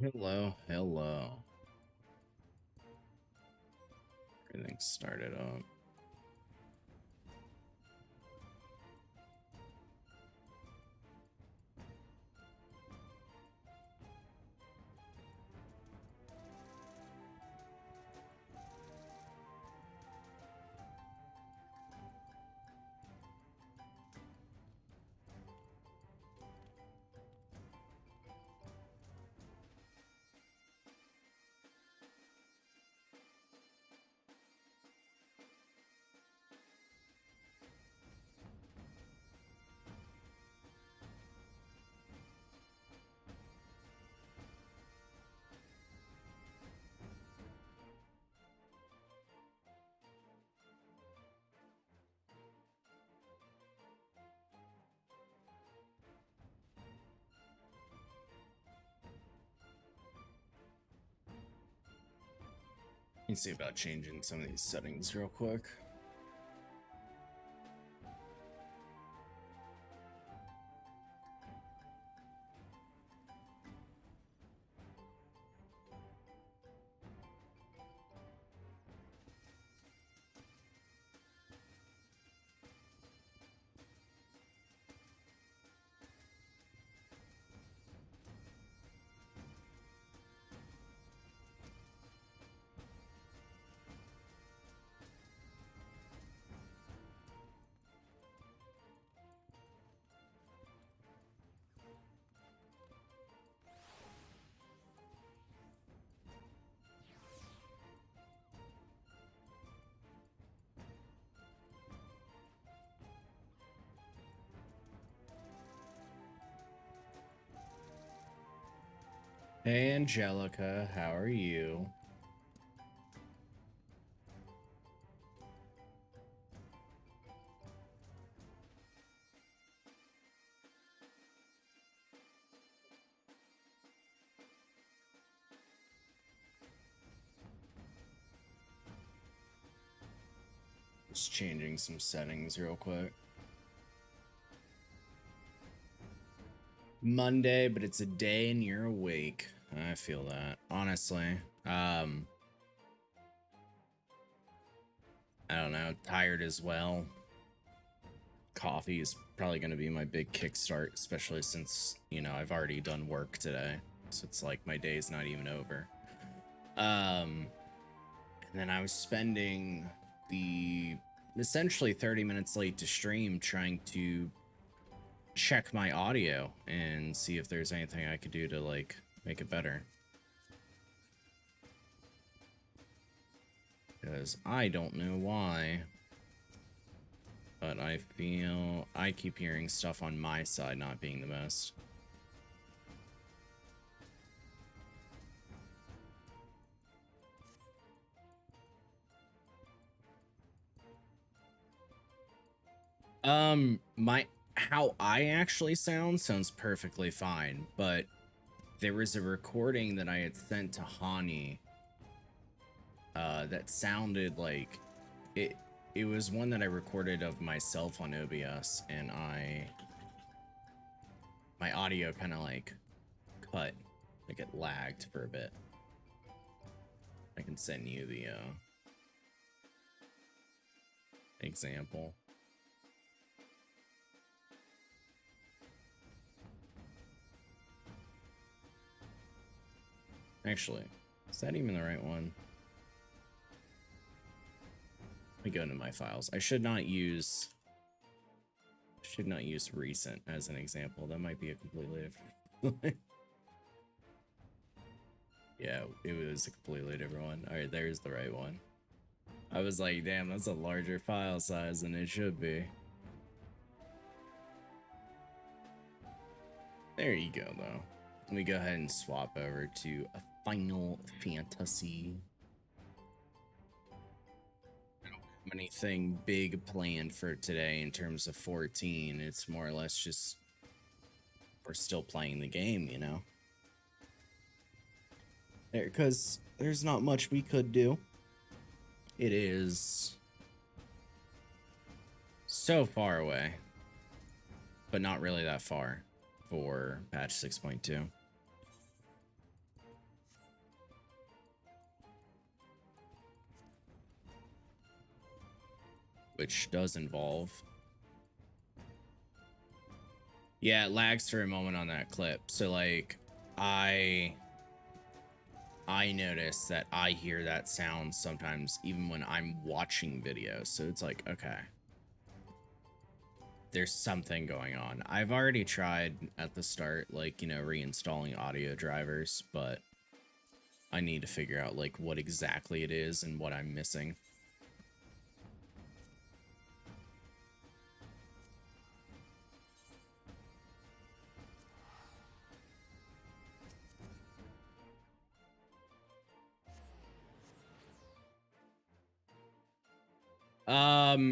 Hello, hello. Everything started up. Let me see about changing some of these settings real quick. Hey, Angelica, how are you? Just changing some settings real quick. Monday, but it's a day and you're awake. I feel that, honestly. I don't know, tired as well. Coffee is probably going to be my big kickstart, especially since, I've already done work today. So it's like my day's not even over. And then I was spending the essentially 30 minutes late to stream trying to check my audio and see if there's anything I could do to like make it better. Because I don't know why. But I feel I keep hearing stuff on my side not being the best. How I actually sounds perfectly fine, but there was a recording that I had sent to Hani that sounded like it was one that I recorded of myself on OBS, and my audio kind of like cut, like it lagged for a bit. I can send you the example. Actually, is that even the right one? Let me go into my files. I should not use recent as an example. That might be a completely different. Yeah, it was a completely different one. All right, there's the right one. I was like, damn, that's a larger file size than it should be. There you go, though. Let me go ahead and swap over to a Final Fantasy. I don't have anything big planned for today in terms of 14. It's more or less just we're still playing the game, you know? Because there's not much we could do. It is so far away, but not really that far for patch 6.2. which does involve. Yeah, it lags for a moment on that clip. So like I notice that I hear that sound sometimes even when I'm watching videos. So it's like, okay, there's something going on. I've already tried at the start, like, you know, reinstalling audio drivers, but I need to figure out like what exactly it is and what I'm missing.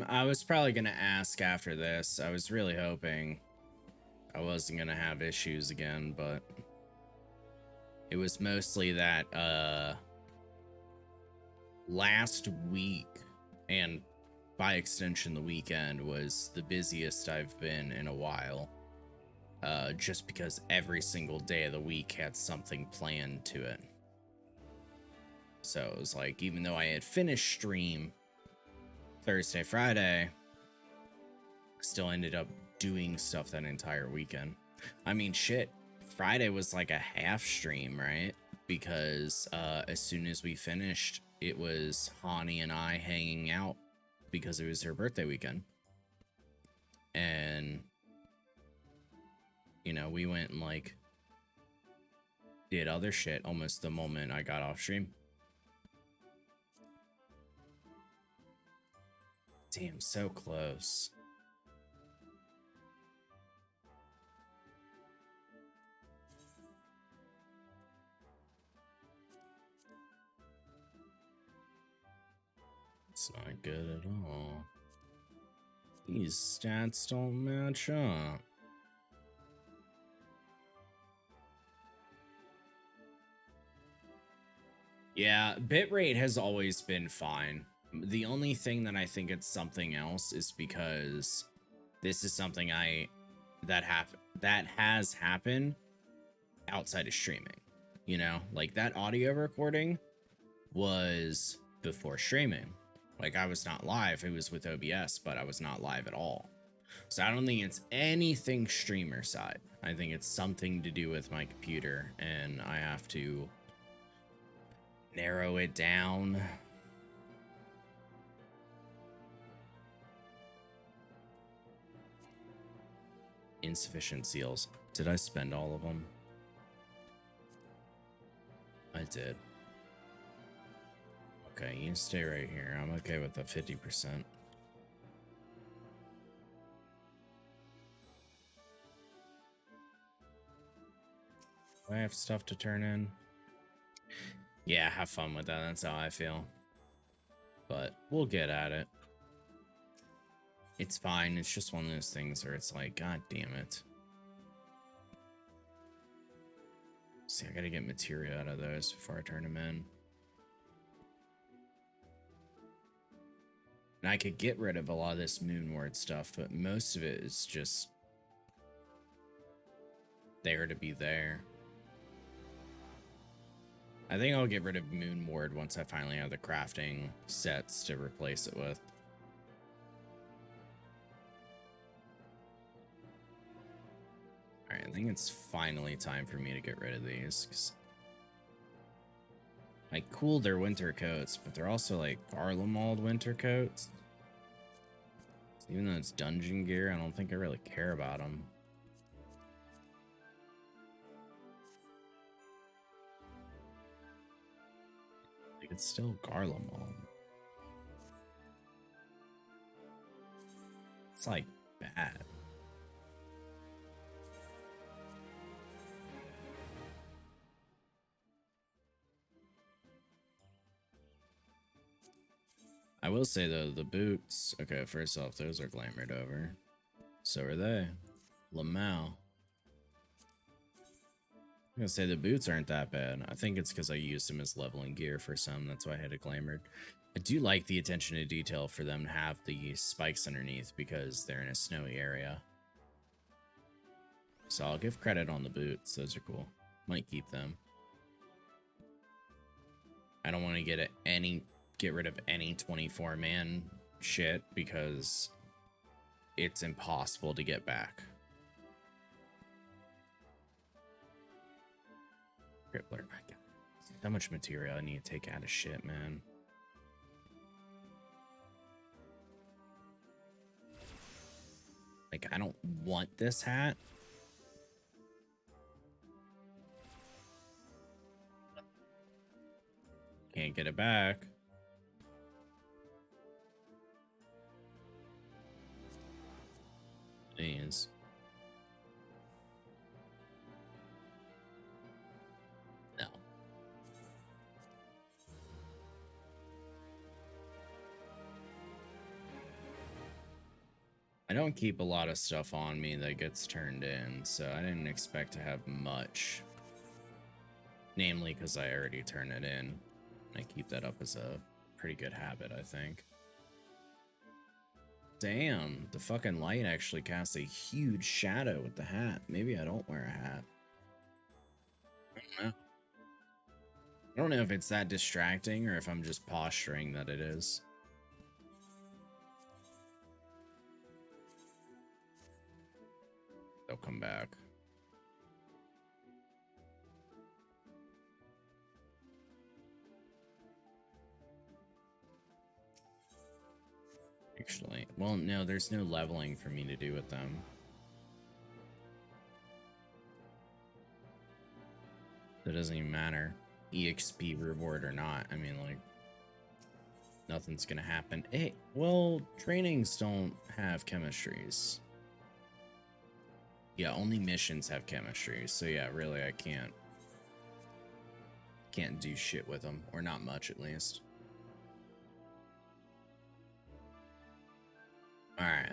I was probably gonna ask after this. I was really hoping I wasn't gonna have issues again, but it was mostly that last week, and by extension the weekend, was the busiest I've been in a while. Just because every single day of the week had something planned to it. So it was like, even though I had finished stream Thursday, Friday, I still ended up doing stuff that entire weekend. I mean, shit, Friday was like a half stream, right? Because as soon as we finished, it was Hani and I hanging out because it was her birthday weekend. And, you know, we went and like did other shit almost the moment I got off stream. Damn, so close. It's not good at all. These stats don't match up. Yeah, bitrate has always been fine. The only thing that I think it's something else is because this is something that has happened outside of streaming. You know, like that audio recording was before streaming. Like I was not live, it was with OBS, but I was not live at all. So I don't think it's anything streamer side. I think it's something to do with my computer, and I have to narrow it down. Insufficient seals. Did I spend all of them? I did. Okay, you stay right here. I'm okay with the 50%. Do I have stuff to turn in? Yeah, have fun with that. That's how I feel. But we'll get at it. It's fine. It's just one of those things where it's like, God damn it. See, I gotta get material out of those before I turn them in. And I could get rid of a lot of this Moonward stuff, but most of it is just there to be there. I think I'll get rid of Moonward once I finally have the crafting sets to replace it with. Alright, I think it's finally time for me to get rid of these, because I cooled their winter coats, but they're also like Garlemald winter coats. So even though it's dungeon gear, I don't think I really care about them. Like, it's still Garlemald. It's like bad. I will say though, the boots, okay, first off, those are glamored over. So are they. Lamau. I'm gonna say the boots aren't that bad. I think it's because I used them as leveling gear for some, that's why I had it glamored. I do like the attention to detail for them to have the spikes underneath because they're in a snowy area. So I'll give credit on the boots, those are cool. Might keep them. I don't want to get rid of any 24-man shit because it's impossible to get back. Crippler, my God. How much material I need to take out of shit, man. Like, I don't want this hat. Can't get it back. Please. No. I don't keep a lot of stuff on me that gets turned in, so I didn't expect to have much. Namely, because I already turn it in. I keep that up as a pretty good habit, I think. Damn, the fucking light actually casts a huge shadow with the hat. Maybe I don't wear a hat. I don't know. I don't know if it's that distracting or if I'm just posturing that it is. They'll come back. Actually, well, no, there's no leveling for me to do with them. That doesn't even matter. EXP reward or not. I mean, like, nothing's gonna happen. Hey, well, trainings don't have chemistries. Yeah, only missions have chemistries. So yeah, really, I can't do shit with them, or not much at least. All right.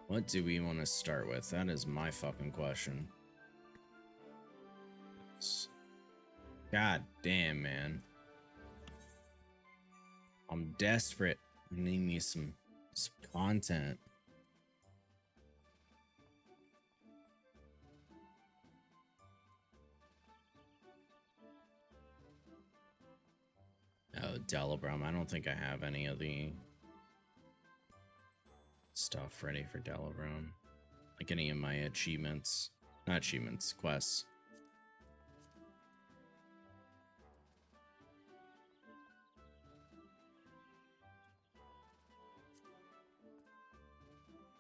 What do we want to start with? That is my fucking question. God damn, man. I'm desperate. I need me some content. Oh, Delabrum. I don't think I have any of the stuff ready for Delabrum. Like any of my achievements. Not achievements, quests.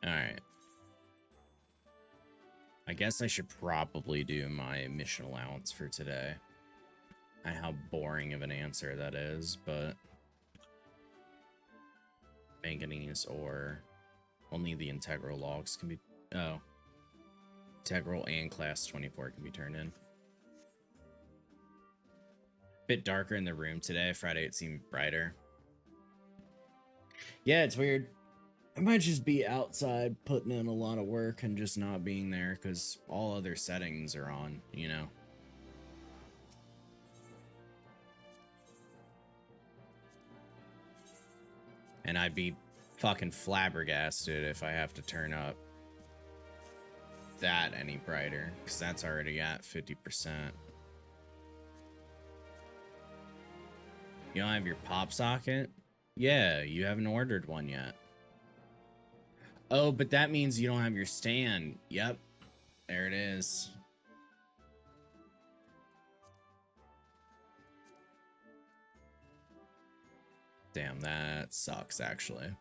Alright. I guess I should probably do my mission allowance for today. I know how boring of an answer that is, but manganese ore. Only the integral logs can be... Oh. Integral and class 24 can be turned in. Bit darker in the room today. Friday it seemed brighter. Yeah, it's weird. I might just be outside putting in a lot of work and just not being there because all other settings are on, you know? And I'd be fucking flabbergasted if I have to turn up that any brighter, because that's already at 50%. You don't have your pop socket? Yeah, you haven't ordered one yet. Oh, but that means you don't have your stand. Yep, there it is. Damn, that sucks, actually.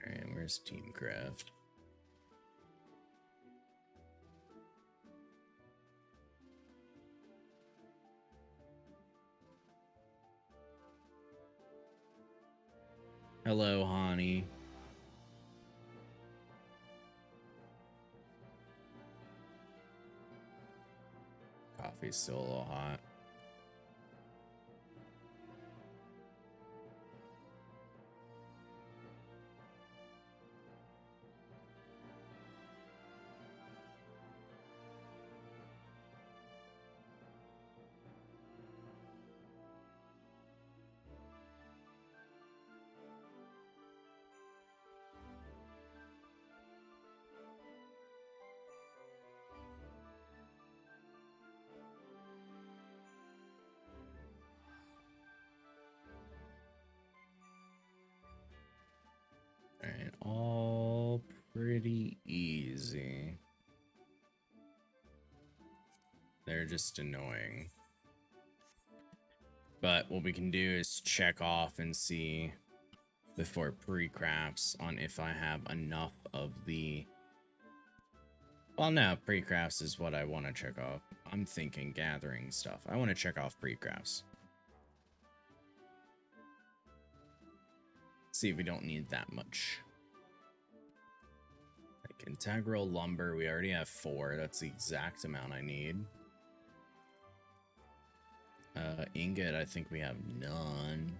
Alright, where's Teamcraft? Hello, honey. Coffee's still a little hot. They're just annoying. But what we can do is check off and see before pre-crafts on if I have enough of the... Well, no, pre-crafts is what I want to check off. I'm thinking gathering stuff. I want to check off pre-crafts. See if we don't need that much. Like integral lumber, we already have 4. That's the exact amount I need. Ingot, I think we have none.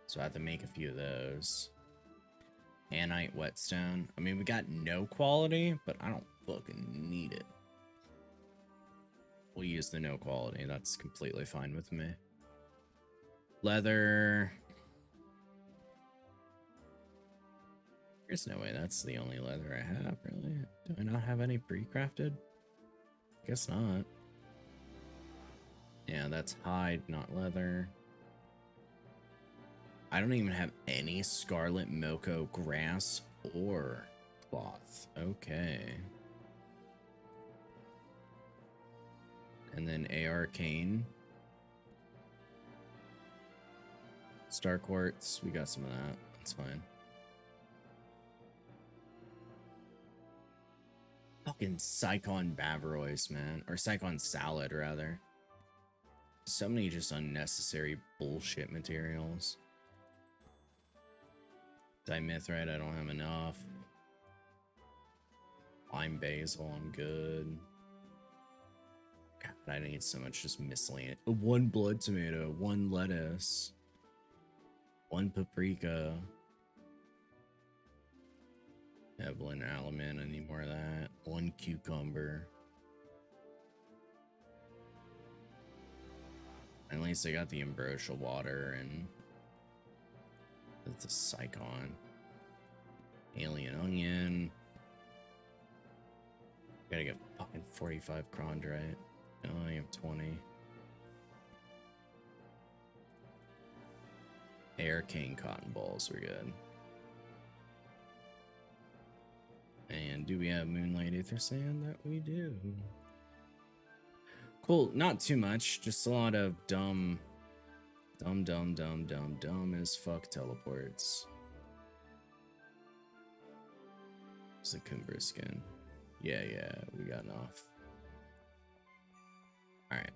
So I have to make a few of those. Anite whetstone. I mean, we got no quality, but I don't fucking need it. We'll use the no quality. That's completely fine with me. Leather. There's no way that's the only leather I have, really. Do I not have any pre-crafted? Guess not. Yeah, that's hide, not leather. I don't even have any scarlet mocha grass or cloth. Okay. And then arcane. Star quartz, we got some of that. That's fine. Fucking Psychon Bavarois, man. Or Psychon Salad, rather. So many just unnecessary bullshit materials. Dimethrite, I don't have enough. Lime basil, I'm good. God, I need so much just miscellaneous. 1 blood tomato, 1 lettuce, 1 paprika. Evelyn alum, I need more of that. 1 cucumber. At least I got the ambrosial water and the Psychon. Alien onion. Gotta get fucking 45 chondrite. I only have 20. Arcane cotton balls, we're good. And do we have Moonlight Aether Sand? That we do. Cool, not too much, just a lot of dumb as fuck teleports. It's a Kumbra skin. Yeah, we got enough. Alright.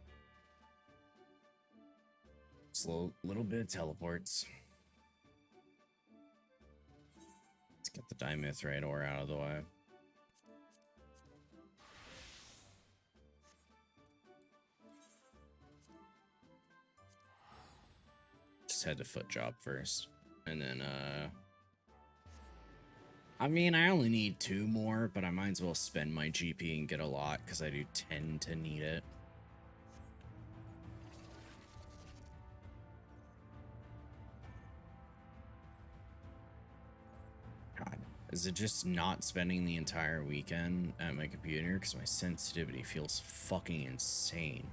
Just a little bit of teleports. Let's get the dimethrite ore out of the way. Just head to foot job first. And then, I mean, I only need 2 more, but I might as well spend my GP and get a lot, because I do tend to need it. God, is it just not spending the entire weekend at my computer? Because my sensitivity feels fucking insane.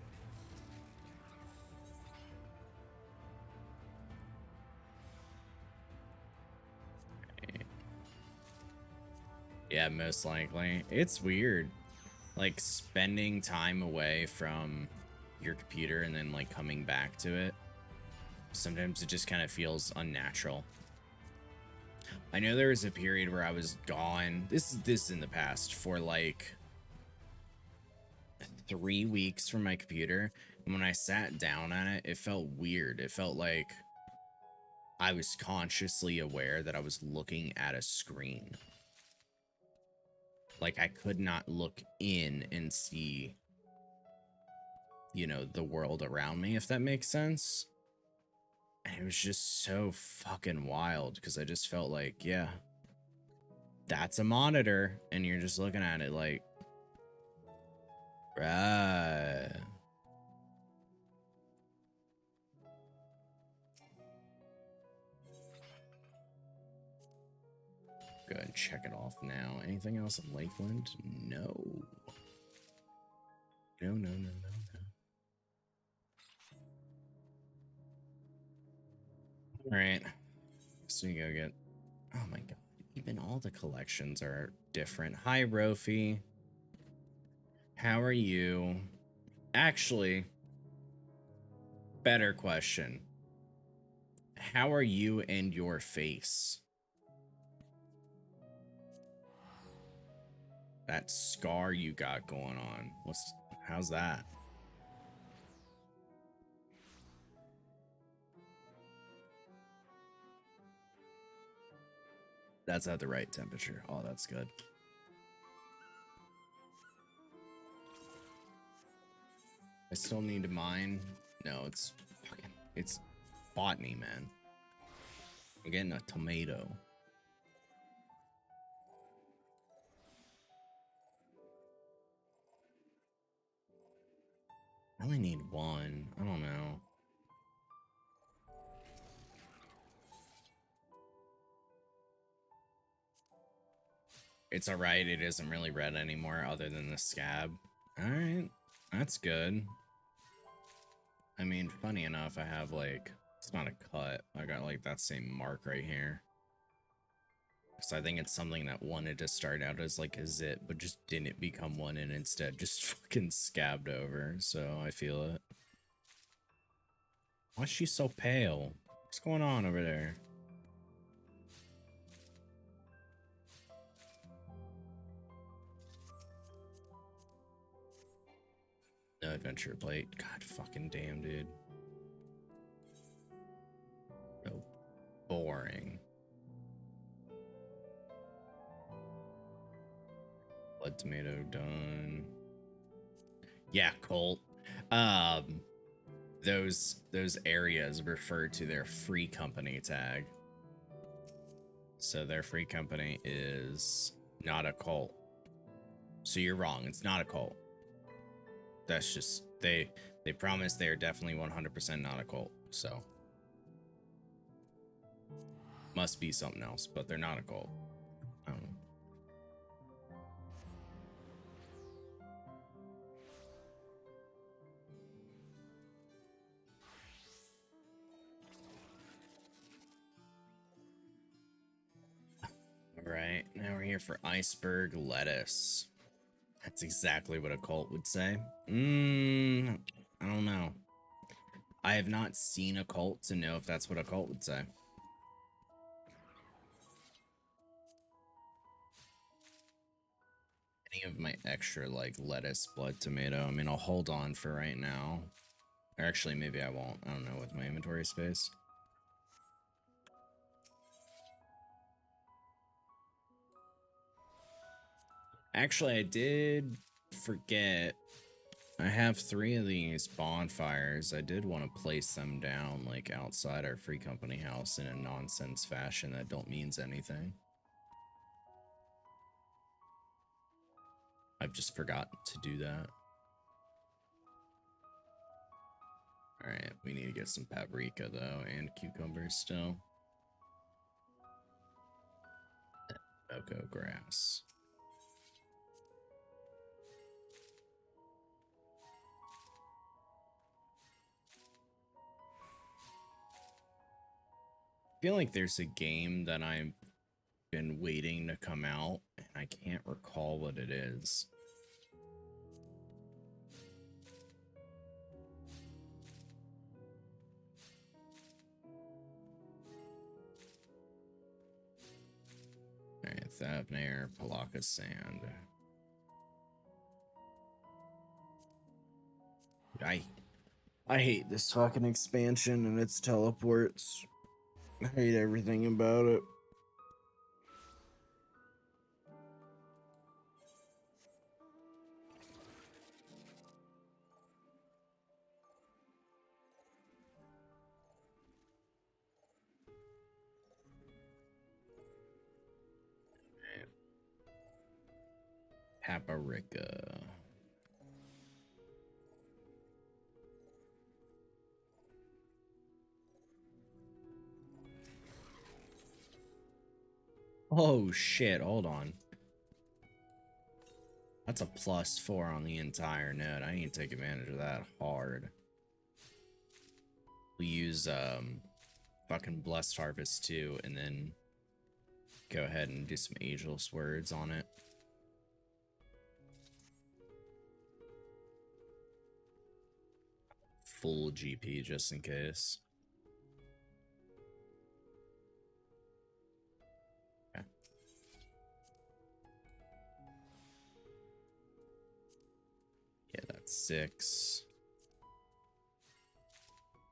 Yeah, most likely. It's weird. Like, spending time away from your computer and then, like, coming back to it. Sometimes it just kind of feels unnatural. I know there was a period where I was gone. This is in the past for, like, 3 weeks from my computer. And when I sat down on it, it felt weird. It felt like I was consciously aware that I was looking at a screen. Like, I could not look in and see, you know, the world around me, if that makes sense. And it was just so fucking wild, because I just felt like, yeah, that's a monitor, and you're just looking at it like, right. Go ahead and check it off now. Anything else in Lakeland? No. No. All right. So you go get... Oh my god. Even all the collections are different. Hi, Rofi. How are you? Actually, better question. How are you and your face? That scar you got going on. How's that? That's at the right temperature. Oh, that's good. I still need to mine. No, it's botany, man. I'm getting a tomato. I only need one. I don't know. It's alright. It isn't really red anymore other than the scab. Alright. That's good. I mean, funny enough, I have like, it's not a cut. I got like that same mark right here. So I think it's something that wanted to start out as like a zit, but just didn't become one and instead just fucking scabbed over. So I feel it. Why is she so pale? What's going on over there? No adventure plate. God fucking damn, dude. So boring. Blood tomato done. Yeah, Colt. Those areas refer to their free company tag. So their free company is not a cult. So you're wrong. It's not a cult. That's just they promise they are definitely 100% not a cult. So must be something else, but they're not a cult. I don't know. All right, now we're here for iceberg lettuce. That's exactly what a cult would say. I don't know. I have not seen a cult to know if that's what a cult would say. Any of my extra like lettuce, blood tomato. I mean, I'll hold on for right now. Or actually, maybe I won't. I don't know with my inventory space. Actually, I did forget. I have 3 of these bonfires. I did want to place them down like outside our free company house in a nonsense fashion that don't means anything. I've just forgotten to do that. Alright, we need to get some paprika though, and cucumbers still. Oko grass. I feel like there's a game that I've been waiting to come out, and I can't recall what it is. Alright, Thavnair, Palaka Sand. I hate this fucking expansion and its teleports. I hate everything about it. Paprika. Oh shit, hold on. That's a +4 on the entire node. I need to take advantage of that hard. We use fucking Blessed Harvest too, and then go ahead and do some ageless words on it. full GP just in case. Okay. Yeah, that's 6.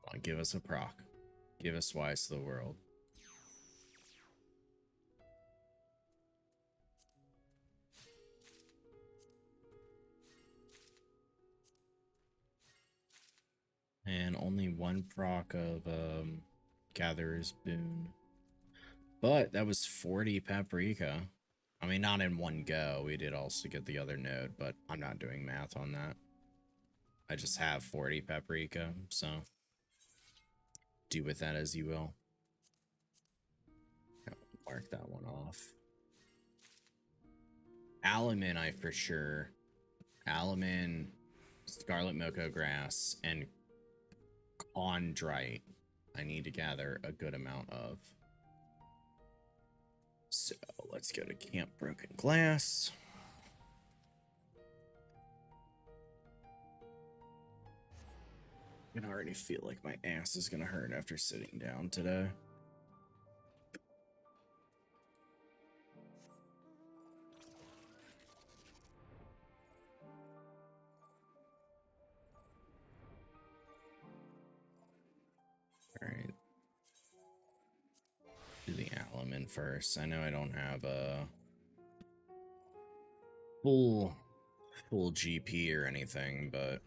Come on, give us a proc. Give us Wise to the World. And only 1 proc of Gatherer's Boon. But that was 40 paprika. I mean, not in one go. We did also get the other node, but I'm not doing math on that. I just have 40 paprika, so do with that as you will. Mark that one off. Alaman, I for sure. Alaman, Scarlet Moko Grass, and Chondrite I need to gather a good amount of. So let's go to Camp Broken Glass. I can already feel like my ass is gonna hurt after sitting down today. Alright. Do the Alaman first. I know I don't have a full GP or anything, but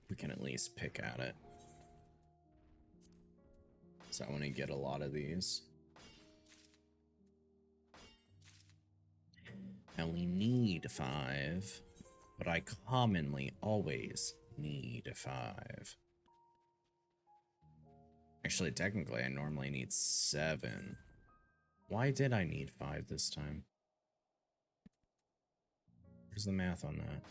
we can at least pick at it. So I want to get a lot of these. I only need 5, but I commonly always need 5. Actually, technically, I normally need 7. Why did I need 5 this time? Where's the math on that?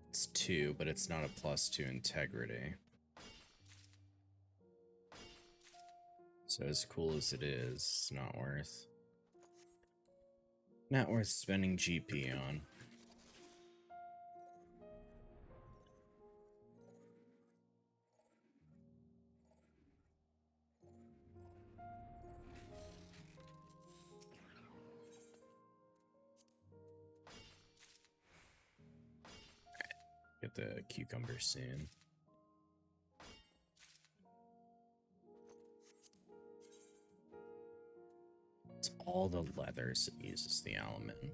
It's 2, but it's not a +2 integrity. So as cool as it is, it's not worth spending GP on. Get the cucumber soon. It's all the leathers that uses the Alaman.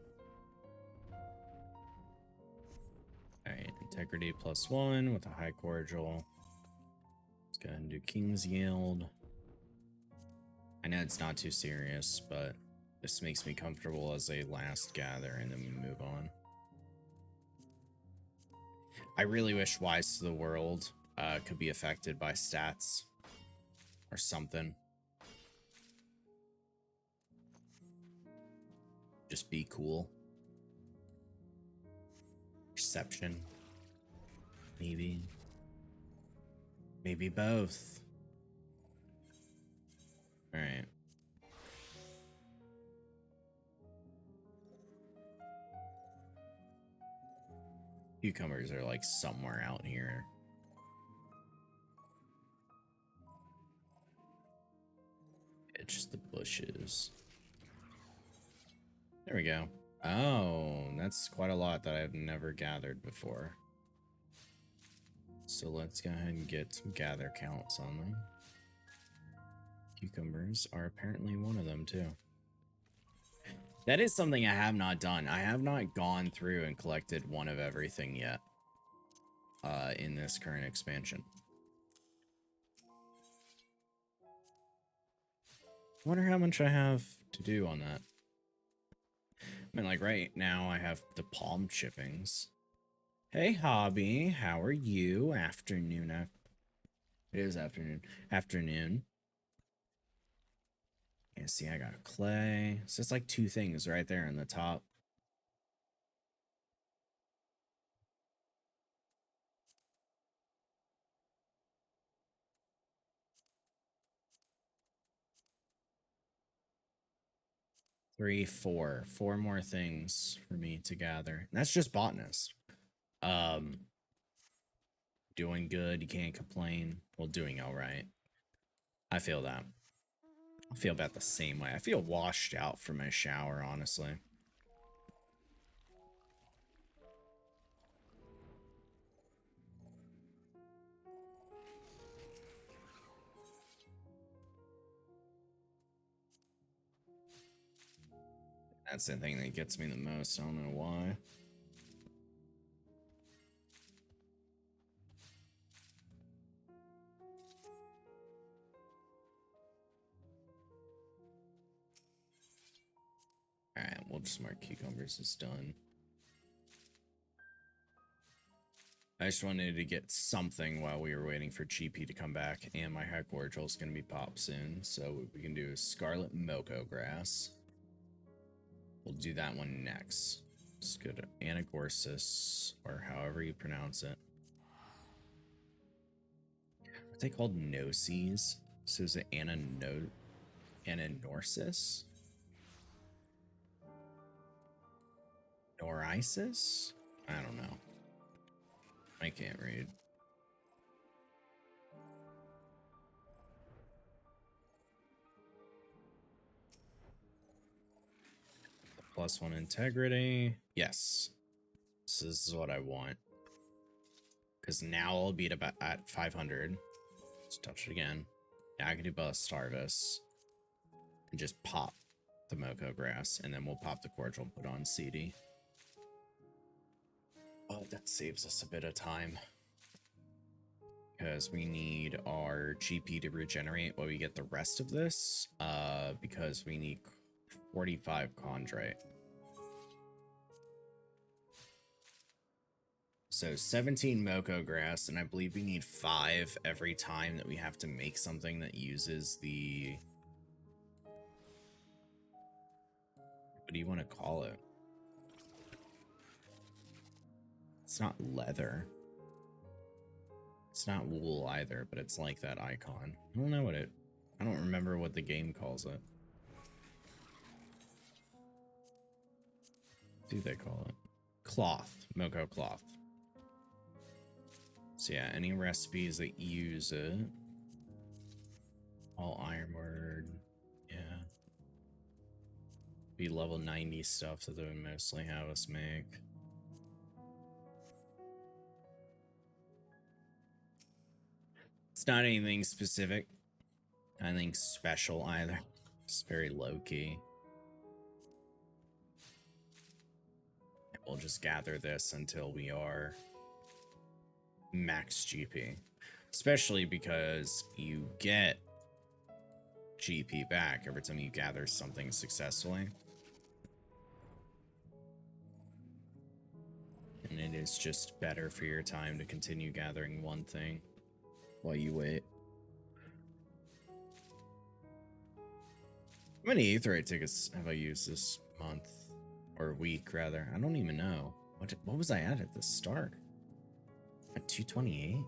Alright, integrity +1 with a high cordial. Let's go ahead and do King's Yield. I know it's not too serious, but this makes me comfortable as a last gather, and then we move on. I really wish Wise to the World could be affected by stats or something. Just be cool. Perception. Maybe. Maybe both. Alright. Cucumbers are like somewhere out here. It's just the bushes. There we go. Oh, that's quite a lot that I've never gathered before. So let's go ahead and get some gather counts on them. Cucumbers are apparently one of them too. That is something I have not done. I have not gone through and collected one of everything yet in this current expansion. Wonder how much I have to do on that. I mean, like right now I have the palm chippings. Hey, Hobby, how are you? Afternoon. It is afternoon. Afternoon. Yeah, see, I got clay. So it's like two things right there in the top. Three, four. Four more things for me to gather. And that's just botanist. Um, doing good. You can't complain. Well, doing all right. I feel that. I feel about the same way. I feel washed out from my shower, honestly. That's the thing that gets me the most. I don't know why. Alright, we'll just mark cucumbers as done. I just wanted to get something while we were waiting for GP to come back, and my high cordial is going to be popped soon, so what we can do is Scarlet Moko Grass. We'll do that one next. Let's go to Anagorsis, or however you pronounce it. Are they called Gnosis? So is it Ananorsis? Norisis? I don't know. I can't read. +1 integrity. Yes. So this is what I want. Because now I'll be at 500. Let's touch it again. Now I can do Bust Harvest. And just pop the Moko Grass. And then we'll pop the cordial and put on CD. Oh, that saves us a bit of time. Because we need our GP to regenerate while we get the rest of this. Because we need 45 Chondrite. So 17 Moko Grass, and I believe we need 5 every time that we have to make something that uses the... What do you want to call it? It's not leather. It's not wool either, but it's like that icon. I don't know what it... I don't remember what the game calls it. What do they call it? Cloth. Moko cloth. So yeah, any recipes that use it. All Ironward. Yeah. Be level 90 stuff that they would mostly have us make. It's not anything specific. Anything special either. It's very low-key. We'll just gather this until we are max GP. Especially because you get GP back every time you gather something successfully. And it is just better for your time to continue gathering one thing while you wait. How many Aetherite tickets have I used this month? Or week, rather? I don't even know. What was I at the start? At 228?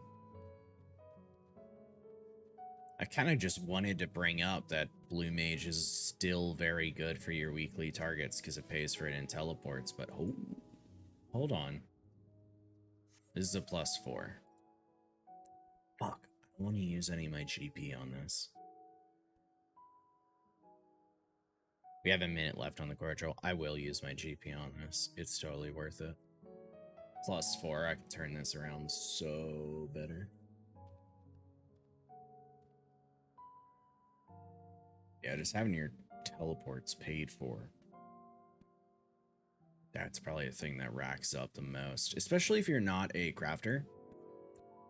I kind of just wanted to bring up that Blue Mage is still very good for your weekly targets because it pays for it in teleports, but hold on. This is a +4. Fuck. I don't want to use any of my GP on this. We have a minute left on the cordial. I will use my GP on this. It's totally worth it. +4. I can turn this around so better. Yeah, just having your teleports paid for. That's probably the thing that racks up the most. Especially if you're not a crafter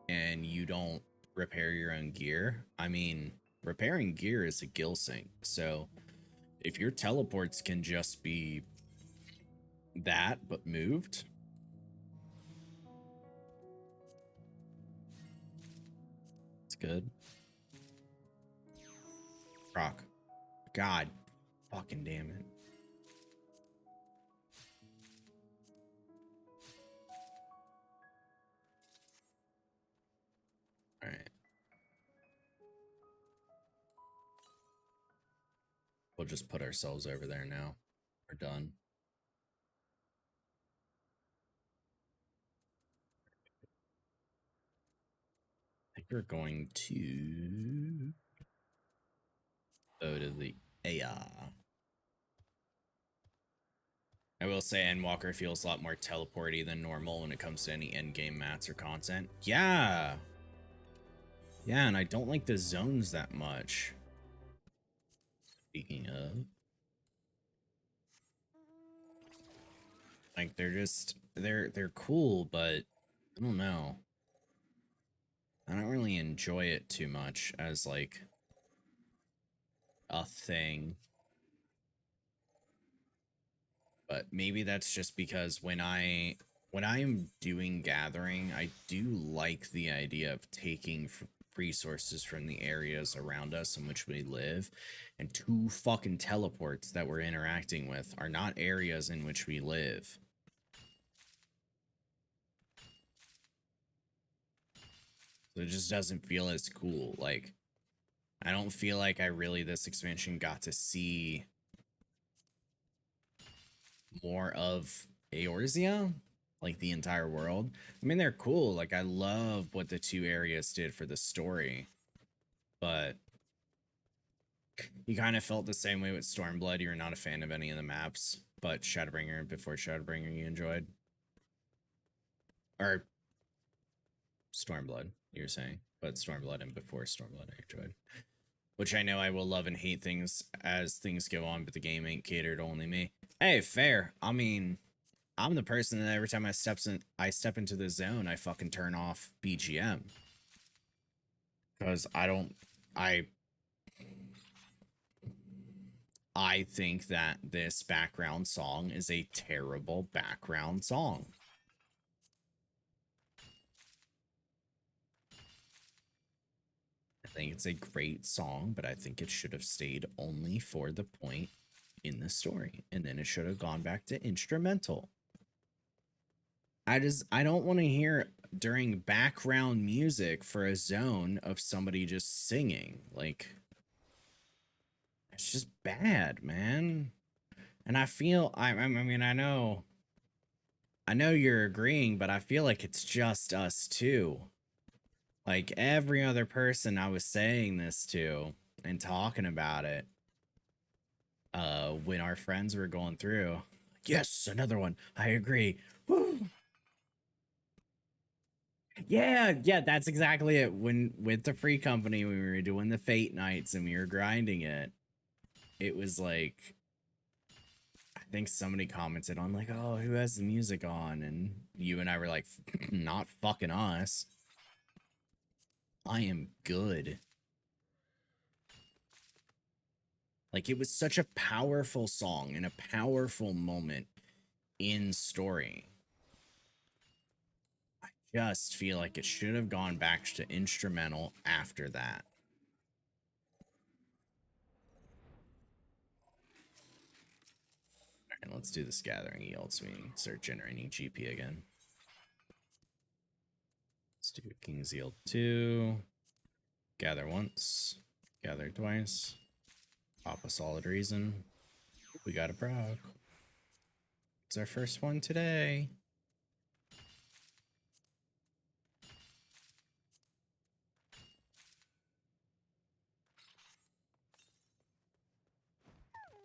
and you don't repair your own gear. I mean, repairing gear is a gill sync. So if your teleports can just be that, but moved, it's good. Rock. God fucking damn it. All right. We'll just put ourselves over there now. We're done. I think we're going to go to the AR. I will say Endwalker feels a lot more teleporty than normal when it comes to any endgame mats or content. Yeah. Yeah, and I don't like the zones that much. Speaking of. Like, they're cool, but I don't know. I don't really enjoy it too much as, like, a thing. But maybe that's just because when I am doing gathering, I do like the idea of taking resources from the areas around us in which we live, and 2 fucking teleports that we're interacting with are not areas in which we live. So it just doesn't feel as cool. Like, I don't feel like I really this expansion got to see more of Eorzea, like the entire world. I mean, they're cool. Like, I love what the 2 areas did for the story, but you kind of felt the same way with Stormblood. You're not a fan of any of the maps, but Shadowbringer before Shadowbringer you enjoyed, or Stormblood you're saying, but Stormblood and before Stormblood I enjoyed. Which I know I will love and hate things as things go on, but the game ain't catered to only me. Hey, fair. I mean, I'm the person that every time I step into the zone, I fucking turn off BGM. Because I think that this background song is a terrible background song. I think it's a great song, but I think it should have stayed only for the point in the story, and then it should have gone back to instrumental. I don't want to hear during background music for a zone of somebody just singing. Like, it's just bad, man. And I feel I mean I know you're agreeing, but I feel like it's just us too. Like, every other person I was saying this to and talking about it when our friends were going through. Yes, another one. I agree. Woo. Yeah, that's exactly it. When with the free company, when we were doing the Fate nights and we were grinding it, it was like, I think somebody commented on like, "Oh, who has the music on?" And you and I were like, "Not fucking us. I am good." Like, it was such a powerful song and a powerful moment in story. I just feel like it should have gone back to instrumental after that. Alright, let's do this gathering yield so we can start generating GP again. Let's do King's Yield 2. Gather once. Gather twice. Pop a solid reason. We got a proc. It's our first one today.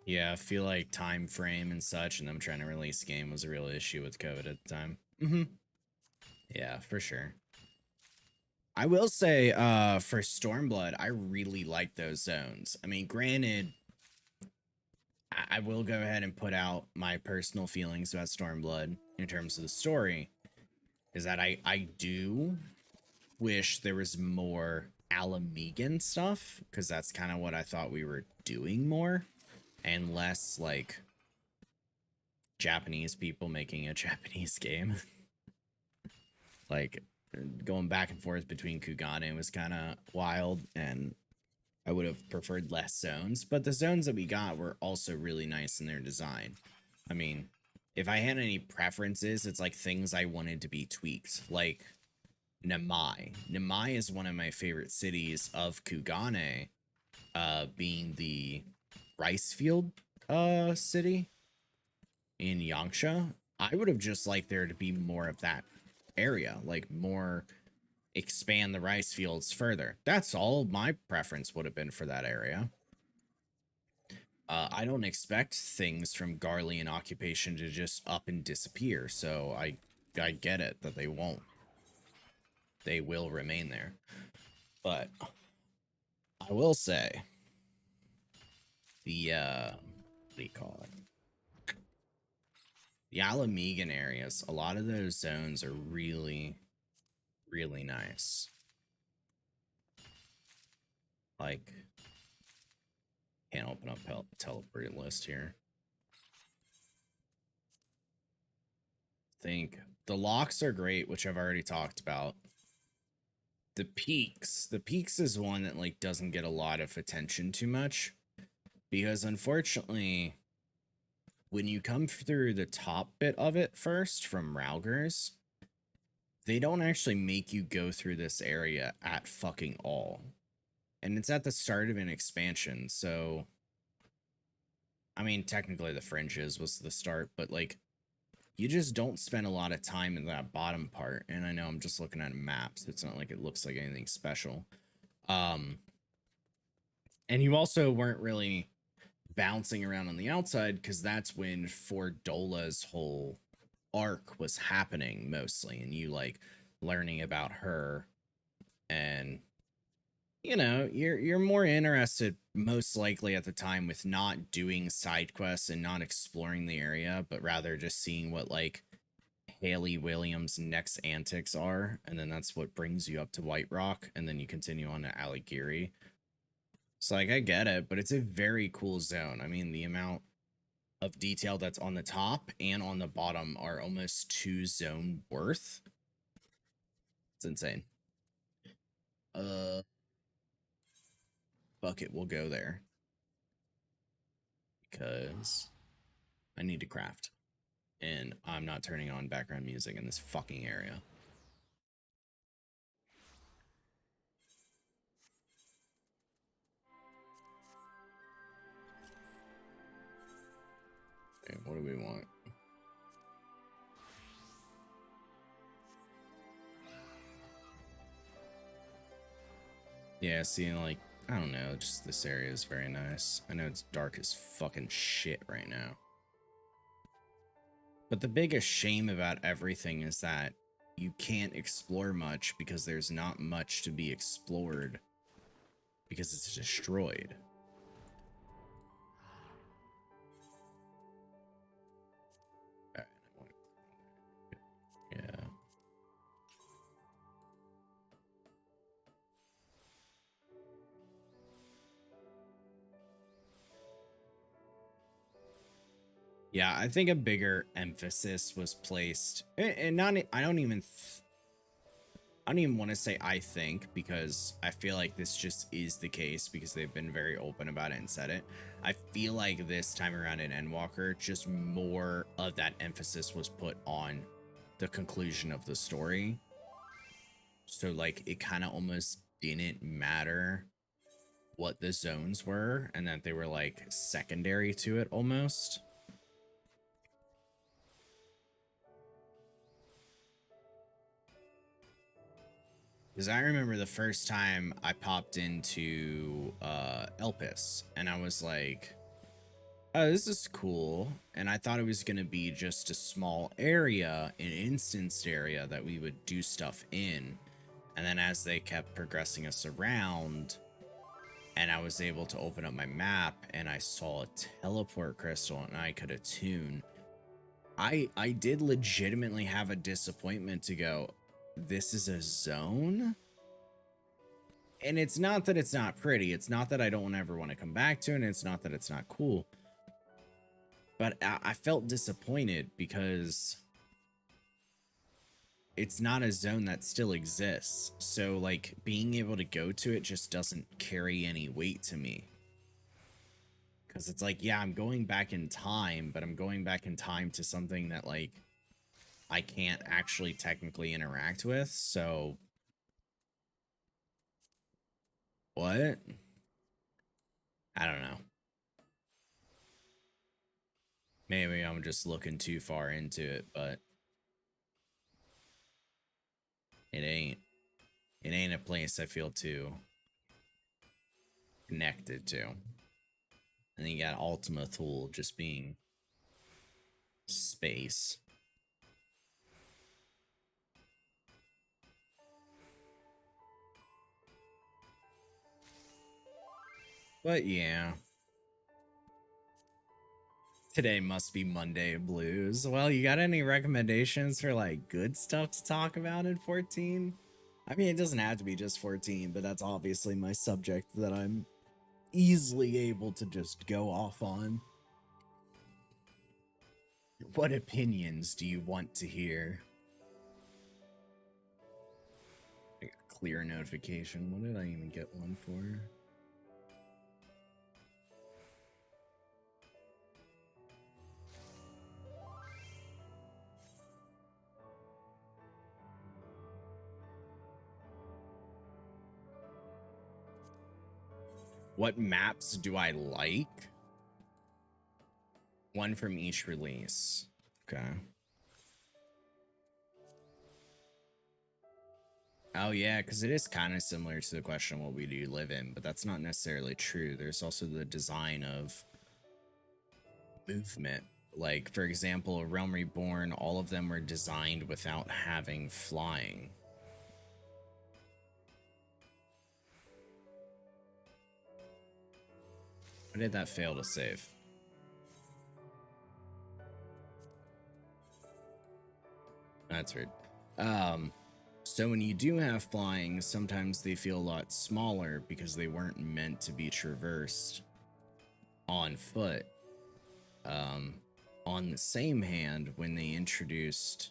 Yeah, I feel like time frame and such, and them trying to release game was a real issue with COVID at the time. Yeah, for sure. I will say, for Stormblood, I really like those zones. I mean, granted, I will go ahead and put out my personal feelings about Stormblood in terms of the story, is that I do wish there was more Alamegan stuff, because that's kind of what I thought we were doing more, and less like Japanese people making a Japanese game. Like going back and forth between Kugane was kind of wild, and I would have preferred less zones, but the zones that we got were also really nice in their design. I mean, if I had any preferences, it's like things I wanted to be tweaked, like Namai. Namai is one of my favorite cities of Kugane, being the rice field city in Yangsha. I would have just liked there to be more of that area, like more expand the rice fields further. That's all my preference would have been for that area. I don't expect things from Garlean occupation to just up and disappear, so I get it that they won't. They will remain there. But I will say the what do you call it? The Alamegan areas, a lot of those zones are really, really nice. Like, can't open up teleport list here. Think the locks are great, which I've already talked about. The peaks is one that like doesn't get a lot of attention too much, because unfortunately when you come through the top bit of it first from Raugers, they don't actually make you go through this area at fucking all. And it's at the start of an expansion, so I mean technically the fringes was the start, but like you just don't spend a lot of time in that bottom part. And I know I'm just looking at maps. It's not like it looks like anything special. And you also weren't really bouncing around on the outside because that's when Fordola's whole arc was happening mostly. And you like learning about her, and you know, you're more interested most likely at the time with not doing side quests and not exploring the area, but rather just seeing what like Haley Williams' next antics are, and then that's what brings you up to White Rock, and then you continue on to Aligiri. So like I get it, but it's a very cool zone. I mean, the amount of detail that's on the top and on the bottom are almost 2 zone worth. It's insane. Fuck it, we'll go there. Because I need to craft. And I'm not turning on background music in this fucking area. Okay, what do we want? Yeah, seeing like, I don't know, just this area is very nice. I know it's dark as fucking shit right now. But the biggest shame about everything is that you can't explore much because there's not much to be explored because it's destroyed. Yeah. Yeah, I think a bigger emphasis was placed, and not. I don't even want to say I think, because I feel like this just is the case because they've been very open about it and said it. I feel like this time around in Endwalker, just more of that emphasis was put on the conclusion of the story. So like it kind of almost didn't matter what the zones were, and that they were like secondary to it almost. Because I remember the first time I popped into Elpis, and I was like, oh, this is cool. And I thought it was going to be just a small area, an instanced area that we would do stuff in. And then as they kept progressing us around, and I was able to open up my map, and I saw a teleport crystal, and I could attune, I did legitimately have a disappointment to go, this is a zone? And it's not that it's not pretty. It's not that I don't ever want to come back to it. And it's not that it's not cool. But I felt disappointed because it's not a zone that still exists. So, like, being able to go to it just doesn't carry any weight to me. Because it's like, yeah, I'm going back in time, but I'm going back in time to something that, like, I can't actually technically interact with. So, what? I don't know. Maybe I'm just looking too far into it, but it ain't. It ain't a place I feel too connected to. And then you got Ultima Thule just being space. But yeah. Today must be Monday Blues. Well, you got any recommendations for like good stuff to talk about in 14? I mean, it doesn't have to be just 14, but that's obviously my subject that I'm easily able to just go off on. What opinions do you want to hear? I got a clear notification. What did I even get one for? What maps do I like? One from each release. Okay. Oh, yeah, because it is kind of similar to the question, what we do live in, but that's not necessarily true. There's also the design of movement. Like, for example, Realm Reborn, all of them were designed without having flying. Why did that fail to save? That's weird. So when you do have flying, sometimes they feel a lot smaller because they weren't meant to be traversed on foot. On the same hand, when they introduced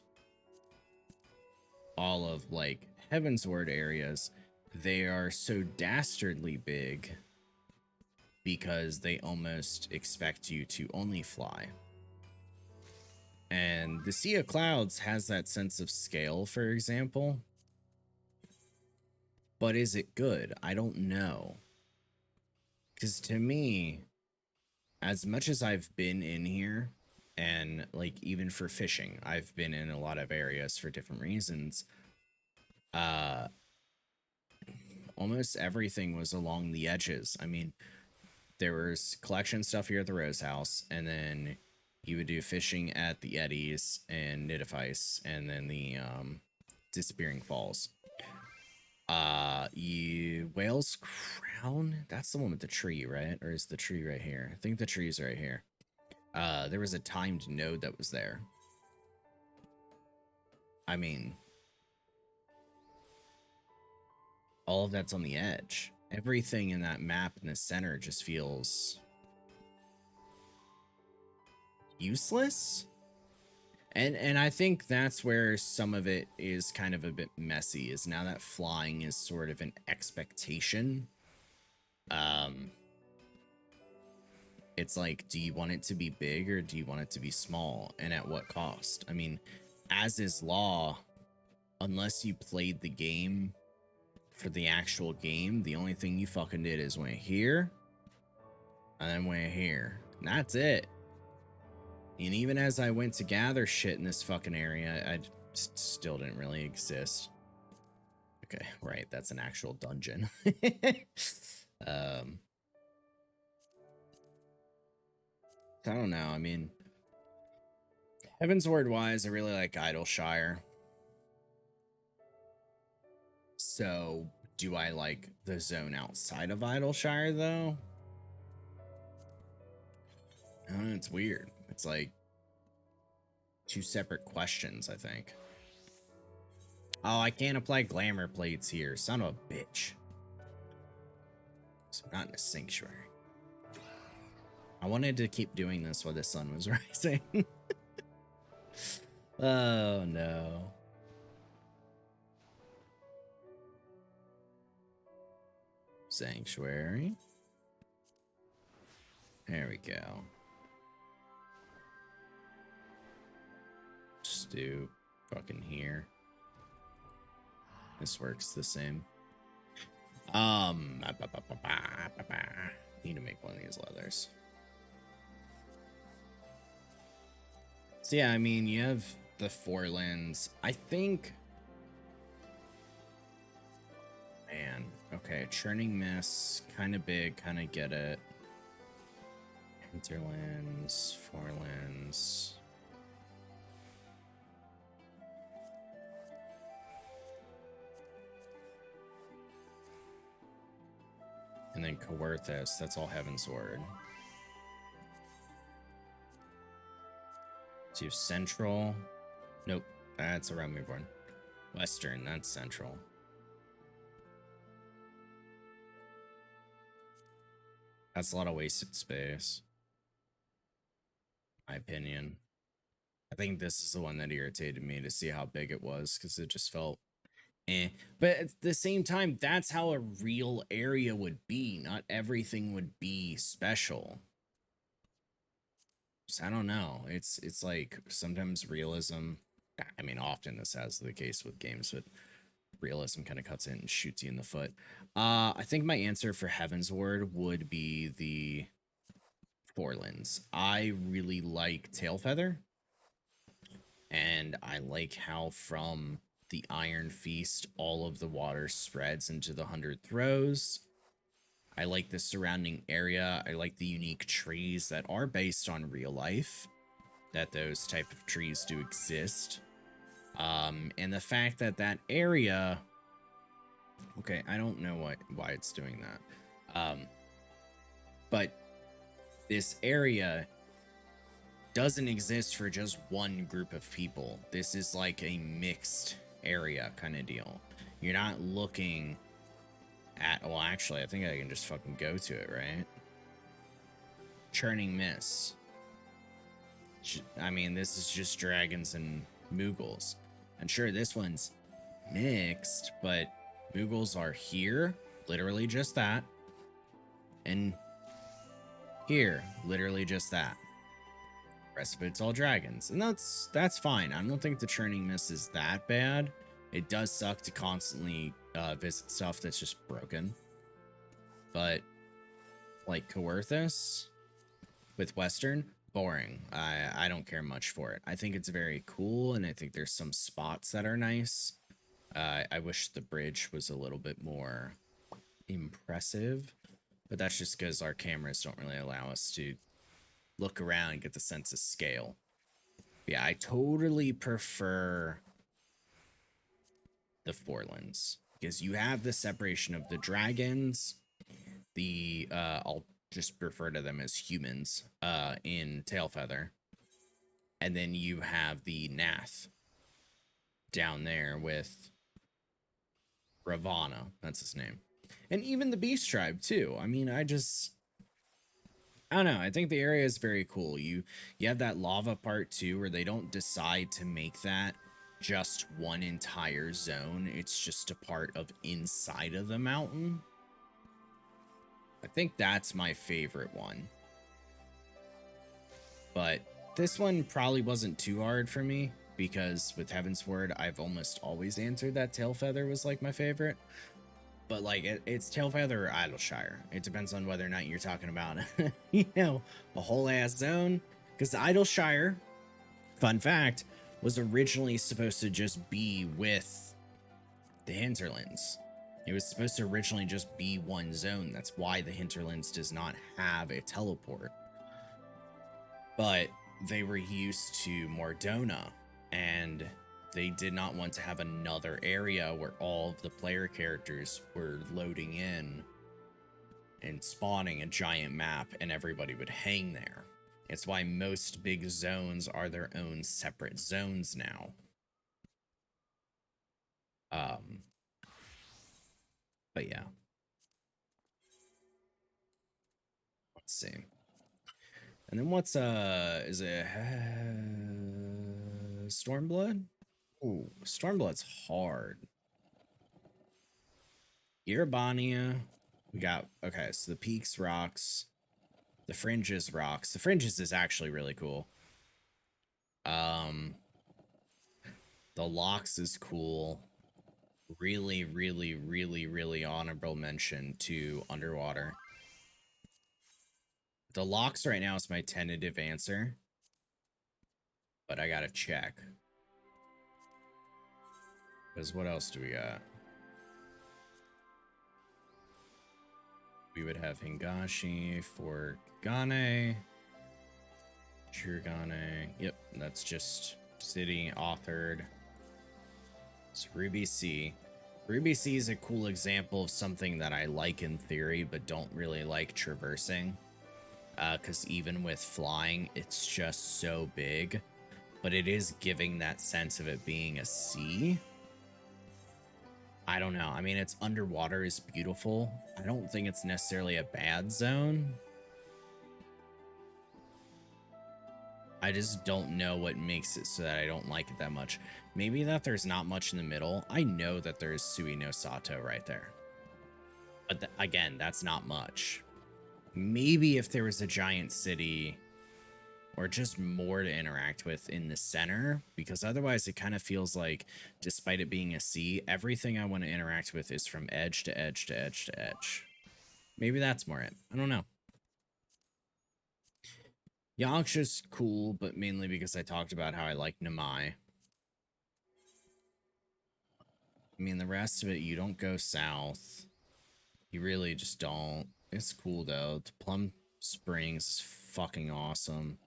all of like Heavensward areas, they are so dastardly big because they almost expect you to only fly. And the Sea of Clouds has that sense of scale, for example. But is it good? I don't know. Because to me, as much as I've been in here, and like even for fishing, I've been in a lot of areas for different reasons. Almost everything was along the edges. I mean, there was collection stuff here at the Rose House, and then you would do fishing at the Eddies and Nidifice, and then the Disappearing Falls. Whale's Crown? That's the one with the tree, right? Or is the tree right here? I think the tree's right here. There was a timed node that was there. I mean, all of that's on the edge. Everything in that map in the center just feels useless. And I think that's where some of it is kind of a bit messy, is now that flying is sort of an expectation. It's like, do you want it to be big or do you want it to be small? And at what cost? I mean, as is law, unless you played the game for the actual game, the only thing you fucking did is went here and then went here. And that's it. And even as I went to gather shit in this fucking area, I still didn't really exist. Okay, right, that's an actual dungeon. I don't know, I mean, Heavensward wise, I really like Idleshire. So, do I like the zone outside of Idleshire, though? I don't know, it's weird. It's like two separate questions, I think. Oh, I can't apply glamour plates here. Son of a bitch. So not in a sanctuary. I wanted to keep doing this while the sun was rising. Oh no. Sanctuary. There we go. Just do fucking here. This works the same. Need to make one of these leathers. So yeah, I mean, you have the Forelands. I think... Man, okay, Churning Mist, kind of big, kind of get it. Hinterlands, Forelands. And then Coerthus, that's all Heavensward. So you have Central. Nope, that's around Reborn. Western, that's Central. That's a lot of wasted space. My opinion. I think this is the one that irritated me to see how big it was, because it just felt eh. But at the same time, that's how a real area would be. Not everything would be special. So I don't know. It's like sometimes realism. I mean, often this has the case with games, but realism kind of cuts in and shoots you in the foot. I think my answer for Heavensward would be the Forelands. I really like Tailfeather, and I like how from the Iron Feast all of the water spreads into the 100 Throws. I like the surrounding area. I like the unique trees that are based on real life, that those type of trees do exist. And the fact that that area... Okay, I don't know why it's doing that. But this area doesn't exist for just one group of people. This is like a mixed area kind of deal. You're not looking at... Well, actually, I think I can just fucking go to it, right? Churning Mist. I mean, this is just dragons and Moogles. And sure, this one's mixed, but Moogles are here, literally just that. And here, literally just that. Rest of it's all dragons. And that's fine. I don't think the Churning Mist is that bad. It does suck to constantly visit stuff that's just broken. But like Coerthus with Western, boring. I don't care much for it. I think it's very cool, and I think there's some spots that are nice. I wish the bridge was a little bit more impressive, but that's just because our cameras don't really allow us to look around and get the sense of scale. Yeah, I totally prefer the Forelands, because you have the separation of the dragons, the I'll just refer to them as humans in Tailfeather, and then you have the Nath down there with Ravana, that's his name, and even the Beast Tribe too. I mean, I don't know. I think the area is very cool. You have that lava part too, where they don't decide to make that just one entire zone. It's just a part of inside of the mountain. I think that's my favorite one. But this one probably wasn't too hard for me, because with Heavensward, I've almost always answered that Tailfeather was like my favorite. But like it's Tailfeather or Idleshire. It depends on whether or not you're talking about you know, a whole ass zone. Because Idleshire, fun fact, was originally supposed to just be with the Hinterlands. It was supposed to originally just be one zone. That's why the Hinterlands does not have a teleport. But they were used to Mordona, and they did not want to have another area where all of the player characters were loading in and spawning a giant map and everybody would hang there. It's why most big zones are their own separate zones now. But yeah. Let's see. And then what's is it Stormblood? Ooh, Stormblood's hard. Irabania. We got okay, so the peaks rocks, the fringes rocks. The fringes is actually really cool. The locks is cool. Really, really, really, really honorable mention to underwater. The locks right now is my tentative answer, but I gotta check. Because what else do we got? We would have Hingashi for Gane. Shirogane. Yep, that's just city authored. It's Ruby Sea. Ruby Sea is a cool example of something that I like in theory, but don't really like traversing. Because even with flying, it's just so big. But it is giving that sense of it being a sea. I don't know. I mean, it's underwater is beautiful. I don't think it's necessarily a bad zone. I just don't know what makes it so that I don't like it that much. Maybe that there's not much in the middle. I know that there's Sui no Sato right there. But again, that's not much. Maybe if there was a giant city or just more to interact with in the center, because otherwise it kind of feels like, despite it being a sea, everything I want to interact with is from edge to edge to edge to edge. Maybe that's more it. I don't know. Yaksha's cool, but mainly because I talked about how I like Namai. I mean, the rest of it, you don't go south. You really just don't. It's cool, though. The Plum Springs is fucking awesome.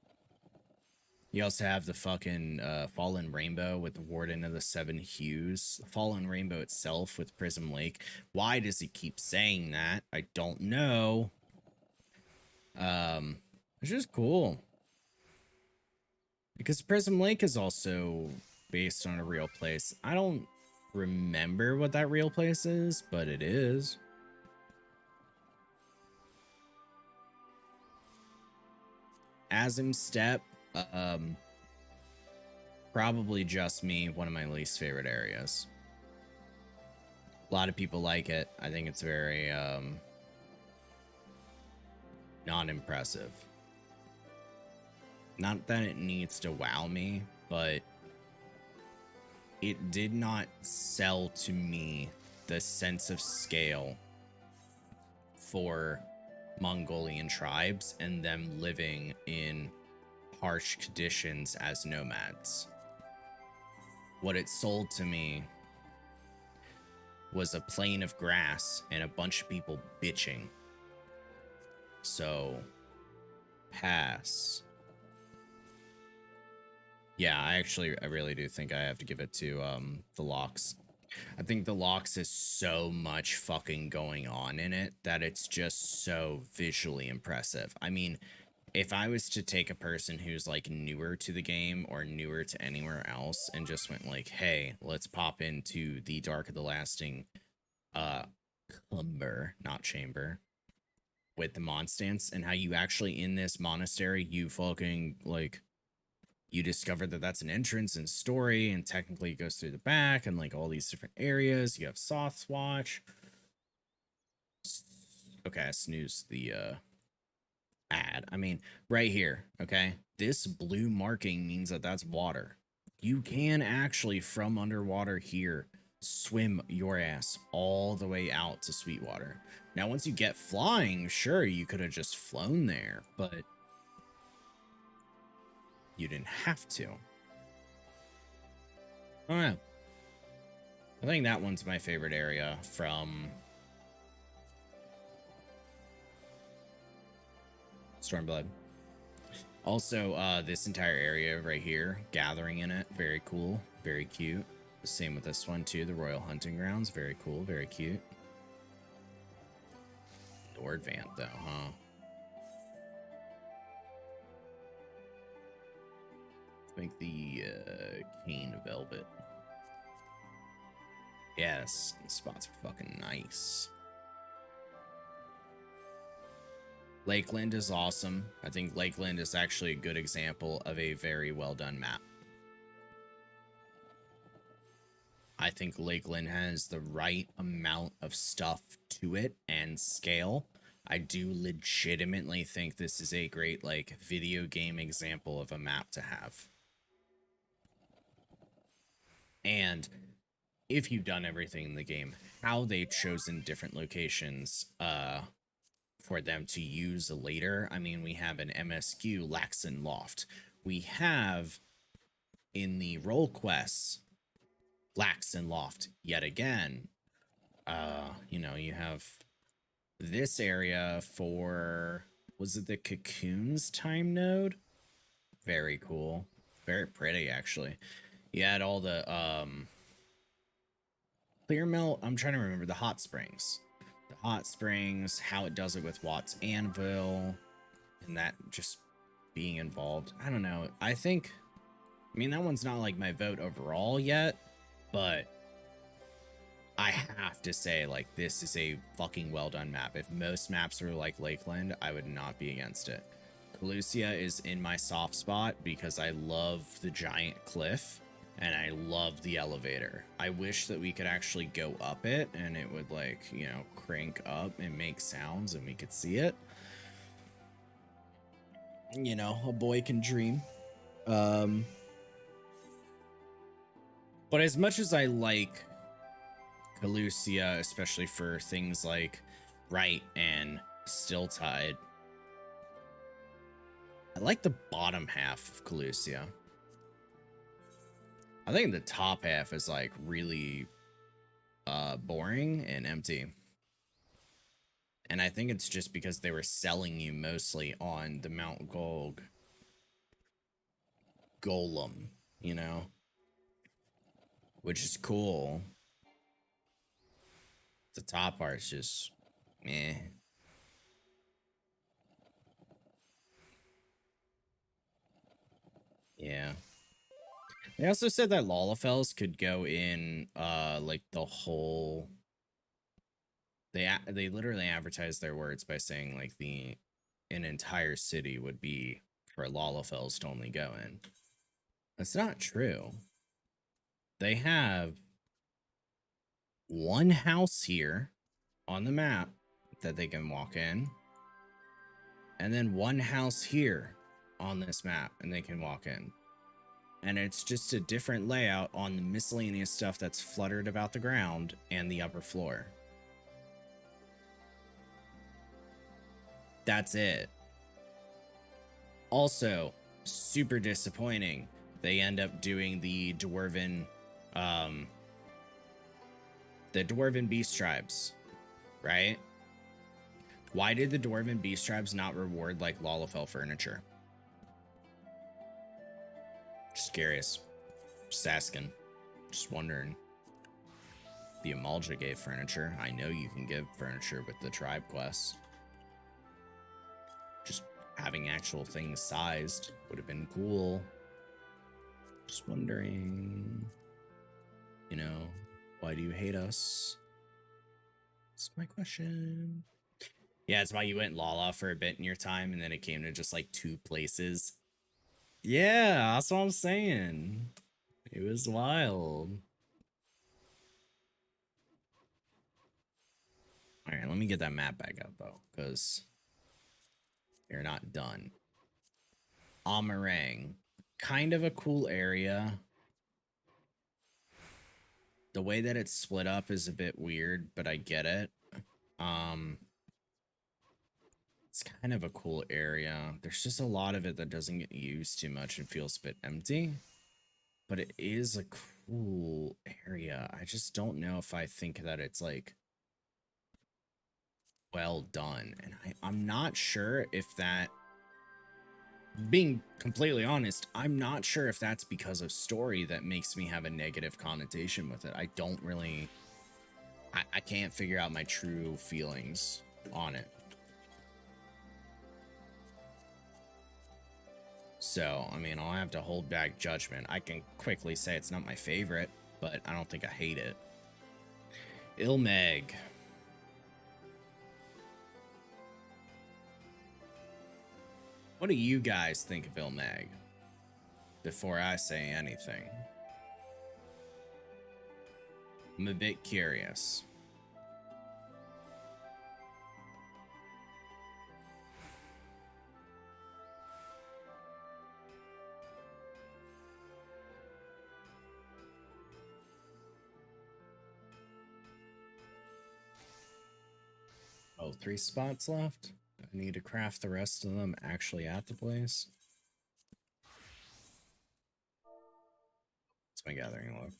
You also have the fucking Fallen Rainbow with the Warden of the Seven Hues. The Fallen Rainbow itself with Prism Lake. Why does he keep saying that? I don't know. It's just cool. Because Prism Lake is also based on a real place. I don't remember what that real place is, but it is. Azim Step, probably just me, one of my least favorite areas. A lot of people like it. I think it's very non-impressive. Not that it needs to wow me, but it did not sell to me the sense of scale for Mongolian tribes and them living in harsh conditions as nomads. What it sold to me was a plain of grass and a bunch of people bitching. So, pass. Yeah, I really do think I have to give it to the locks. I think the locks is so much fucking going on in it that it's just so visually impressive. I mean, if I was to take a person who's like newer to the game or newer to anywhere else and just went like, hey, let's pop into the Dark of the Lasting Cumber, not chamber, with the Monstance, and how you actually in this monastery, you fucking like you discover that that's an entrance and story, and technically it goes through the back and like all these different areas. You have Soth's Watch. Okay, I snooze the ad. I mean, right here, okay? This blue marking means that that's water. You can actually, from underwater here, swim your ass all the way out to Sweetwater. Now, once you get flying, sure, you could have just flown there, but you didn't have to. Oh, yeah. I think that one's my favorite area from Stormblood. Also, this entire area right here, gathering in it, very cool, very cute. Same with this one too, the Royal Hunting Grounds, very cool, very cute. Lord Vant though, huh? Let's make the cane velvet. Yes, the spots are fucking nice. Lakeland is awesome. I think Lakeland is actually a good example of a very well done map. I think Lakeland has the right amount of stuff to it and scale. I do legitimately think this is a great, like, video game example of a map to have. And if you've done everything in the game, how they've chosen different locations for them to use later. I mean, we have an MSQ Laxon Loft. We have in the role quests Laxon Loft yet again. You know, you have this area for, was it the Cocoons time node? Very cool. Very pretty, actually. You had all the Clear Melt. I'm trying to remember the hot springs. The hot springs, how it does it with Watt's Anvil, and that just being involved. I don't know. I mean, that one's not like my vote overall yet, but I have to say, like, this is a fucking well done map. If most maps were like Lakeland, I would not be against it. Calusia is in my soft spot because I love the giant cliff and I love the elevator. I wish that we could actually go up it and it would, like, you know, crank up and make sounds and we could see it. You know, a boy can dream. But as much as I like Calusia, especially for things like Right and Still Tide, I like the bottom half of Calusia. I think the top half is like really boring and empty. And I think it's just because they were selling you mostly on the Mount Golg golem, you know, which is cool. The top part's just meh. Yeah. They also said that Lalafels could go in like the whole, they literally advertised their words by saying like an entire city would be for Lalafels to only go in. That's not true. They have one house here on the map that they can walk in, and then one house here on this map and they can walk in. And it's just a different layout on the miscellaneous stuff that's fluttered about the ground and the upper floor. That's it. Also, super disappointing. They end up doing the Dwarven Beast Tribes, right? Why did the Dwarven Beast Tribes not reward like Lalafell furniture? Just curious. Just asking. Just wondering. The Amalja gave furniture. I know you can give furniture with the tribe quests. Just having actual things sized would have been cool. Just wondering. You know, why do you hate us? That's my question. Yeah, it's why you went Lala for a bit in your time, and then it came to just like 2 places. Yeah, that's what I'm saying. It was wild. All right, let me get that map back up, though, because you're not done. Amarang. Kind of a cool area. The way that it's split up is a bit weird, but I get it. It's kind of a cool area. There's just a lot of it that doesn't get used too much and feels a bit empty. But it is a cool area. I just don't know if I think that it's like well done. And I'm not sure if that, being completely honest, I'm not sure if that's because of story that makes me have a negative connotation with it. I don't really, I can't figure out my true feelings on it. So, I mean, I'll have to hold back judgment. I can quickly say it's not my favorite, but I don't think I hate it. Ilmeg. What do you guys think of Ilmag? Before I say anything, I'm a bit curious. Oh, 3 spots left? I need to craft the rest of them actually at the place. What's my gathering look?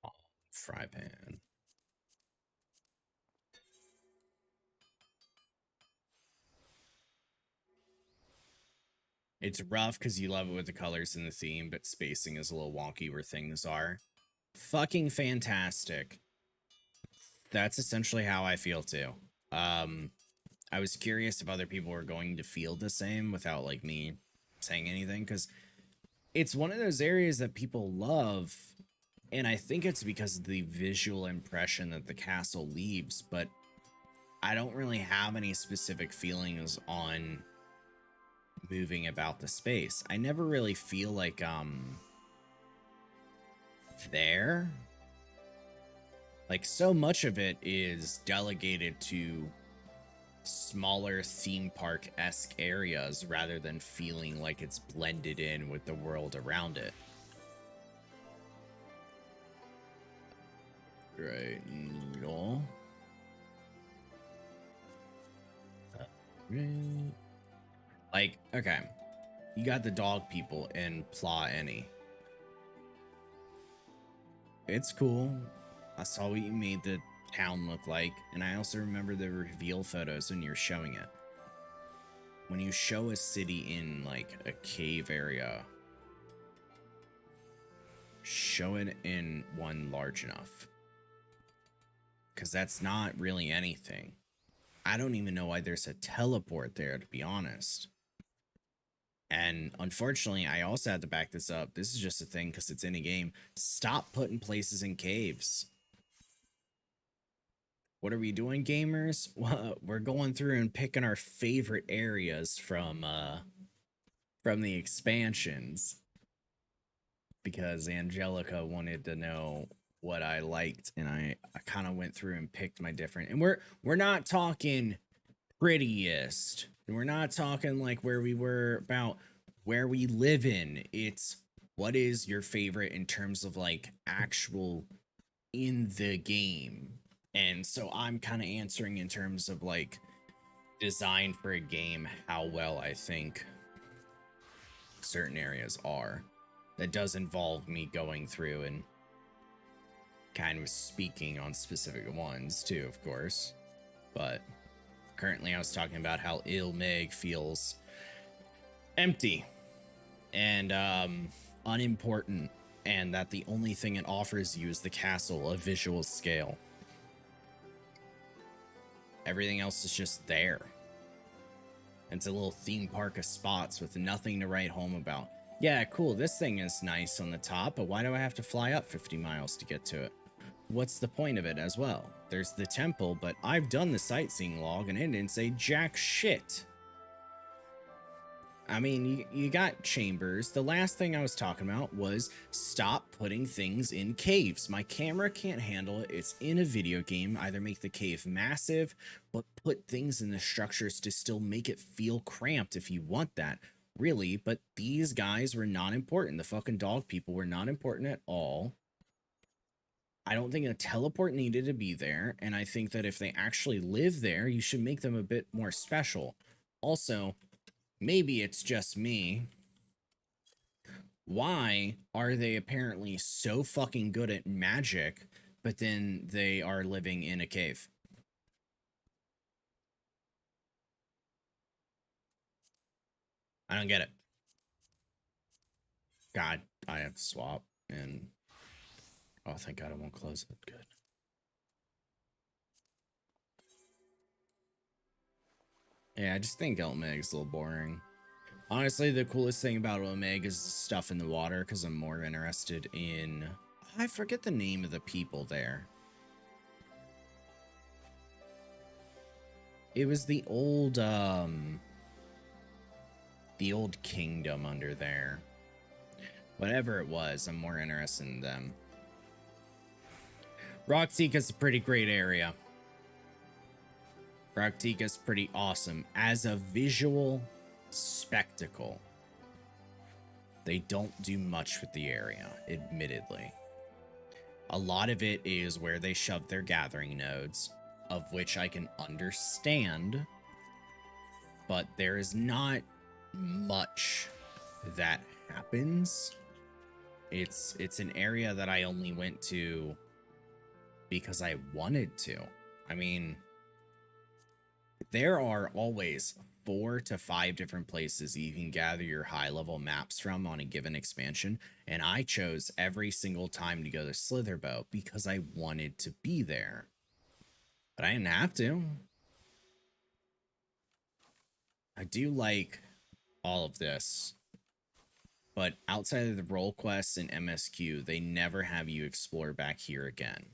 Oh, fry pan. It's rough because you love it with the colors and the theme, but spacing is a little wonky where things are. Fucking fantastic. That's essentially how I feel too. I was curious if other people were going to feel the same without like me saying anything, because it's one of those areas that people love, and I think it's because of the visual impression that the castle leaves, but I don't really have any specific feelings on moving about the space. I never really feel like there. Like, so much of it is delegated to smaller theme park-esque areas rather than feeling like it's blended in with the world around it. Right, needle. Like, okay, you got the dog people in Pla Any. It's cool. I saw what you made the town look like, and I also remember the reveal photos when you're showing it. When you show a city in like a cave area, show it in one large enough, because that's not really anything. I don't even know why there's a teleport there, to be honest. And unfortunately, I also had to back this up. This is just a thing because it's in a game. Stop putting places in caves. What are we doing, gamers? Well, we're going through and picking our favorite areas from the expansions, because Angelica wanted to know what I liked, and I kind of went through and picked my different. And we're not talking prettiest. We're not talking like where we were about where we live in. It's what is your favorite in terms of like actual in the game. And so I'm kind of answering in terms of like design for a game, how well I think certain areas are. That does involve me going through and kind of speaking on specific ones too, of course. But currently I was talking about how Ilmag feels empty and unimportant, and that the only thing it offers you is the castle, a visual scale. Everything else is just there. It's a little theme park of spots with nothing to write home about. Yeah, cool, this thing is nice on the top, but why do I have to fly up 50 miles to get to it? What's the point of it as well? There's the temple, but I've done the sightseeing log and it didn't say jack shit. I mean, you got chambers. The last thing I was talking about was stop putting things in caves. My camera can't handle it. It's in a video game. Either make the cave massive, but put things in the structures to still make it feel cramped if you want that. Really, but these guys were not important. The fucking dog people were not important at all. I don't think a teleport needed to be there, and I think that if they actually live there, you should make them a bit more special. Also, maybe it's just me. Why are they apparently so fucking good at magic, but then they are living in a cave? I don't get it. God, I have to swap, and oh, thank God I won't close it. Good. Yeah, I just think Elmeg's a little boring. Honestly, the coolest thing about Omega is the stuff in the water, because I'm more interested in... I forget the name of the people there. It was the old kingdom under there. Whatever it was, I'm more interested in them. Rocktika's a pretty great area. Rocktika's pretty awesome. As a visual spectacle, they don't do much with the area, admittedly. A lot of it is where they shove their gathering nodes, of which I can understand, but there is not much that happens. It's an area that I only went to because I wanted to. I mean, there are always 4 to 5 different places you can gather your high-level maps from on a given expansion, and I chose every single time to go to Slitherbow because I wanted to be there. But I didn't have to. I do like all of this, but outside of the role quests and MSQ, they never have you explore back here again.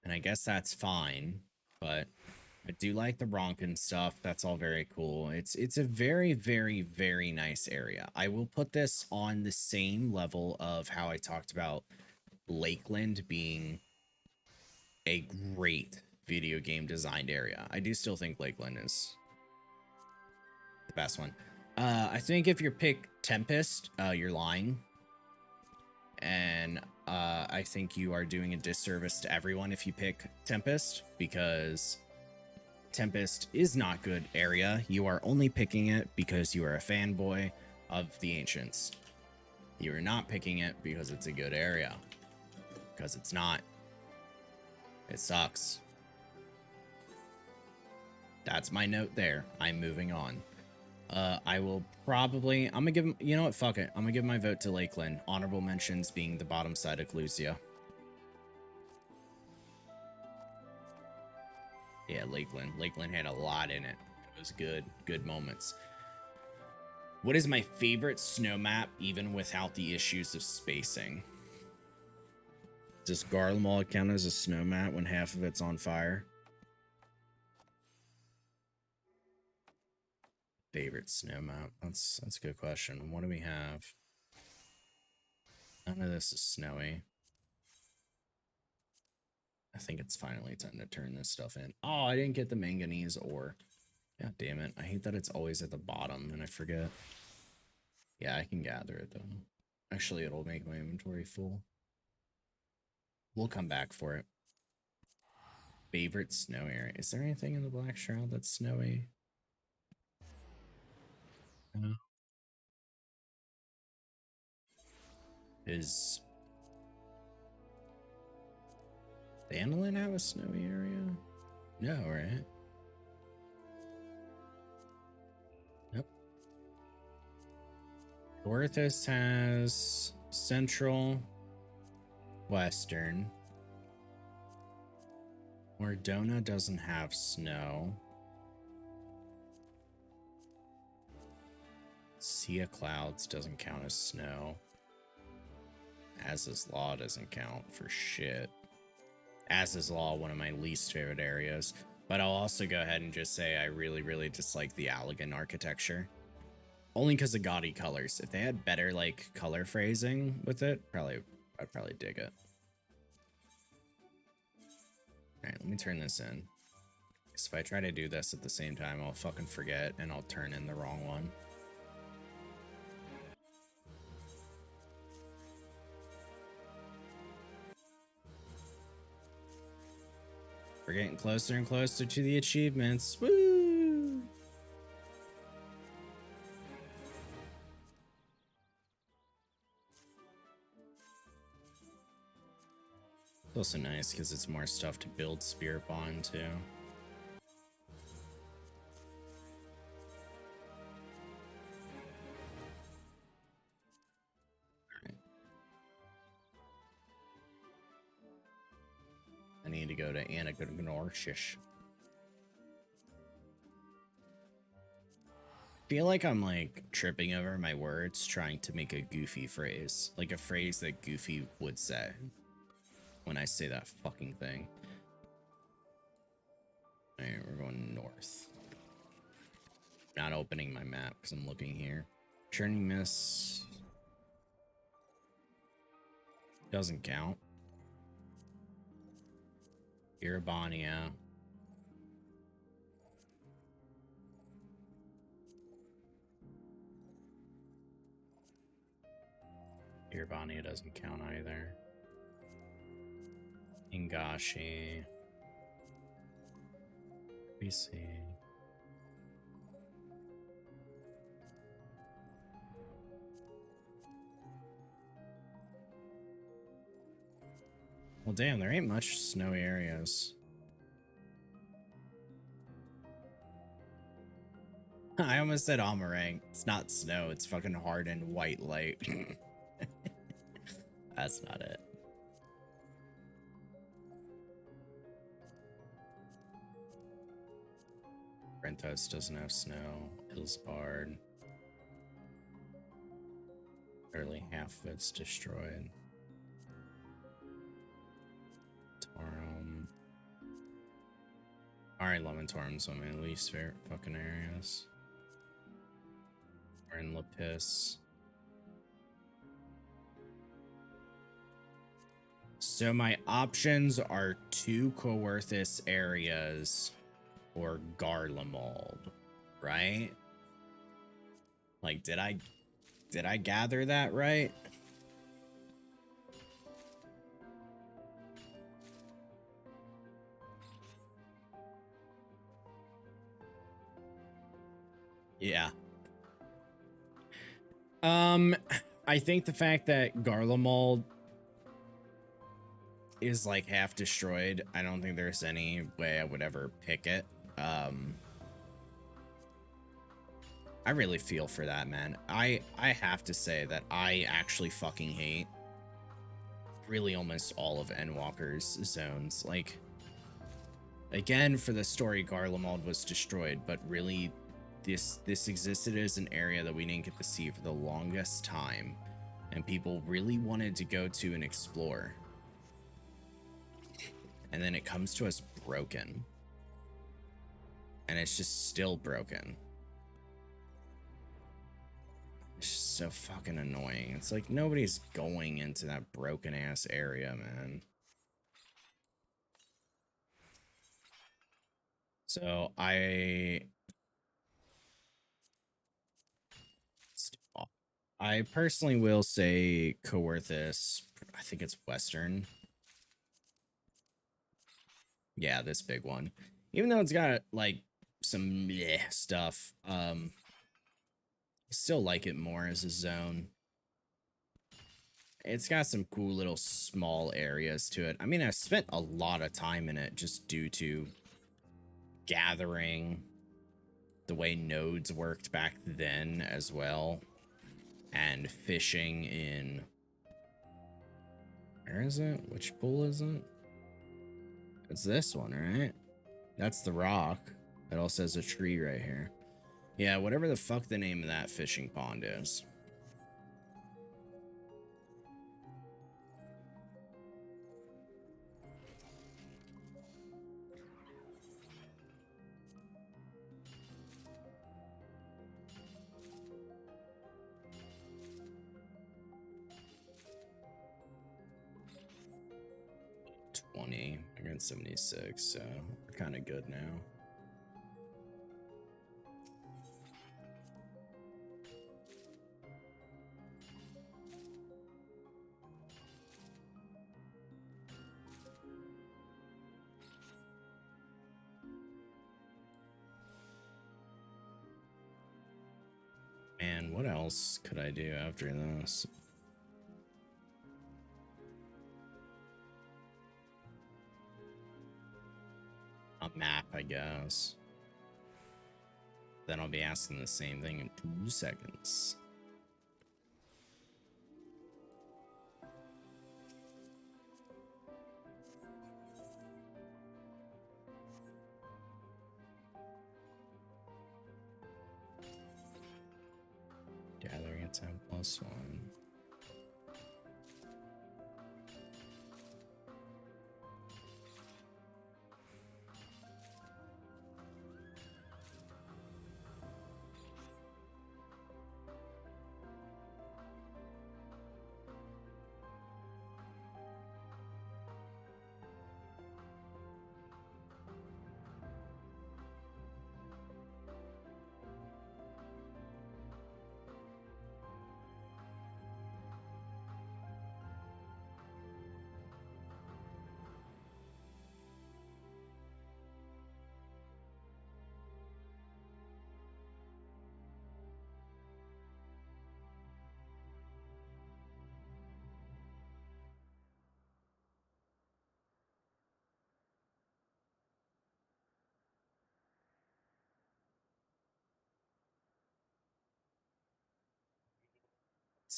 And I guess that's fine, but I do like the Ronkin stuff. That's all very cool. It's a very, very, very nice area. I will put this on the same level of how I talked about Lakeland being a great video game designed area. I do still think Lakeland is the best one. I think if you pick Tempest, you're lying. And I think you are doing a disservice to everyone if you pick Tempest, because Tempest is not good area. You are only picking it because you are a fanboy of the Ancients. You are not picking it because it's a good area. Because it's not. It sucks. That's my note there. I'm moving on. I will probably... I'm gonna give... You know what? Fuck it. I'm gonna give my vote to Lakeland. Honorable mentions being the bottom side of Clusia. Yeah, Lakeland. Lakeland had a lot in it. It was good. Good moments. What is my favorite snow map, even without the issues of spacing? Does Garlemald count as a snow map when half of it's on fire? Favorite snow map? That's a good question. What do we have? None of this is snowy. I think it's finally time to turn this stuff in. Oh, I didn't get the manganese ore. God damn it. I hate that it's always at the bottom and I forget. Yeah, I can gather it though. Actually, it'll make my inventory full. We'll come back for it. Favorite snow area. Is there anything in the Black Shroud that's snowy? No. Is Vanillin have a snowy area? No, right? Nope. Orthos has central, western. Mordona doesn't have snow. Sea of Clouds doesn't count as snow. Az's Law doesn't count for shit. Az's Law, one of my least favorite areas. But I'll also go ahead and just say I really, really dislike the Allegan architecture. Only because of gaudy colors. If they had better, like, color phrasing with it, I'd probably dig it. Alright, let me turn this in. Because if I try to do this at the same time, I'll fucking forget and I'll turn in the wrong one. We're getting closer and closer to the achievements. Woo! It's also nice because it's more stuff to build Spirit Bond too. I need to go to Anagnorshish. Feel like I'm like tripping over my words trying to make a Goofy phrase. Like a phrase that Goofy would say when I say that fucking thing. Alright, we're going north. Not opening my map because I'm looking here. Churning Mist doesn't count. Irabania. Irabania doesn't count either. Ingashi. We see. Well, damn, there ain't much snowy areas. I almost said Amarang. It's not snow, it's fucking hard and white light. That's not it. Rentos doesn't have snow. Ilsbard. Barely half of it's destroyed. Torum. Alright, Leventorum's one of my least favorite fucking areas. We're in Lapis. So my options are 2 Coerthus areas or Garlemald, right? Like, did I gather that right? Yeah. I think the fact that Garlemald is like half destroyed, I don't think there's any way I would ever pick it. I really feel for that, man. I have to say that I actually fucking hate really almost all of Endwalker's zones. Like, again, for the story, Garlemald was destroyed, but really this existed as an area that we didn't get to see for the longest time, and people really wanted to go to and explore. And then it comes to us broken. And it's just still broken. It's just so fucking annoying. It's like nobody's going into that broken ass area, man. So I personally will say Coerthus. I think it's Western. Yeah, this big one. Even though it's got like some bleh stuff, still like it more as a zone. It's got some cool little small areas to it. I mean, I've spent a lot of time in it just due to gathering, the way nodes worked back then as well, and fishing in... Where is it? Which pool is it? It's this one, right? That's the rock. It also has a tree right here. Yeah, whatever the fuck the name of that fishing pond is. I got 76, so we're kind of good now. Man, what else could I do after this? A map, I guess. Then I'll be asking the same thing in 2 seconds. Gathering a 10+1.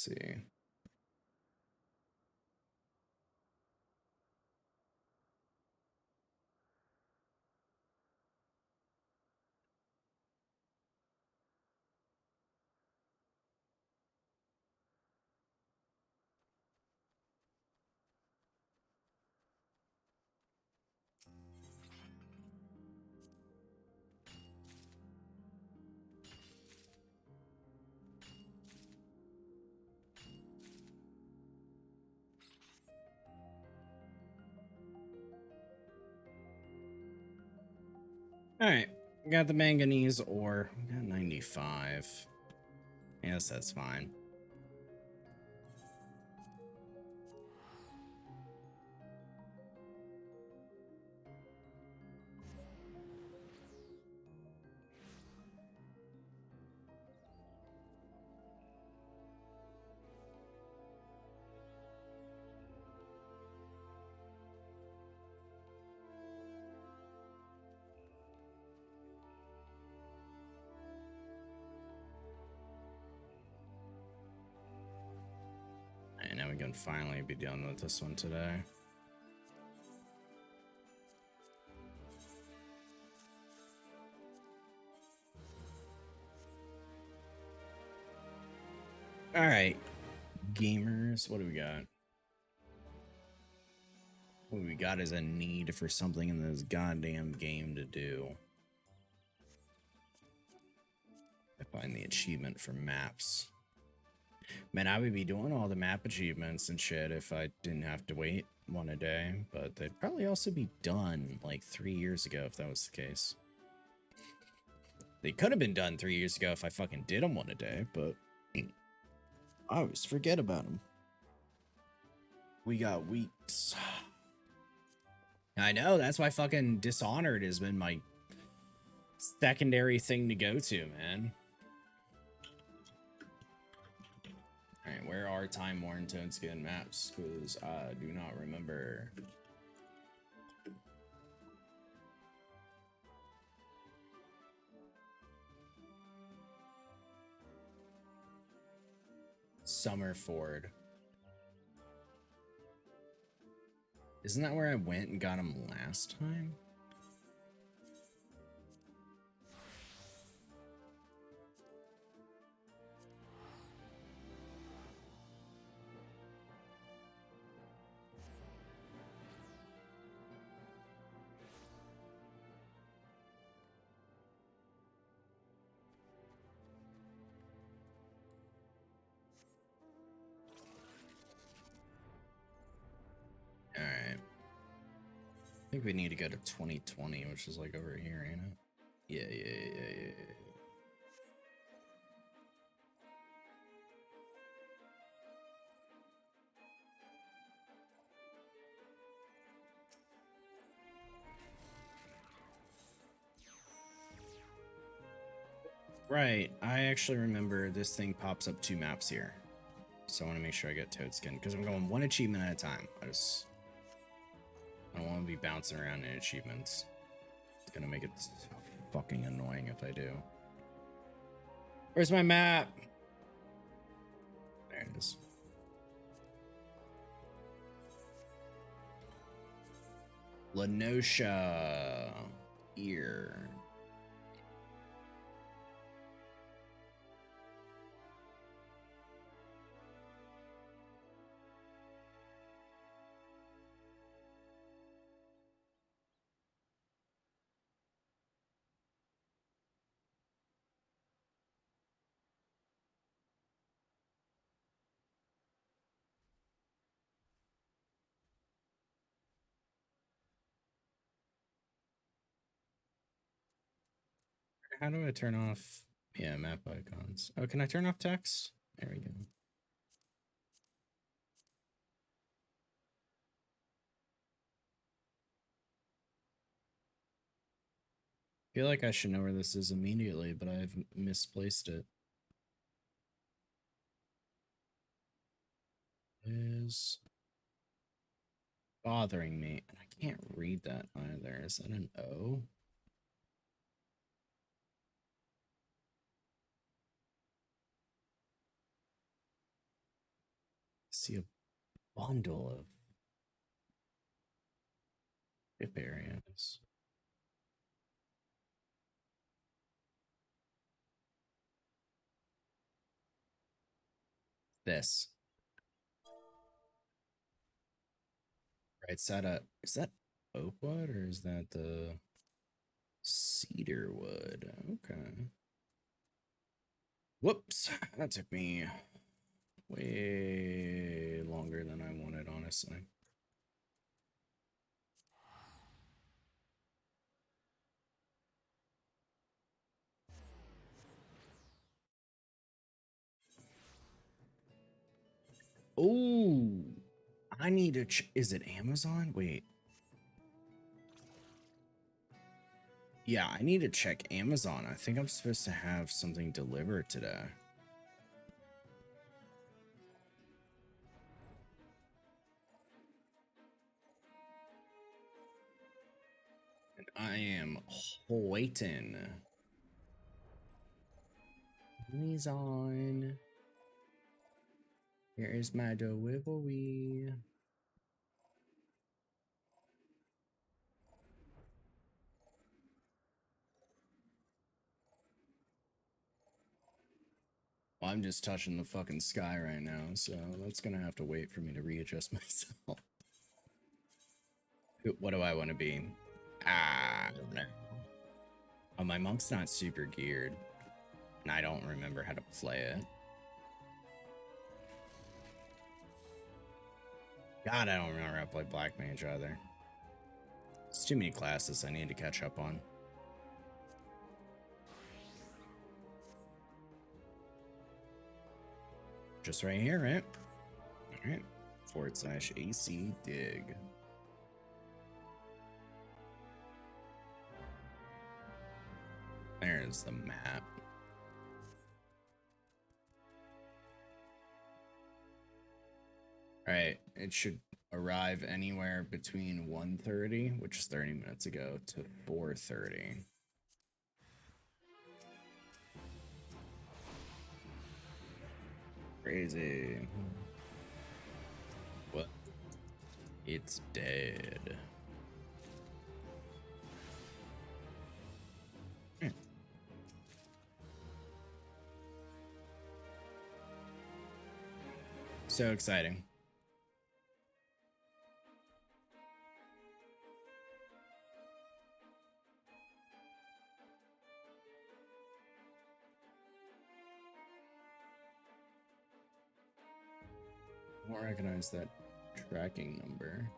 see. All right, got the manganese ore. We got 95. Yes, that's fine. And now we can finally be done with this one today. All right, gamers, what do we got? What we got is a need for something in this goddamn game to do. I find the achievement for maps. Man, I would be doing all the map achievements and shit if I didn't have to wait one a day, but they'd probably also be done like 3 years ago if that was the case. They could have been done 3 years ago if I fucking did them one a day, but I always forget about them. We got weeks. I know, that's why fucking Dishonored has been my secondary thing to go to, man. Alright, where are Time Worn Toadskin maps? Because I do not remember. Summerford. Isn't that where I went and got him last time? Alright. I think we need to go to 2020, which is like over here, ain't it? Yeah. Right, I actually remember this thing pops up 2 maps here. So I want to make sure I get Toadskin, because I'm going 1 achievement at a time. I don't want to be bouncing around in achievements. It's gonna make it so fucking annoying if I do. Where's my map? There it is. Lenosha. Here. How do I turn off? Yeah, map icons. Oh, can I turn off text? There we go. I feel like I should know where this is immediately, but I've misplaced it. Is bothering me, and I can't read that either. Is that an O? see a bundle of ship areas. This. Right side up. Is that oak wood or is that the cedar wood? Okay. Whoops. That took me way longer than I wanted, honestly. Oh, I need to. Is it Amazon? Wait. Yeah, I need to check Amazon. I think I'm supposed to have something delivered today. And I am waiting. Amazon. Here is my delivery. Well, I'm just touching the fucking sky right now, so that's gonna have to wait for me to readjust myself. What do I want to be? I don't know. Oh, my monk's not super geared, and I don't remember how to play it. God, I don't remember how to play Black Mage either. It's too many classes I need to catch up on. Just right here, right? Alright. /AC dig. There's the map. Alright, it should arrive anywhere between 1:30, which is 30 minutes ago, to 4:30. Crazy. What? It's dead. So exciting. I don't recognize that tracking number.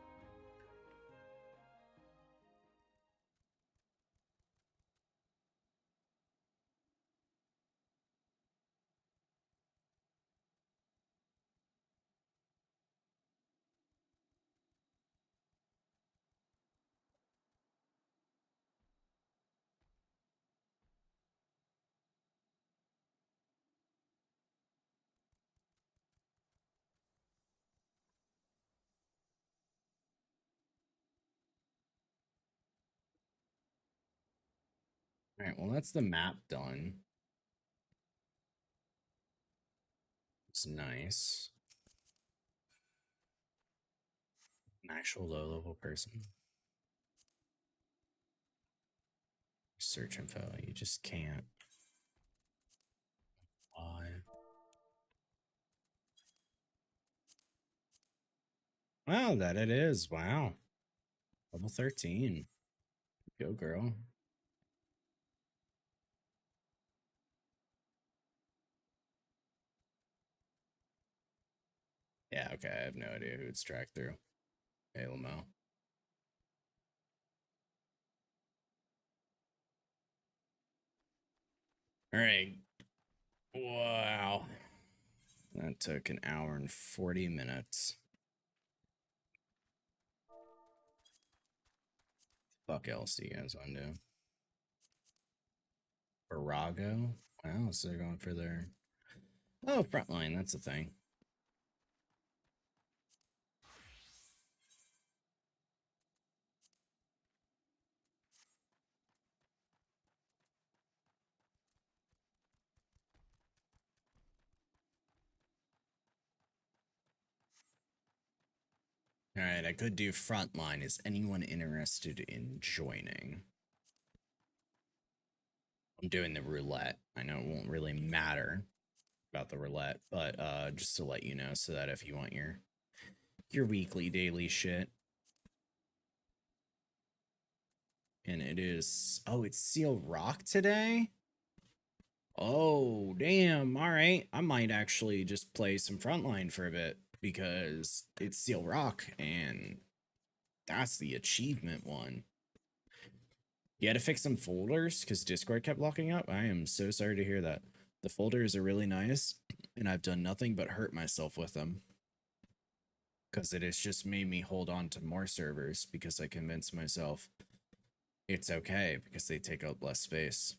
Alright, well, that's the map done. It's nice. An actual low-level person. Search info, you just can't. Why? Wow, that it is. Wow. Level 13. Go, girl. Yeah, okay, I have no idea who it's tracked through. Hey, Lamo. Alright. Wow. That took an hour and 40 minutes. Fuck else do you guys want to do? Virago? Wow, so they're going for their... Oh, frontline, that's a thing. Alright, I could do frontline. Is anyone interested in joining? I'm doing the roulette. I know it won't really matter about the roulette, but just to let you know so that if you want your weekly daily shit. And it is, oh, it's Seal Rock today? Oh, damn. All right. I might actually just play some frontline for a bit because it's Seal Rock and that's the achievement one. You had to fix some folders because Discord kept locking up. I am so sorry to hear that. The folders are really nice and I've done nothing but hurt myself with them because it has just made me hold on to more servers because I convinced myself it's okay because they take up less space.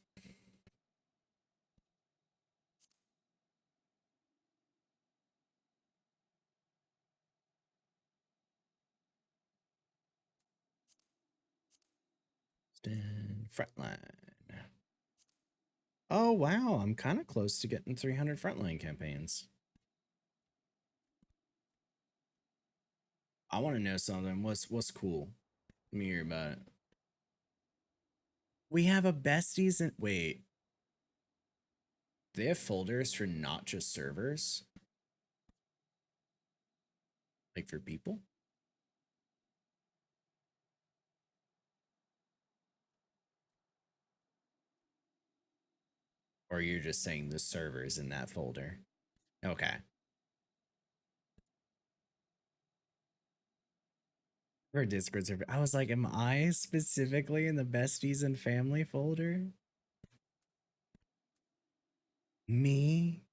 Frontline. Oh wow, I'm kind of close to getting 300 frontline campaigns. I want to know something. What's cool? Let me hear about it. We have a besties and wait. They have folders for not just servers, like for people. Or you're just saying the servers in that folder. Okay. For Discord server, I was like, am I specifically in the besties and family folder? Me,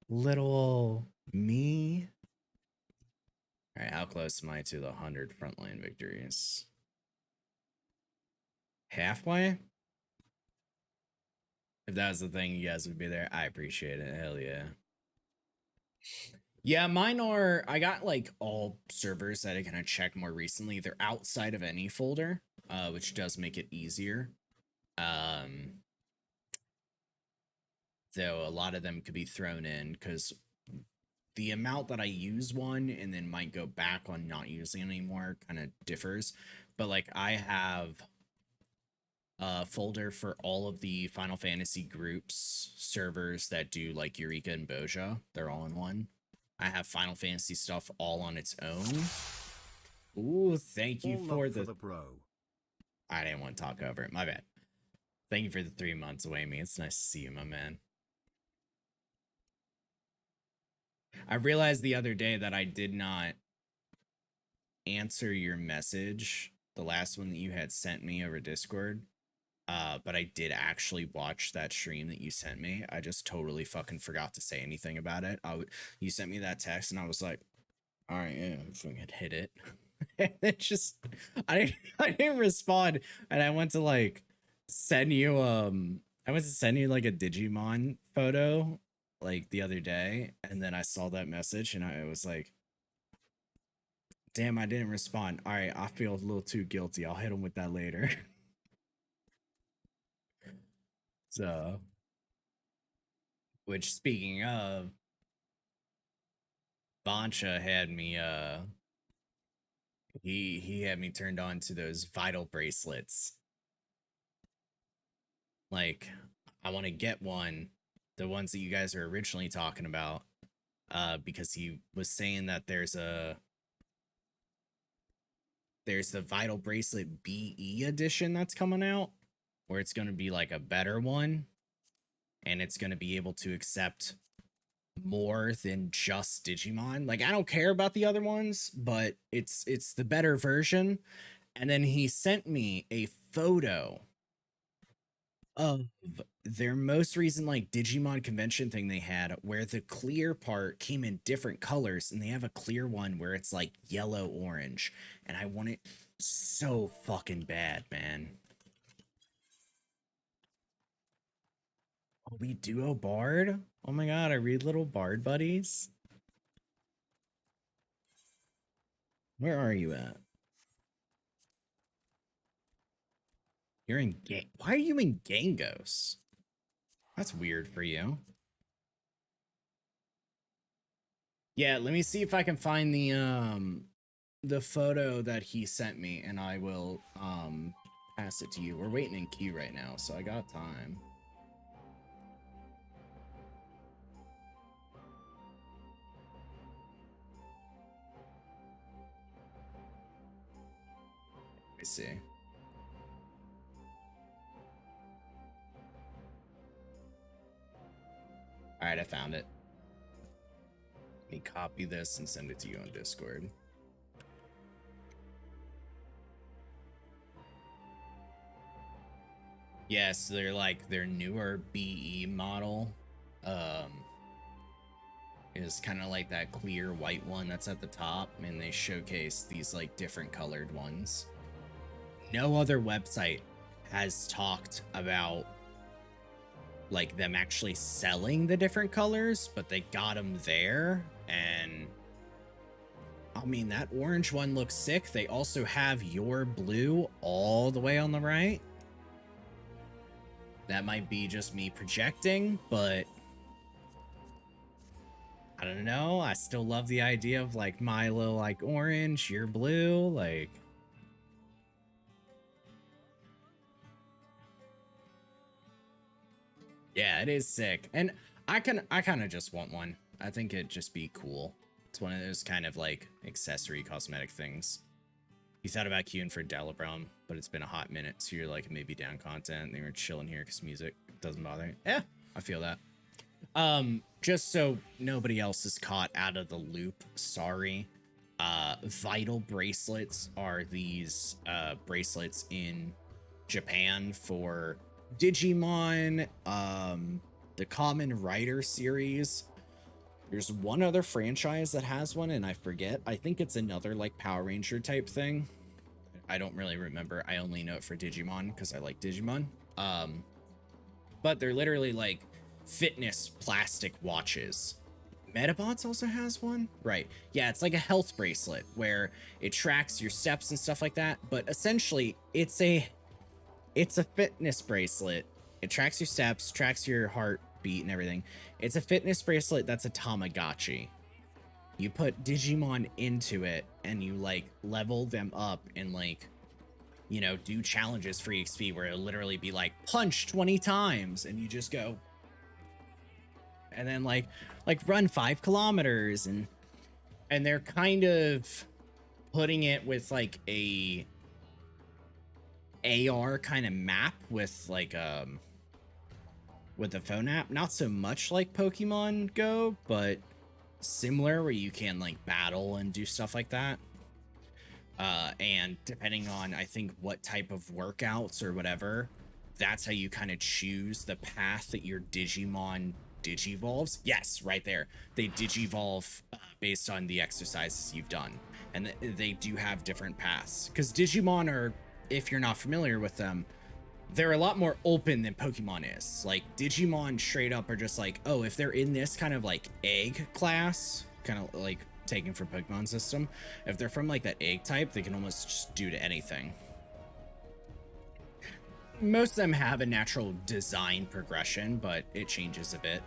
little me. All right, how close am I to the 100 frontline victories? Halfway? If that was the thing, you guys would be there. I appreciate it. Hell yeah. Yeah, mine are. I got like all servers that I kind of check more recently. They're outside of any folder, which does make it easier. Um, though a lot of them could be thrown in because the amount that I use one and then might go back on not using anymore kind of differs. But like I have a folder for all of the Final Fantasy groups servers that do like Eureka and Boja. They're all in one. I have Final Fantasy stuff all on its own. Ooh, thank you for the bro. I didn't want to talk over it. My bad. Thank you for the 3 months away, me. It's nice to see you, my man. I realized the other day that I did not answer your message, the last one that you had sent me over Discord. But I did actually watch that stream that you sent me. I just totally fucking forgot to say anything about it. You sent me that text and I was like, all right, yeah, fucking hit it. And it just I didn't respond. And I went to like send you I went to send you like a Digimon photo like the other day, and then I saw that message and I was like, damn, I didn't respond. All right, I feel a little too guilty. I'll hit him with that later. So, which speaking of, Bancha had me he had me turned on to those vital bracelets. Like I want to get one, the ones that you guys were originally talking about, because he was saying that there's the vital bracelet BE edition that's coming out, where it's going to be like a better one, and it's going to be able to accept more than just Digimon. Like I don't care about the other ones, but it's the better version. And then he sent me a photo of their most recent like Digimon convention thing they had, where the clear part came in different colors, and they have a clear one where it's like yellow orange, and I want it so fucking bad, man. Oh, we duo bard? Oh my god, I read little bard buddies. Where are you at? You're in why are you in Gangos? That's weird for you. Yeah, let me see if I can find the the photo that he sent me, and I will pass it to you. We're waiting in queue right now, so I got time. Let me see. All right, I found it. Let me copy this and send it to you on Discord. Yes, they're like their newer BE model is kind of like that clear white one that's at the top, and they showcase these like different colored ones. No other website has talked about like them actually selling the different colors, but they got them there. And I mean, that orange one looks sick. They also have your blue all the way on the right. That might be just me projecting, but I don't know. I still love the idea of like Milo like orange, your blue, like yeah, it is sick. And I kind of just want one. I think it'd just be cool. It's one of those kind of like accessory cosmetic things. You thought about queuing for Delabrom, but it's been a hot minute, so you're like maybe down content and they were chilling here because music doesn't bother me. Yeah, I feel that. Just so nobody else is caught out of the loop, sorry. Vital bracelets are these bracelets in Japan for Digimon, the Common Rider series. There's one other franchise that has one, and I forget. I think it's another like Power Ranger type thing. I don't really remember. I only know it for Digimon because I like Digimon. But they're literally like fitness plastic watches. Metabots also has one, right? Yeah, it's like a health bracelet where it tracks your steps and stuff like that. But essentially, it's a fitness bracelet. It tracks your steps, tracks your heartbeat and everything. It's a fitness bracelet that's a Tamagotchi. You put Digimon into it and you like level them up and like, you know, do challenges for EXP where it'll literally be like punch 20 times and you just go and then like run 5 kilometers and they're kind of putting it with like a AR kind of map with like with the phone app, not so much like Pokemon Go, but similar where you can like battle and do stuff like that. And depending on I think what type of workouts or whatever, that's how you kind of choose the path that your Digimon digivolves. Yes, right there. They digivolve based on the exercises you've done, and they do have different paths because Digimon are, if you're not familiar with them, they're a lot more open than Pokemon is. Like Digimon straight up are just like, oh, if they're in this kind of like egg class, kind of like taken from Pokemon system, if they're from like that egg type, they can almost just do to anything. Most of them have a natural design progression, but it changes a bit.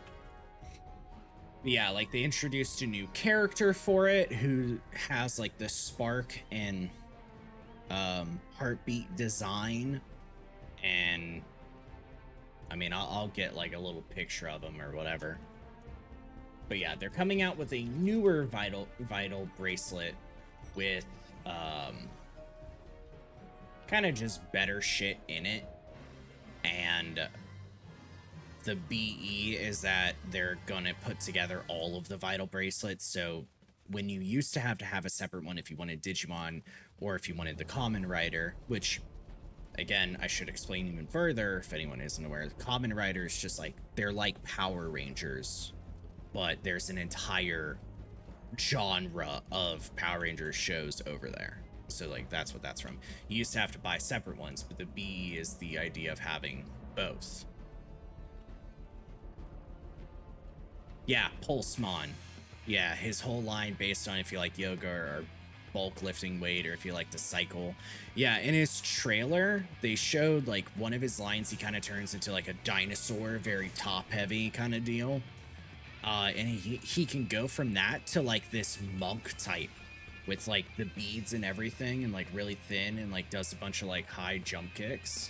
Yeah, like they introduced a new character for it who has like the spark and heartbeat design, and I mean I'll get like a little picture of them or whatever. But yeah, they're coming out with a newer vital bracelet with kind of just better shit in it. And the BE is that they're gonna put together all of the vital bracelets. So when you used to have a separate one if you wanted Digimon or if you wanted the Common Rider, which again I should explain even further if anyone isn't aware, the Common Rider is just like they're like Power Rangers, but there's an entire genre of Power Rangers shows over there. So like that's what that's from. You used to have to buy separate ones, but the B is the idea of having both. Yeah, Pulsemon. Yeah, his whole line based on if you like yoga or bulk lifting weight or if you like to cycle. Yeah, in his trailer, they showed like one of his lines, he kind of turns into like a dinosaur, very top heavy kind of deal. And he can go from that to like this monk type with like the beads and everything, and like really thin, and like does a bunch of like high jump kicks.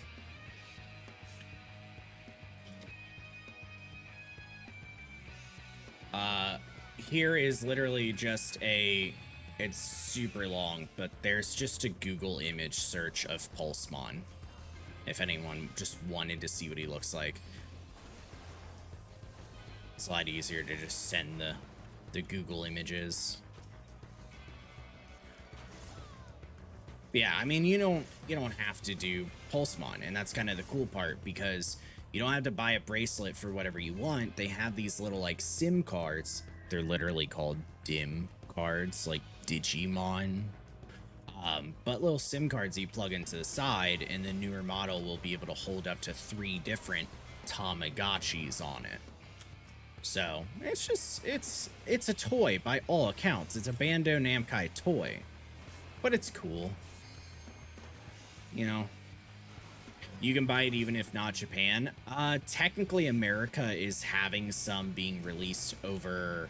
Here is literally just it's super long, but there's just a Google image search of Pulsemon, if anyone just wanted to see what he looks like. It's a lot easier to just send the Google images. Yeah, I mean, you don't have to do Pulsemon, and that's kind of the cool part, because you don't have to buy a bracelet for whatever you want. They have these little like SIM cards. They're literally called DIM cards, like Digimon. But little SIM cards you plug into the side, and the newer model will be able to hold up to 3 different Tamagotchis on it. So it's just it's a toy by all accounts. It's a Bandai Namco toy, but it's cool. You know, you can buy it even if not Japan. Technically America is having some being released over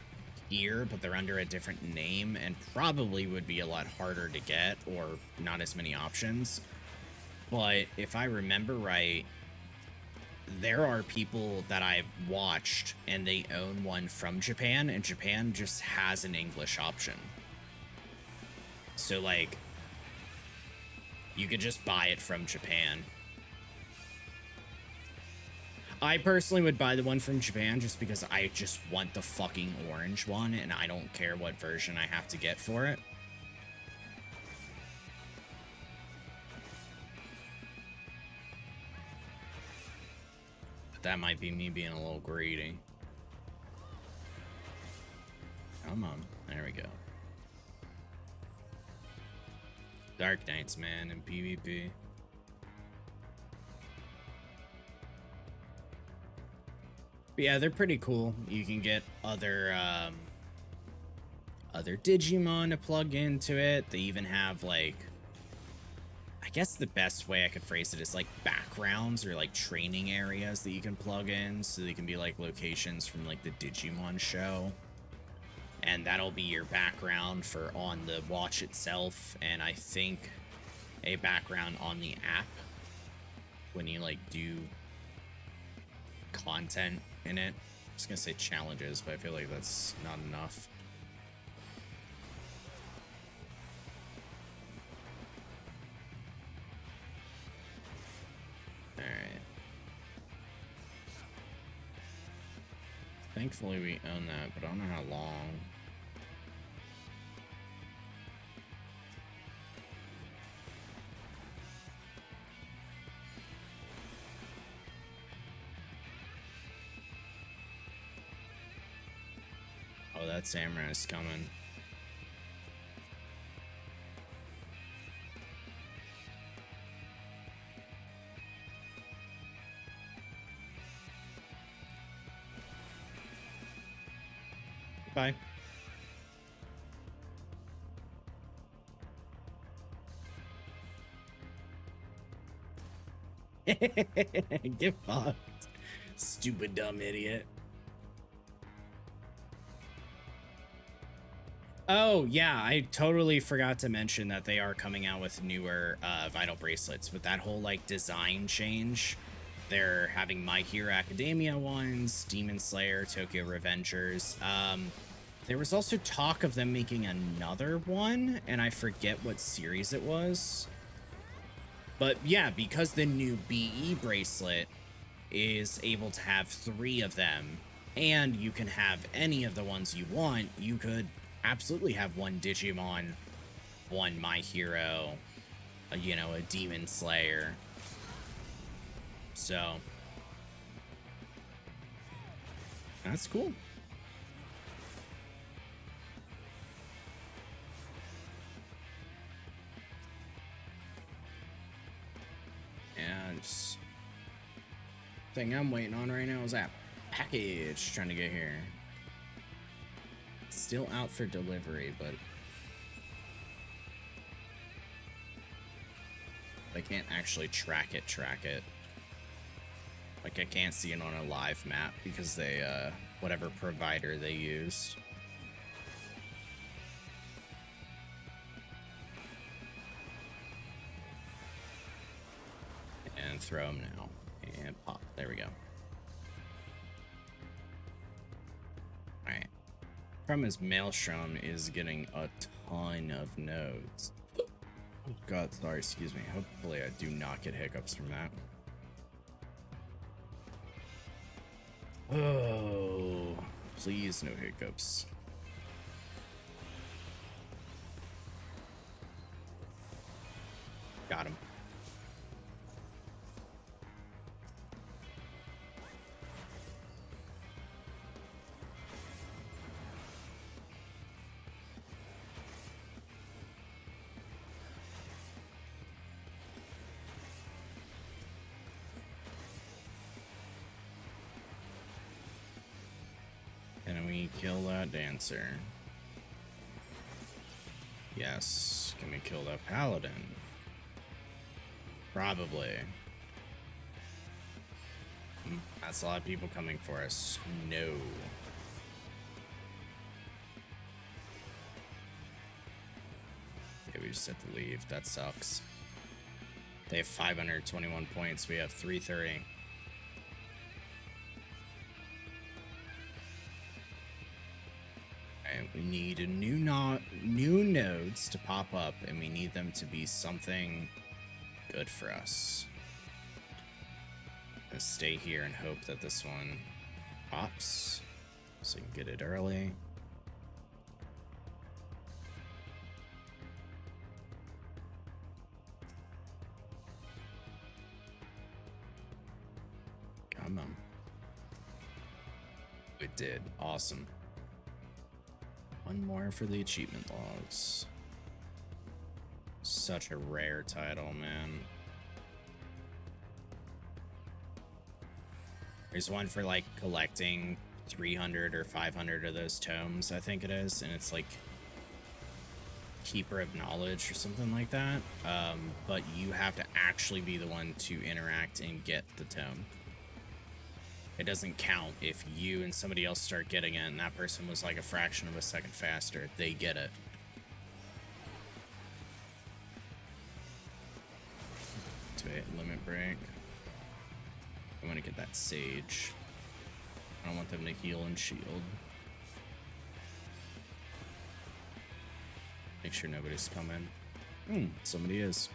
here, but they're under a different name and probably would be a lot harder to get, or not as many options. But if I remember right, there are people that I've watched and they own one from Japan, and Japan just has an English option. So like, you could just buy it from Japan. I personally would buy the one from Japan just because I just want the fucking orange one, and I don't care what version I have to get for it. But that might be me being a little greedy. Come on. There we go. Dark Knights, man, in PvP. But yeah, they're pretty cool. You can get other Digimon to plug into it. They even have like, I guess the best way I could phrase it is like backgrounds or like training areas that you can plug in, so they can be like locations from like the Digimon show. And that'll be your background for on the watch itself, and I think a background on the app when you like do content in it. I was gonna say challenges, but I feel like that's not enough. All right. Thankfully we own that, but I don't know how long. Oh, that samurai's coming. Bye. Get fucked. Stupid dumb idiot. Oh, yeah, I totally forgot to mention that they are coming out with newer Vital bracelets. With that whole, like, design change, they're having My Hero Academia ones, Demon Slayer, Tokyo Revengers. There was also talk of them making another one, and I forget what series it was. But yeah, because the new BE bracelet is able to have 3 of them, and you can have any of the ones you want, you could absolutely have one Digimon, one My Hero, you know, a Demon Slayer. So that's cool. And thing I'm waiting on right now is that package trying to get here. Still out for delivery, but I can't actually track it. Like, I can't see it on a live map because they, whatever provider they used. and throw him now. And pop. There we go. Alright. Problem is, Maelstrom is getting a ton of nodes. Oh god, sorry, excuse me. Hopefully I do not get hiccups from that. Oh, please no hiccups. Got him. Can we kill that dancer? Yes. Can we kill that paladin? Probably. That's a lot of people coming for us. No. Okay, we just have to leave. That sucks. They have 521 points. We have 330. And we need a new nodes to pop up, and we need them to be something good for us. Let's stay here and hope that this one pops so we can get it early. Come on. It did. Awesome. One more for the achievement logs. Such a rare title, man. There's one for like collecting 300 or 500 of those tomes, I think it is, and it's like Keeper of Knowledge or something like that. But you have to actually be the one to interact and get the tome. It doesn't count if you and somebody else start getting it and that person was like a fraction of a second faster. They get it. Activate limit break. I want to get that sage. I don't want them to heal and shield. Make sure nobody's coming. Somebody is.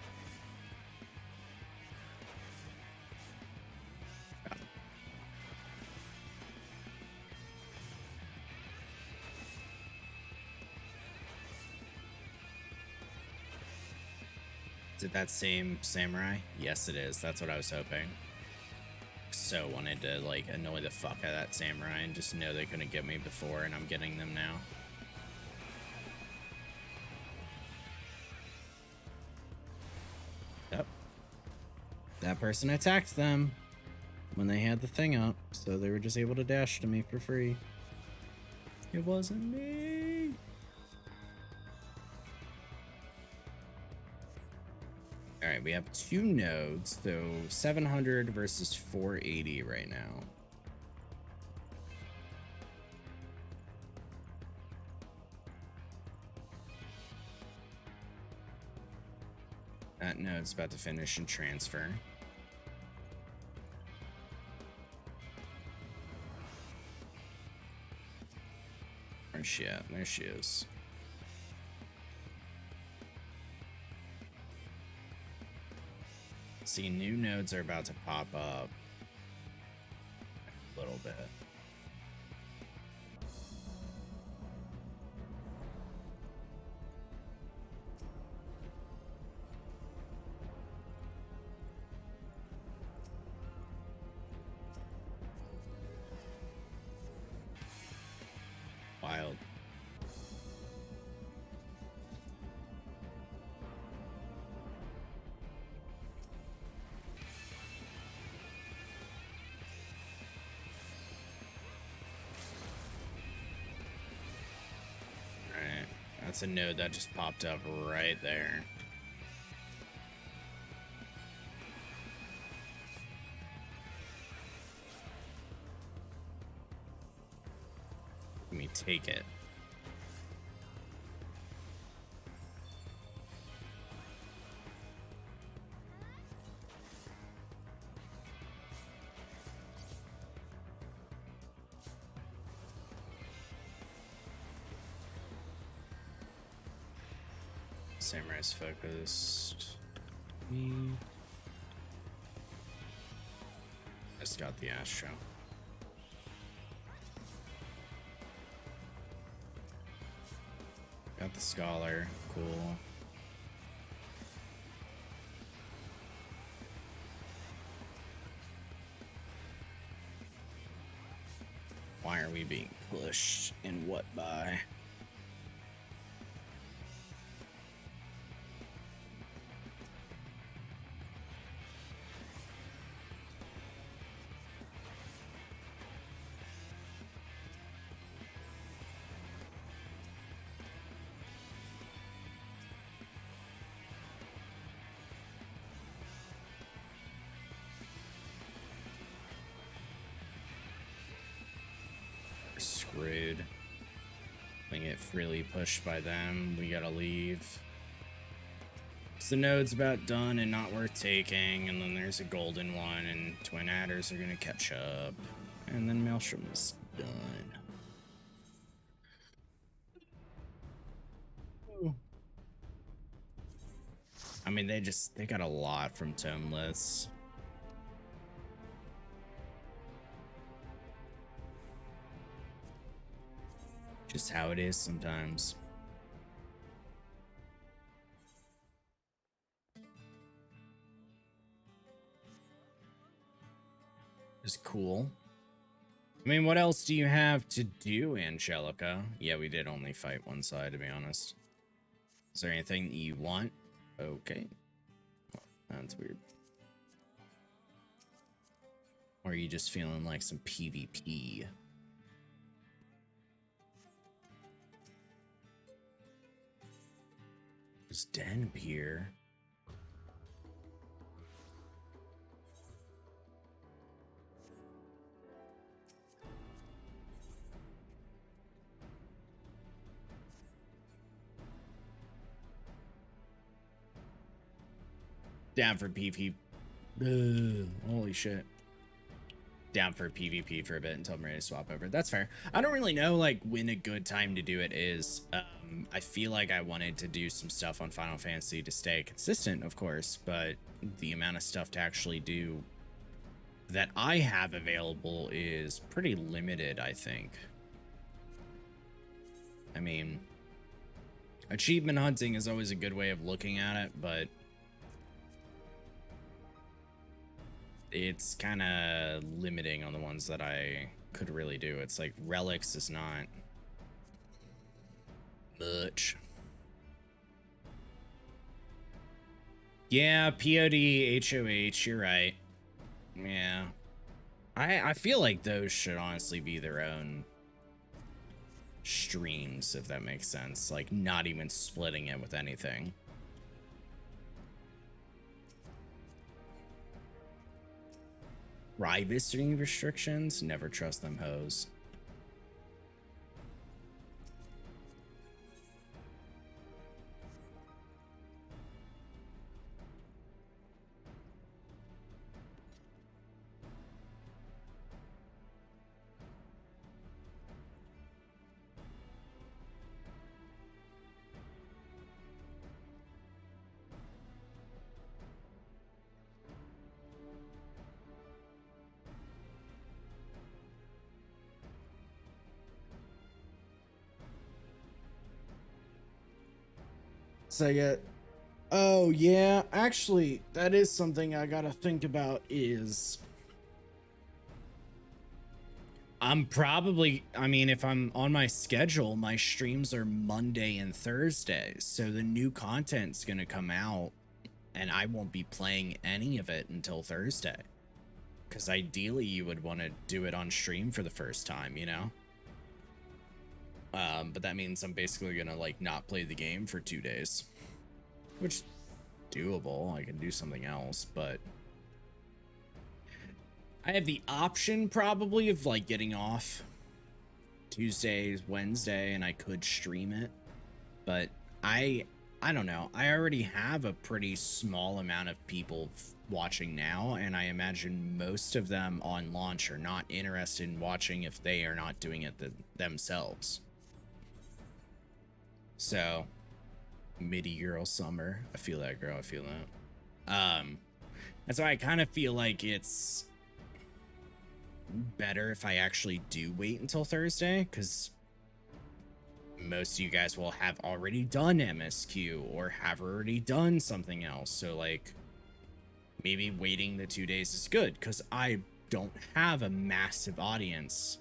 Is it that same samurai? Yes, it is. That's what I was hoping. So wanted to like annoy the fuck out of that samurai and just know they couldn't get me before, and I'm getting them now. Yep. That person attacked them when they had the thing up, so they were just able to dash to me for free. It wasn't me. All right, we have 2 nodes, so 700 versus 480 right now. That node's about to finish and transfer. Where's she at? There she is. See, new nodes are about to pop up a little bit. Wild. That's a node that just popped up right there. Let me take it. Samurai's focused. Me. Just got the Astro. Got the Scholar. Cool. Why are we being pushed and what by? Screwed. We get freely pushed by them. We gotta leave. So the node's about done and not worth taking, and then there's a golden one, and twin adders are gonna catch up, and then Maelstrom's done. I mean, they got a lot from Tomeless. Just how it is sometimes. It's cool. I mean, what else do you have to do, Angelica? Yeah, we did only fight one side, to be honest. Is there anything you want? Okay. Well, that's weird. Or are you just feeling like some PvP? There's Den here. Down for PvP. Holy shit. Down for PvP for a bit until I'm ready to swap over. That's fair. I don't really know like when a good time to do it is. I feel like I wanted to do some stuff on Final Fantasy to stay consistent, of course, but the amount of stuff to actually do that I have available is pretty limited, I think. I mean, achievement hunting is always a good way of looking at it, but it's kind of limiting on the ones that I could really do. It's like relics is not much. Yeah, POD, HOH, you're right. Yeah. I feel like those should honestly be their own streams, if that makes sense. Like, not even splitting it with anything. Privacy restrictions? Never trust them hoes. So yeah. Oh yeah, actually, that is something I gotta think about. Is I'm probably, I mean, if I'm on my schedule, my streams are Monday and Thursday, so the new content's gonna come out, and I won't be playing any of it until Thursday. Because ideally, you would want to do it on stream for the first time, you know. But that means I'm basically gonna like not play the game for 2 days. Which is doable. I can do something else, but I have the option probably of like getting off Tuesday, Wednesday, and I could stream it. But I don't know. I already have a pretty small amount of people watching now, and I imagine most of them on launch are not interested in watching if they are not doing it themselves. So MIDI girl summer. I feel that, girl. I feel that. And so I kind of feel like it's better if I actually do wait until Thursday, because most of you guys will have already done MSQ or have already done something else. So like maybe waiting the 2 days is good because I don't have a massive audience.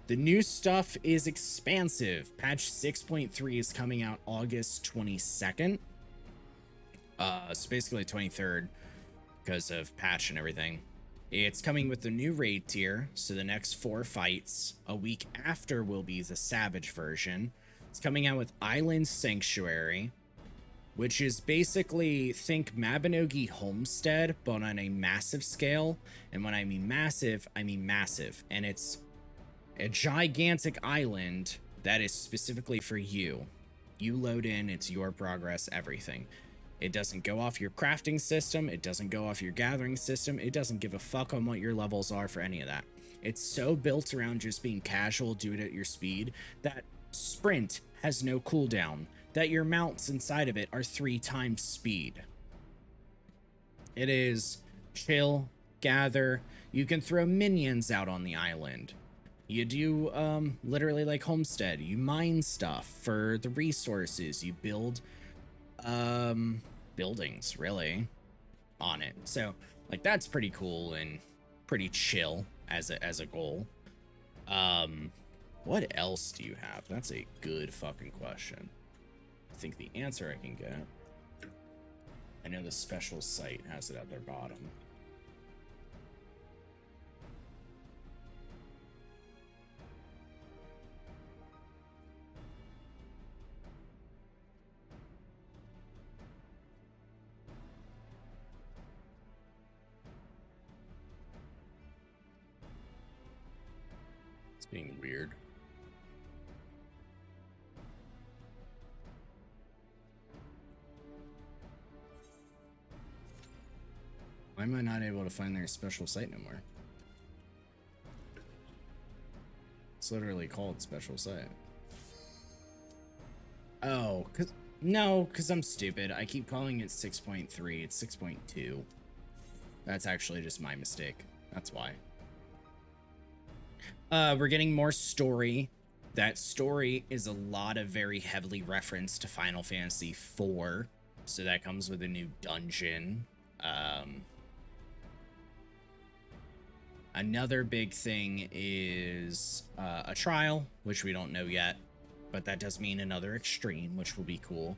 The new stuff is expansive. Patch 6.3 is coming out August 22nd. So basically 23rd because of patch and everything. It's coming with the new raid tier, so the next 4 fights a week after will be the Savage version. It's coming out with Island Sanctuary, which is basically, think Mabinogi Homestead, but on a massive scale. And when I mean massive, I mean massive. And it's a gigantic island that is specifically for you. You load in, it's your progress, everything. It doesn't go off your crafting system. It doesn't go off your gathering system. It doesn't give a fuck on what your levels are for any of that. It's so built around just being casual, do it at your speed, that sprint has no cooldown, that your mounts inside of it are 3 times speed. It is chill, gather. You can throw minions out on the island. You do literally like Homestead. You mine stuff for the resources. You build buildings really on it. So like that's pretty cool and pretty chill as a goal. What else do you have? That's a good fucking question. I think the answer I can get, I know the special site has it at their bottom. It's being weird. Why am I not able to find their special site no more? It's literally called special site. Oh, because I'm stupid. I keep calling it 6.3. It's 6.2. That's actually just my mistake. That's why. We're getting more story. That story is a lot of very heavily referenced to Final Fantasy IV. So that comes with a new dungeon. Another big thing is a trial, which we don't know yet, but that does mean another extreme, which will be cool.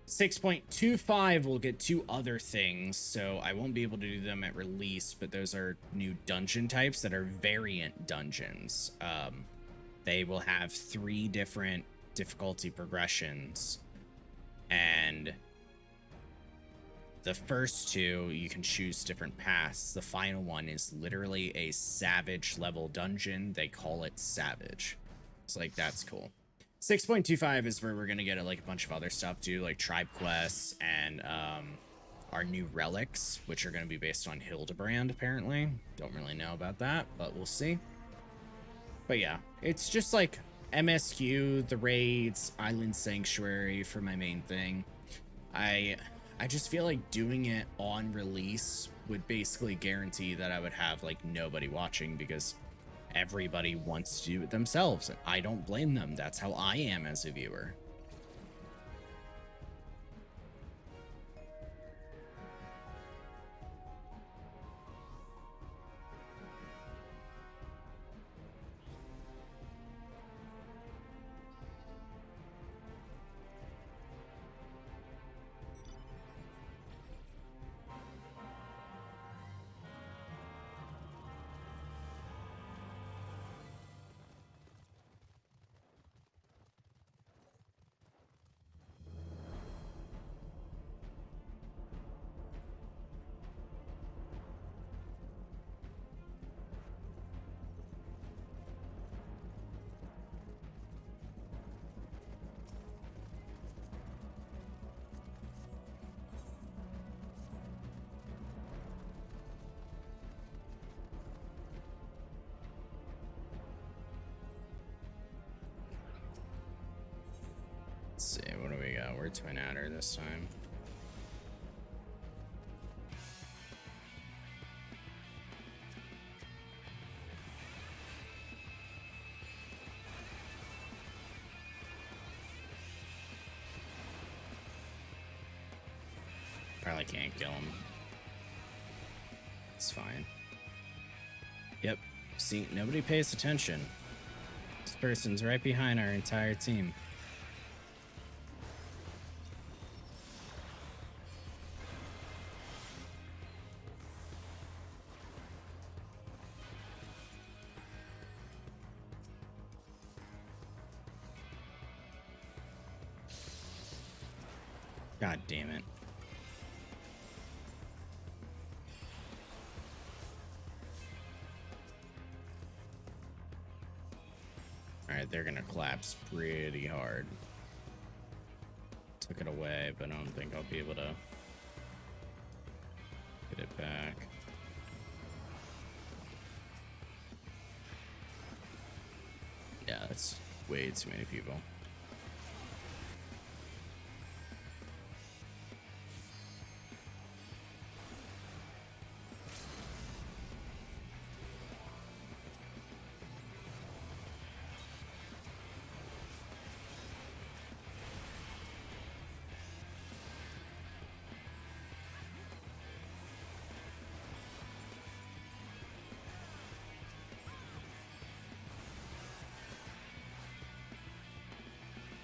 6.25 will get 2 other things, so I won't be able to do them at release, but those are new dungeon types that are variant dungeons. They will have 3 different difficulty progressions, and the first 2, you can choose different paths. The final one is literally a Savage level dungeon. They call it Savage. It's like, that's cool. 6.25 is where we're going to get like a bunch of other stuff too, like tribe quests and our new relics, which are going to be based on Hildebrand, apparently. Don't really know about that, but we'll see. But yeah, it's just like MSQ, the raids, Island Sanctuary for my main thing. I just feel like doing it on release would basically guarantee that I would have like nobody watching because everybody wants to do it themselves. And I don't blame them. That's how I am as a viewer. Let's see, what do we got? we're twin adder this time. Probably can't kill him. It's fine. Yep. See, nobody pays attention. This person's right behind our entire team. God damn it. Alright, they're gonna collapse pretty hard. Took it away, but I don't think I'll be able to get it back. Yeah, that's way too many people.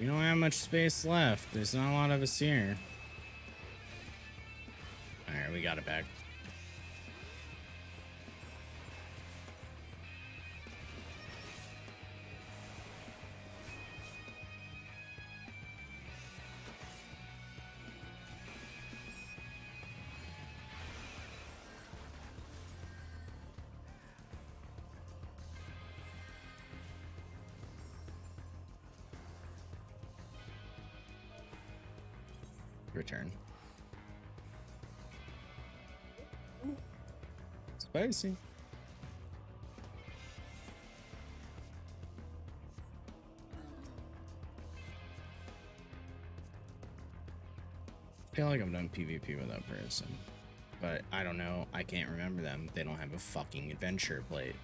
We don't have much space left. There's not a lot of us here. Alright, we got it back. Return. Spicy. I feel like I've done PvP with that person, but I don't know. I can't remember them. They don't have a fucking adventure plate.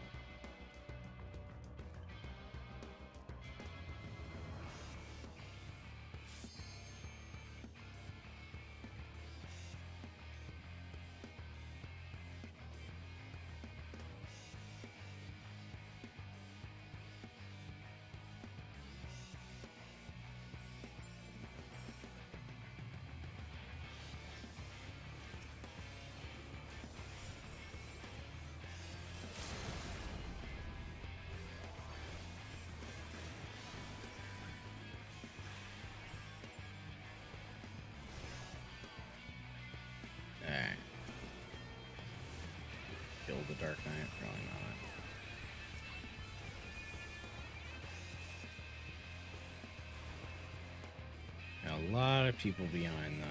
Kill the Dark Knight? Probably not. A lot of people behind, though.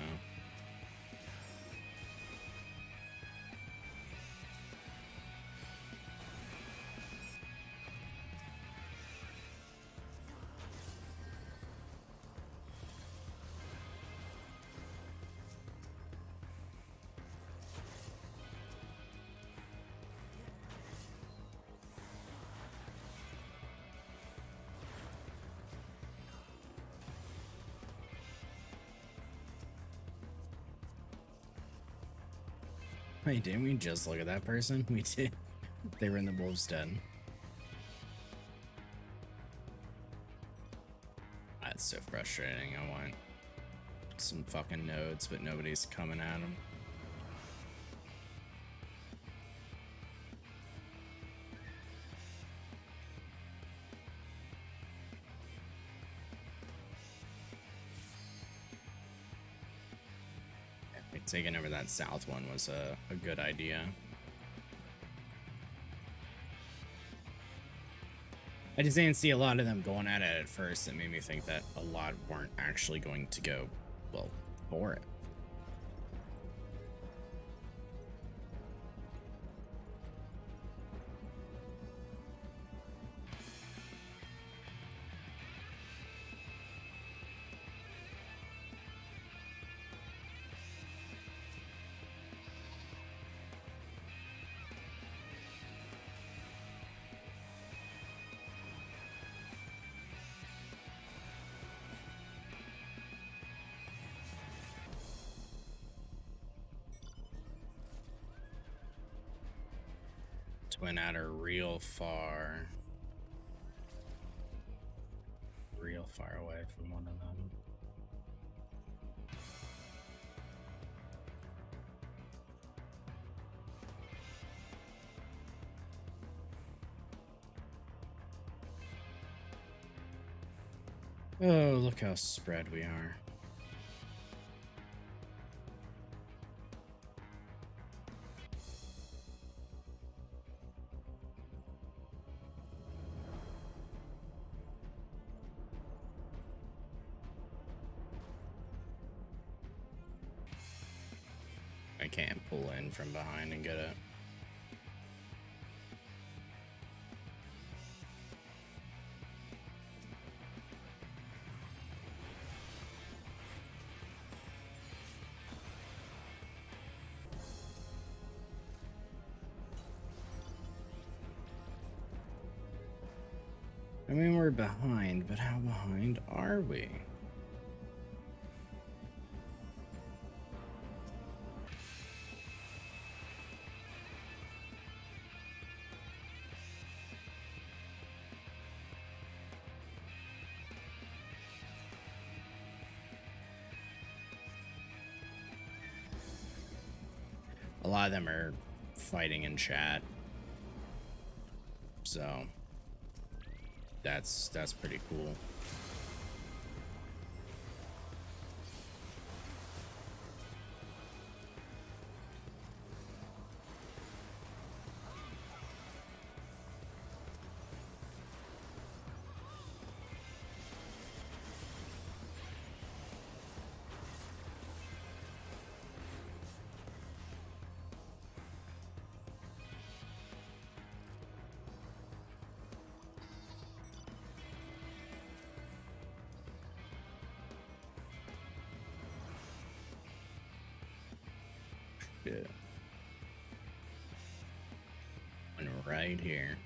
Wait, didn't we just look at that person? We did. They were in the wolf's den. That's so frustrating. I want some fucking nodes, but nobody's coming at them. Taking over that south one was a good idea. I just didn't see a lot of them going at it at first. It made me think that a lot weren't actually going to go, well, for it. Went out her real far. Real far away from one of them. Oh, look how spread we are. I can't pull in from behind and get it. I mean, we're behind, but how behind are we? A lot of them are fighting in chat, so that's pretty cool. Yeah. One right here.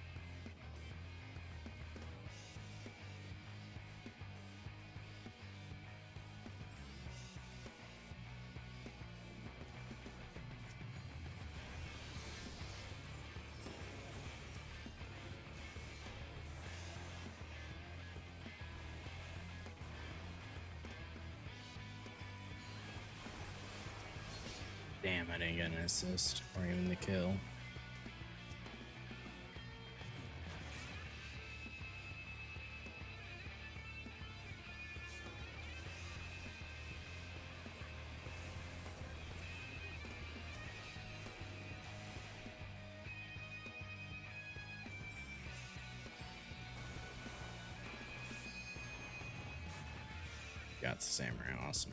Damn, I didn't get an assist or even the kill. Got the samurai, awesome.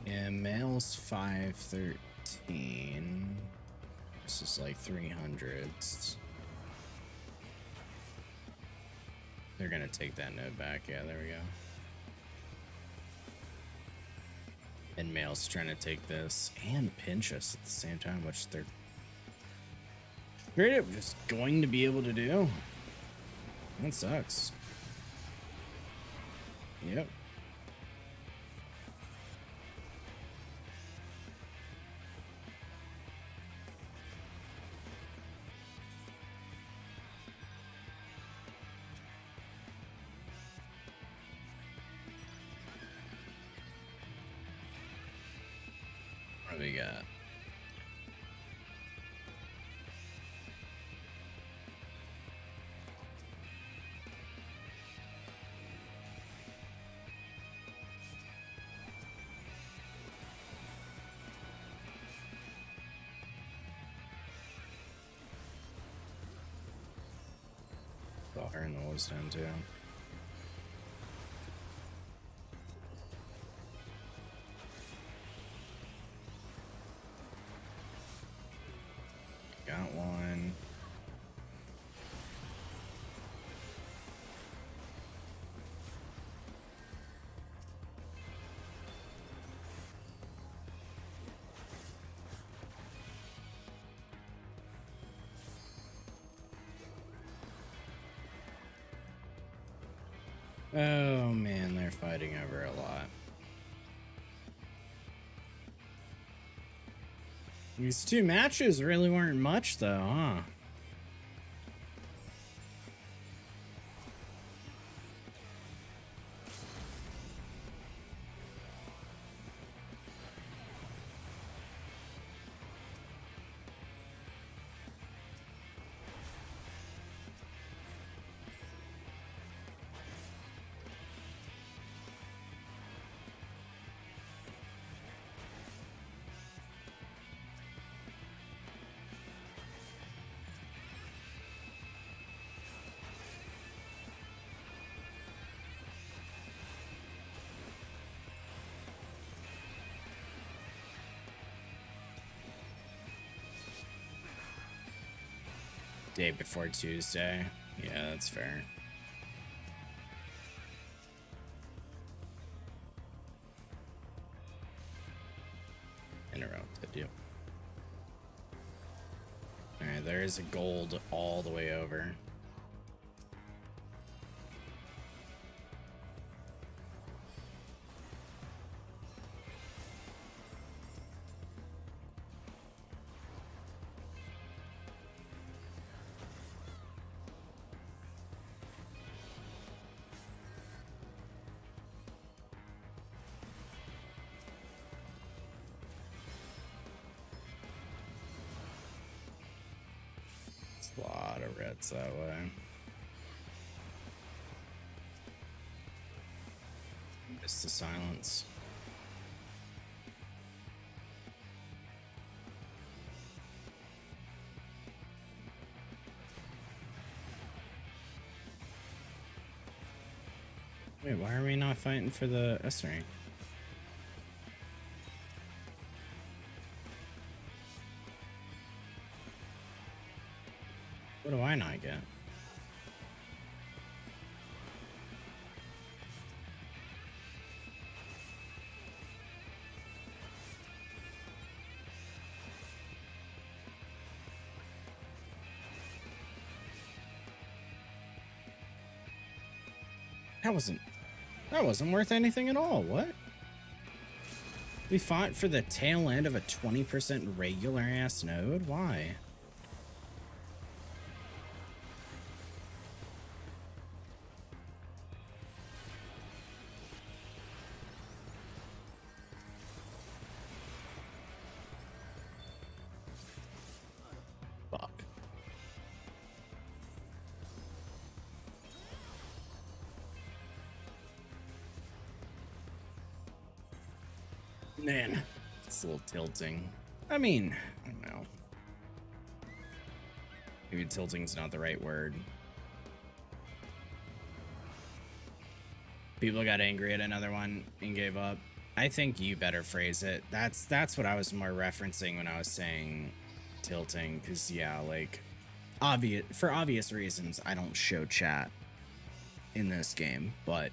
Yeah, male's 513. This is like 300s. They're gonna take that node back. Yeah, there we go. And male's trying to take this and pinch us at the same time, which they're straight up just going to be able to do. That sucks. Yep. What do we got? Got her in the woods down too. Got one. Oh man, they're fighting over a lot. These two matches really weren't much though, huh? Day before Tuesday. Yeah, that's fair. Interrupted you. Alright, there is a gold all the way over. A lot of reds that way. Just the silence. Wait, why are we not fighting for the S rank? What do I not get? That wasn't worth anything at all. What? We fought for the tail end of a 20% regular ass node? Why? Fuck. Man, it's a little tilting. I mean, I don't know. Maybe tilting's not the right word. People got angry at another one and gave up. I think you better phrase it. That's what I was more referencing when I was saying tilting, because yeah, like for obvious reasons, I don't show chat in this game, but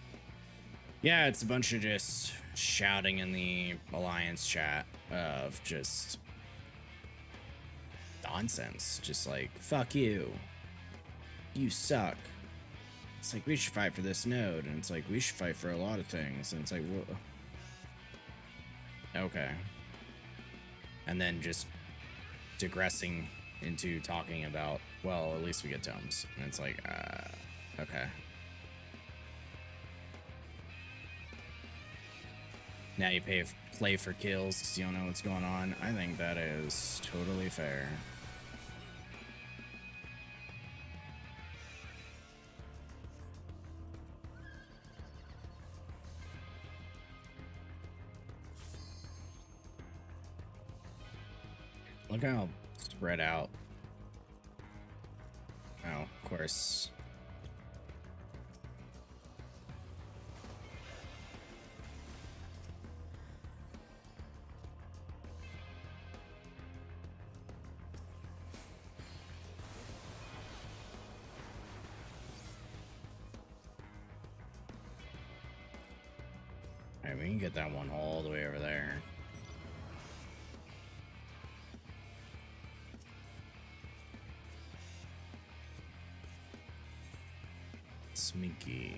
yeah, it's a bunch of just shouting in the Alliance chat of just nonsense. Just like, fuck you. You suck. It's like, we should fight for this node. And it's like, we should fight for a lot of things. And it's like, whoa. Okay. And then just digressing into talking about, well, at least we get tomes. And it's like, okay. Now you play for kills because you don't know what's going on. I think that is totally fair. Look how spread out. Oh, of course. Alright, we can get that one all the way over there. Sminky.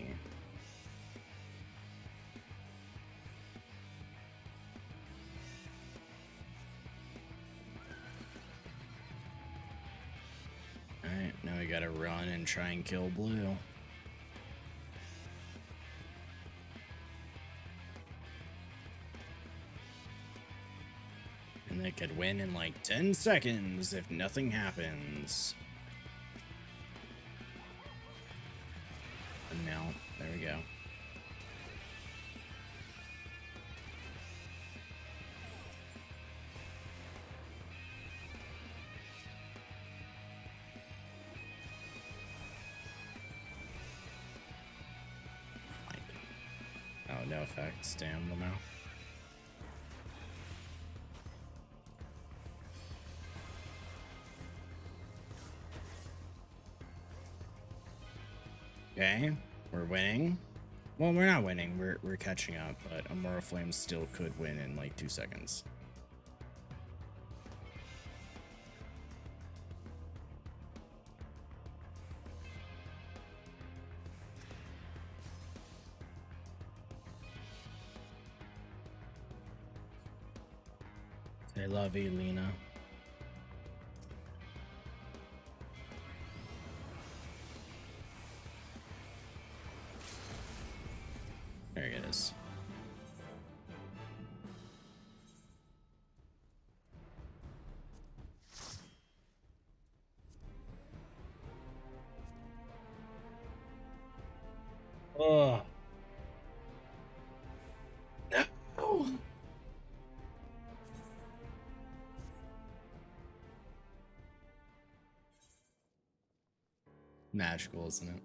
Now we gotta run and try and kill blue. And they could win in like 10 seconds if nothing happens. And now, there we go. Oh, no effects. Damn, Lamau. Okay, we're winning. Well, we're not winning. We're catching up, but Aurora Flame still could win in like 2 seconds. I love you, Lena. There it is. Oh. No. Magical, isn't it?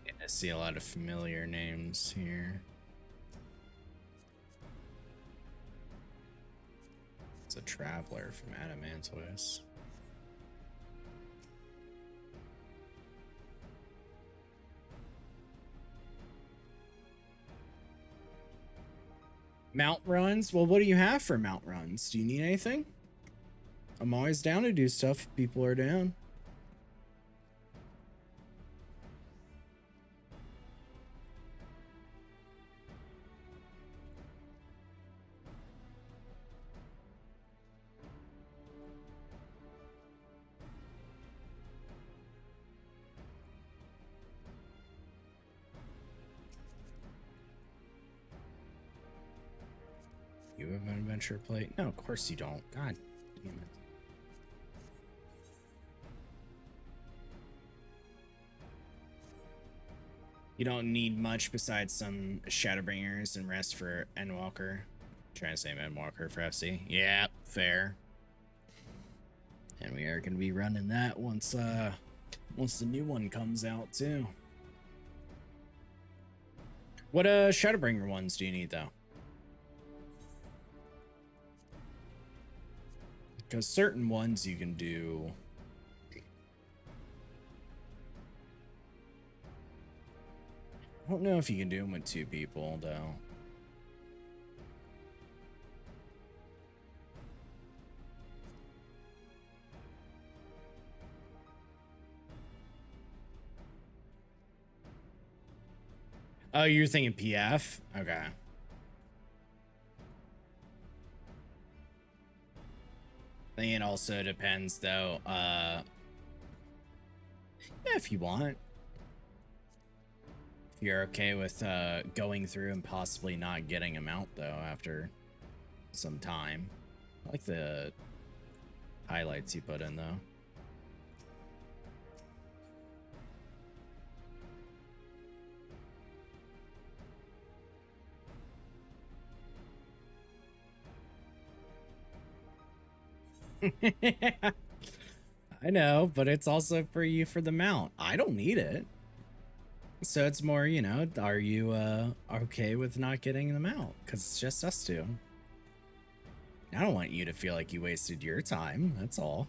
Yeah, I see a lot of familiar names here. It's a traveler from Adamantois. Mount runs? Well, what do you have for mount runs? Do you need anything? I'm always down to do stuff if people are down. You have an adventure plate? No, of course you don't. God damn it. You don't need much besides some Shadowbringers and rest for Endwalker. Trying to say Endwalker for FC. Yeah, fair. And we are gonna be running that once the new one comes out too. What Shadowbringer ones do you need though? Because certain ones you can do. I don't know if you can do them with 2 people though. Oh, you're thinking PF? Okay. I think it also depends though. Yeah, if you want. If you're okay with going through and possibly not getting them out though after some time. I like the highlights you put in though. I know, but it's also for you for the mount. I don't need it. So it's more, you know, are you okay with not getting them out? Because it's just us two. I don't want you to feel like you wasted your time. That's all.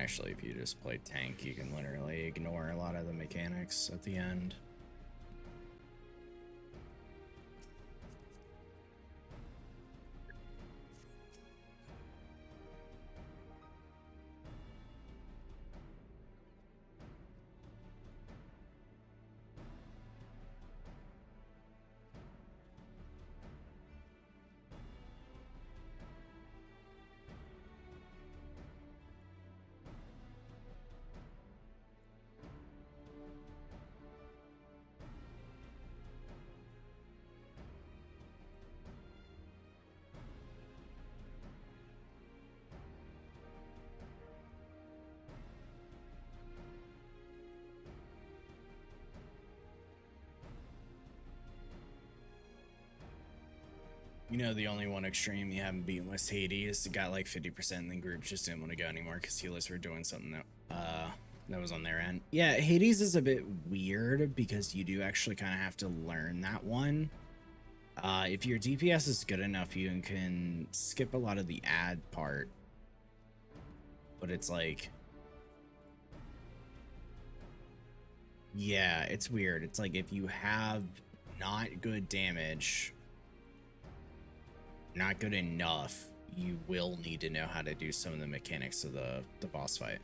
Actually, if you just play tank, you can literally ignore a lot of the mechanics at the end. You know, the only one extreme you haven't beaten was Hades. It got like 50% and then groups just didn't want to go anymore because healers were doing something that was on their end. Yeah, Hades is a bit weird because you do actually kind of have to learn that one. If your DPS is good enough, you can skip a lot of the ad part. But it's like... yeah, it's weird. It's like if you have not good damage... not good enough, you will need to know how to do some of the mechanics of the boss fight.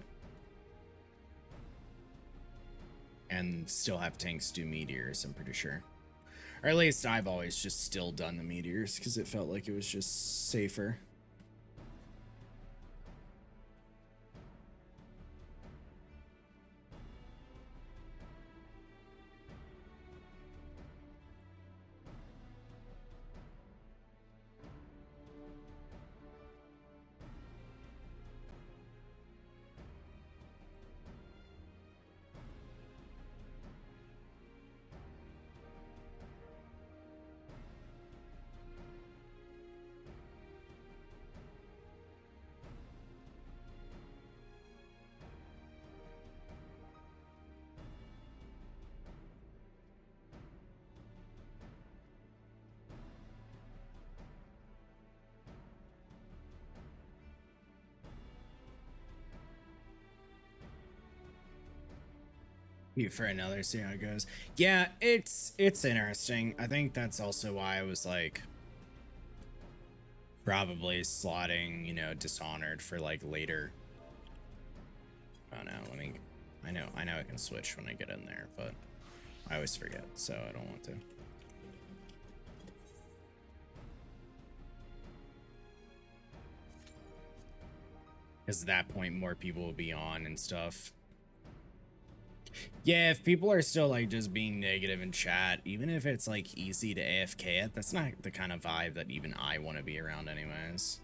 And still have tanks do meteors, I'm pretty sure. Or at least I've always just still done the meteors because it felt like it was just safer. For another, see how it goes. Yeah, it's interesting. I think that's also why I was like probably slotting, you know, Dishonored for like later. Oh no, let me... I know I can switch when I get in there, but I always forget, so I don't want to. Because at that point more people will be on and stuff. Yeah, if people are still like just being negative in chat, even if it's like easy to AFK it, that's not the kind of vibe that even I want to be around anyways.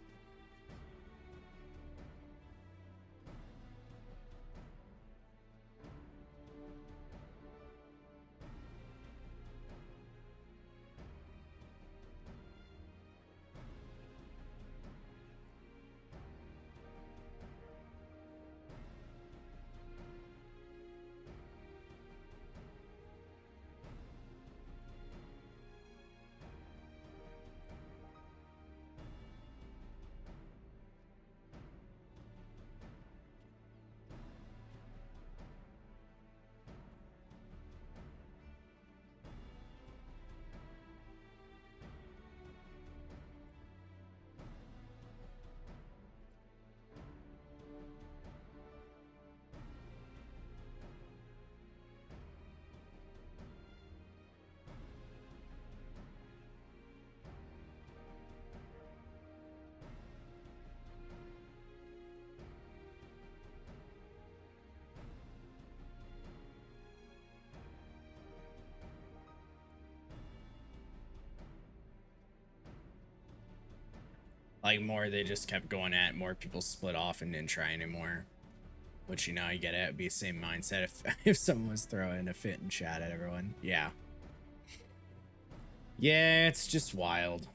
Like more they just kept going at, more people split off and didn't try anymore. Which, you know, I get it. It'd be the same mindset if someone was throwing a fit and chat at everyone. Yeah. Yeah, it's just wild.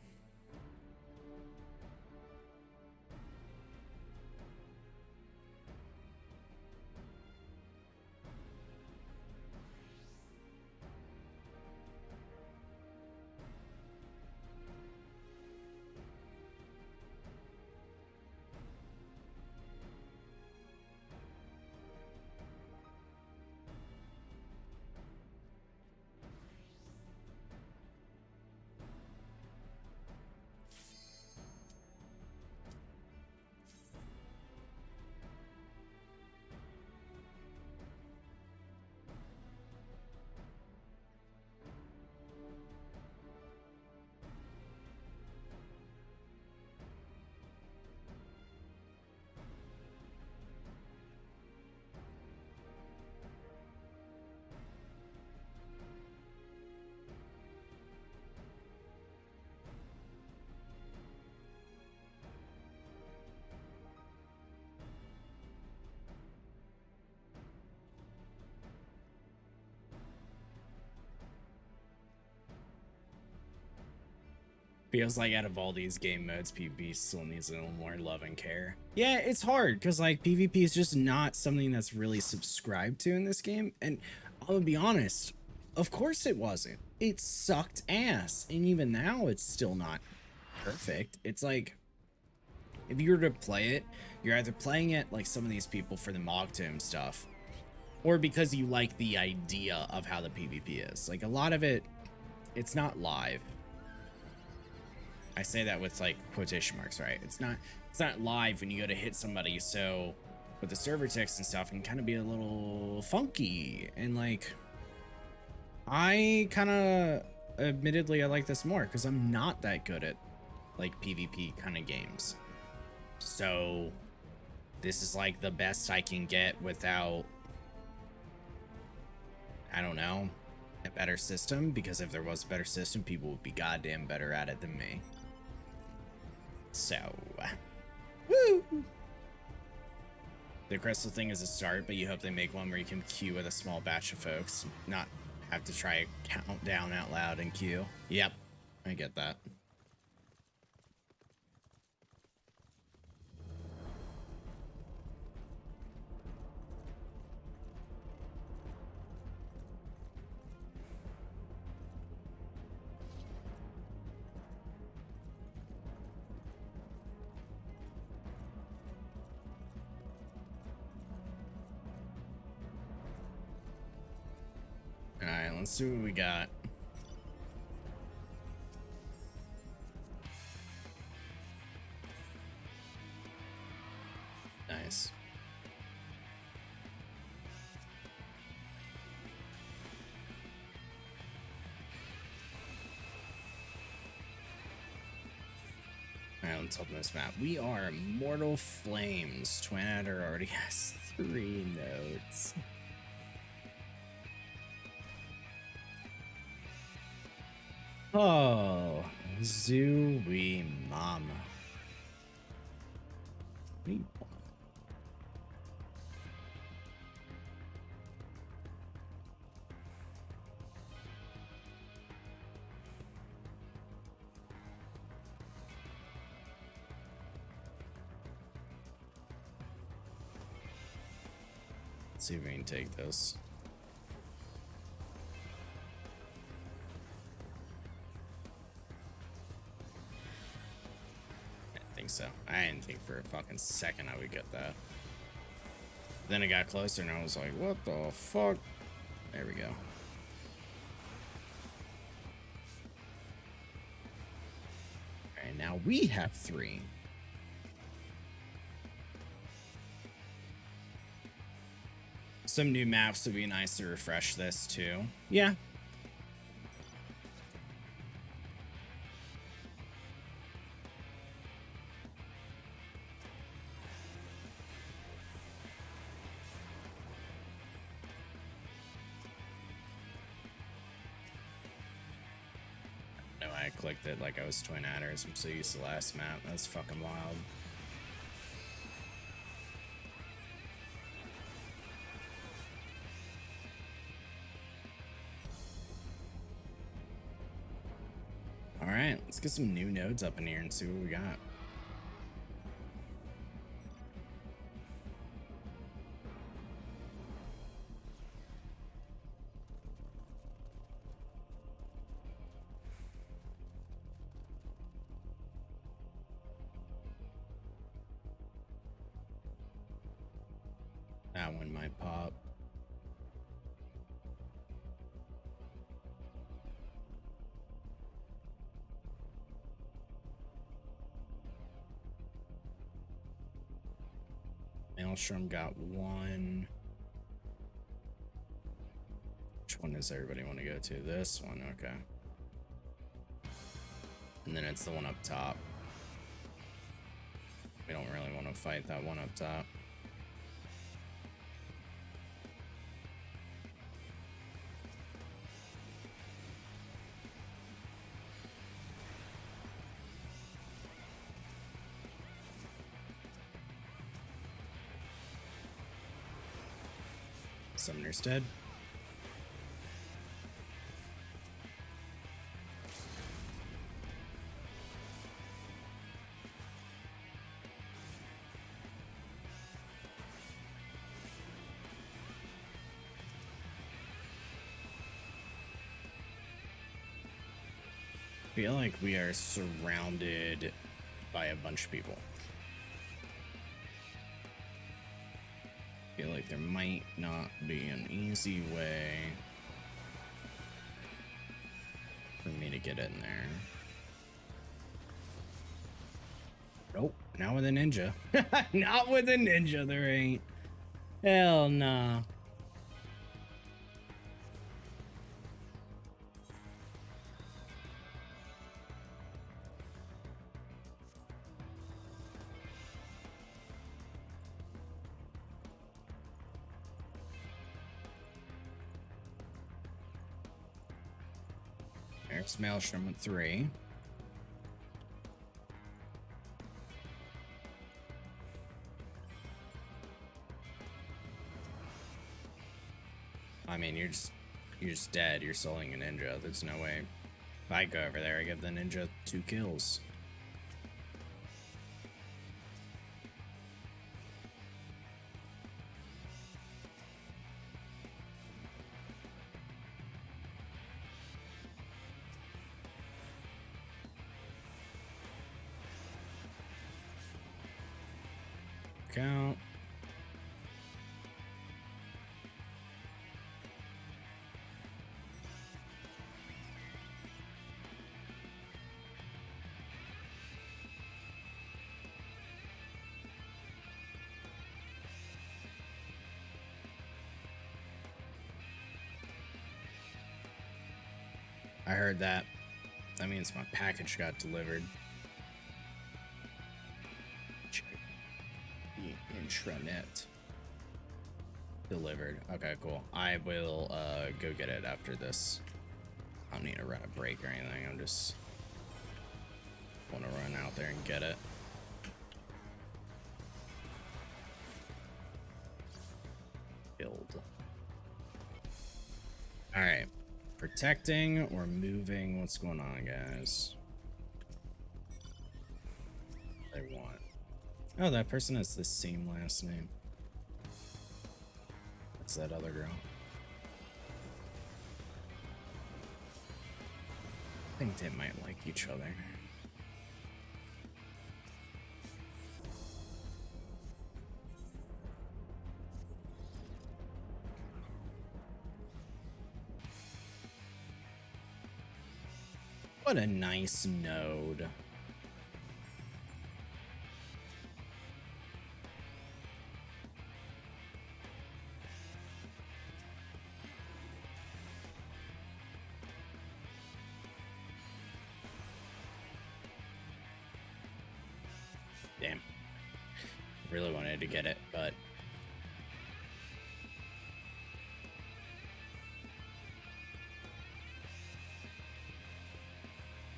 Feels like out of all these game modes, PvP still needs a little more love and care. Yeah, it's hard because like PvP is just not something that's really subscribed to in this game. And I'm gonna be honest, of course it wasn't. It sucked ass. And even now it's still not perfect. It's like, if you were to play it, you're either playing it like some of these people for the Mogtome stuff, or because you like the idea of how the PvP is. Like a lot of it, it's not live. I say that with like quotation marks, right? It's not live when you go to hit somebody. So with the server ticks and stuff, it can kind of be a little funky. And like, I kind of, admittedly, I like this more because I'm not that good at like PvP kind of games. So this is like the best I can get without, I don't know, a better system, because if there was a better system, people would be goddamn better at it than me. So, woo! The crystal thing is a start, but you hope they make one where you can queue with a small batch of folks, not have to try a countdown out loud and queue. Yep, I get that. Alright, let's see what we got. Nice. Alright, let's open this map. We are Immortal Flames. Twin Adder already has 3 nodes. Oh, Zooey Mama. Let's see if we can take this. So I didn't think for a fucking second I would get that. Then it got closer and I was like, what the fuck? There we go. Alright, now we have 3. Some new maps would be nice to refresh this too. Yeah. I clicked it like I was Twin Adders. I'm so used to the last map. That's fucking wild. Alright, let's get some new nodes up in here and see what we got. That one might pop. Maelstrom got 1. Which one does everybody want to go to? This one, okay. And then it's the one up top. We don't really want to fight that one up top. Summoner's dead. Feel like we are surrounded by a bunch of people. Feel like there might not be an easy way for me to get in there. Nope, not with a ninja. Not with a ninja, there ain't. Hell nah. There's Maelstrom with 3. I mean, you're just dead. You're soloing a ninja. There's no way. If I go over there, I give the ninja 2 kills. Count. I heard that. That means my package got delivered. Check the intranet. Delivered. Okay, cool. I will go get it after this. I don't need to run a break or anything. I'm just want to run out there and get it. Build. All right. Protecting or moving? What's going on, guys? They want. Oh, that person has the same last name. That's that other girl. I think they might like each other. What a nice node. Damn. Really wanted to get it, but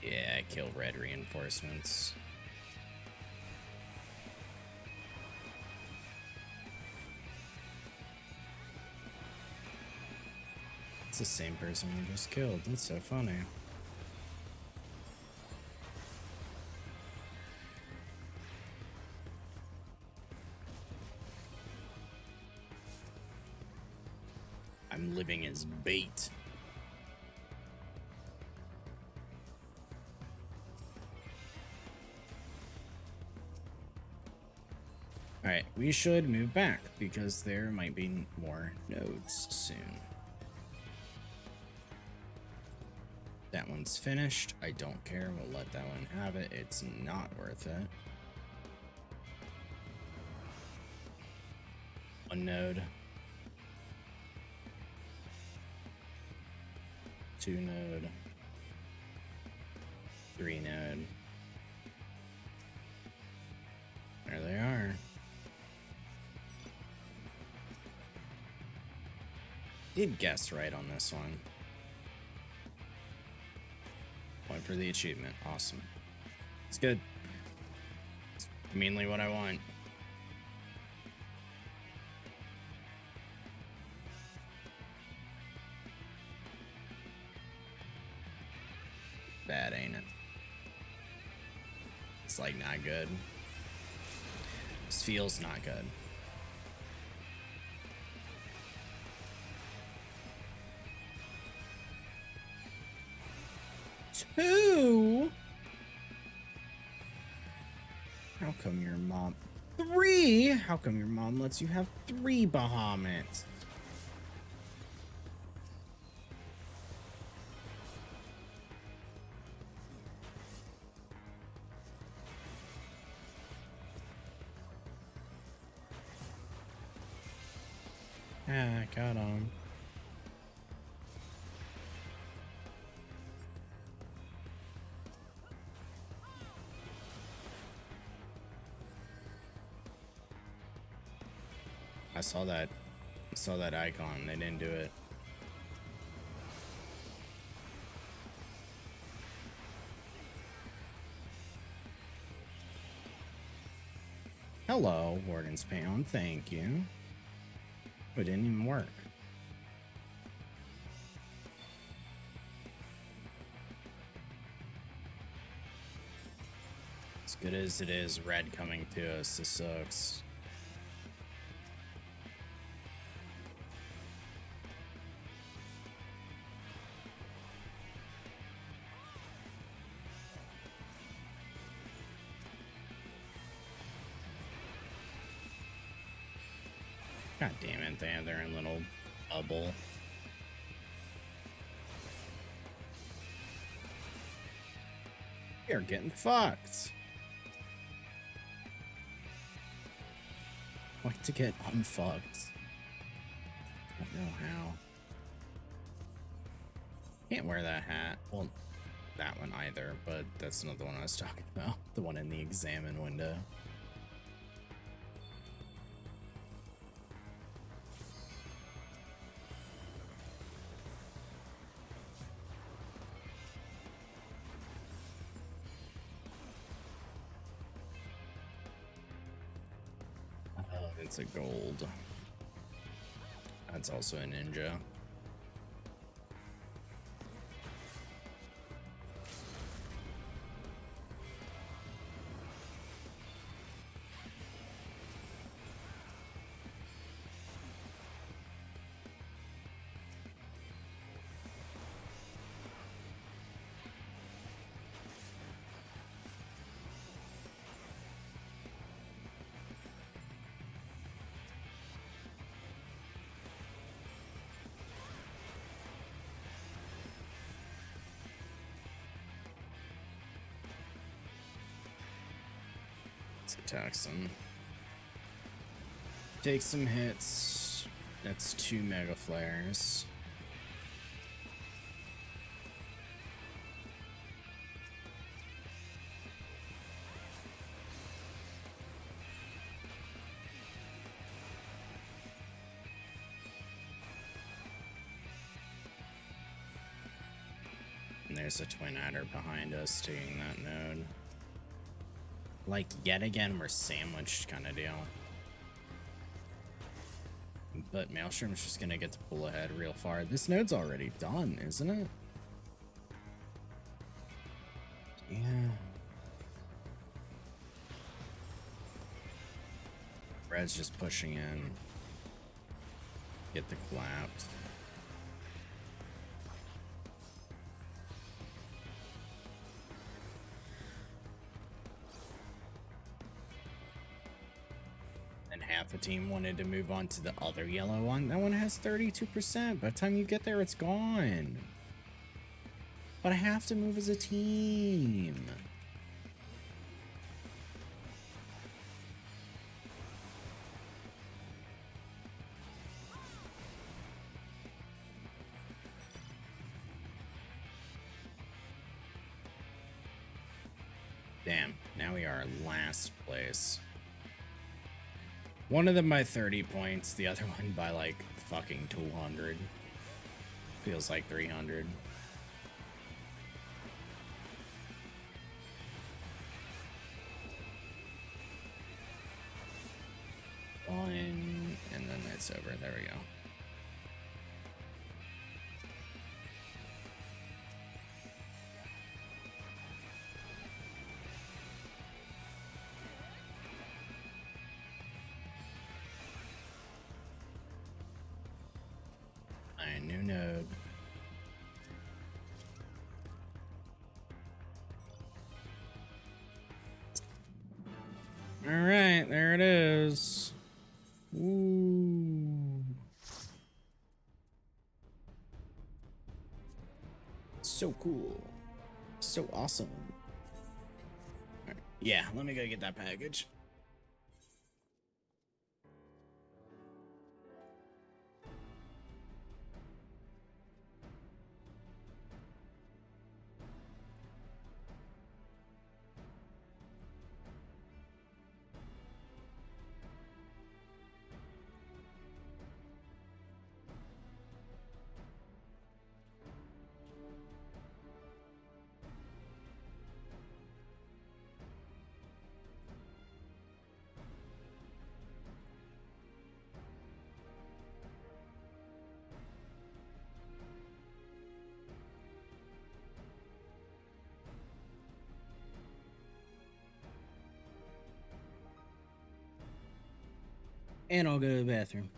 yeah, I killed red reinforcements. It's the same person we just killed. That's so funny. I'm living as bait. Alright, we should move back because there might be more nodes soon. That one's finished. I don't care. We'll let that one have it. It's not worth it. One node. 2 node. 3 node. There they are. Did guess right on this one. Point for the achievement. Awesome. It's good. It's mainly what I want. Bad, ain't it? It's like not good. This feels not good. 2? How come your mom... 3? How come your mom lets you have 3 Bahamut? Ah, got on. I saw that icon. They didn't do it. Hello, Warden's Pound. Thank you. It didn't even work. As good as it is, red coming to us, this sucks. God damn it, they have their own little bubble. We are getting fucked. Like to get unfucked. I don't know how. Can't wear that hat. Well, that one either, but that's not the one I was talking about. The one in the examine window. It's a gold. That's also a ninja. Attack some. Take some hits. That's 2 mega flares. And there's a twin adder behind us taking that node. Like, yet again, we're sandwiched kind of deal. But Maelstrom's just gonna get to pull ahead real far. This node's already done, isn't it? Yeah. Red's just pushing in. Get the collapse. Half a team wanted to move on to the other yellow one. That one has 32%. By the time you get there, it's gone. But I have to move as a team. Damn, now we are last place. One of them by 30 points, the other one by like fucking 200. Feels like 300. One, and then it's over. There we go. New node. All right, there it is. Ooh. So cool. So awesome. All right. Yeah, let me go get that package. And I'll go to the bathroom.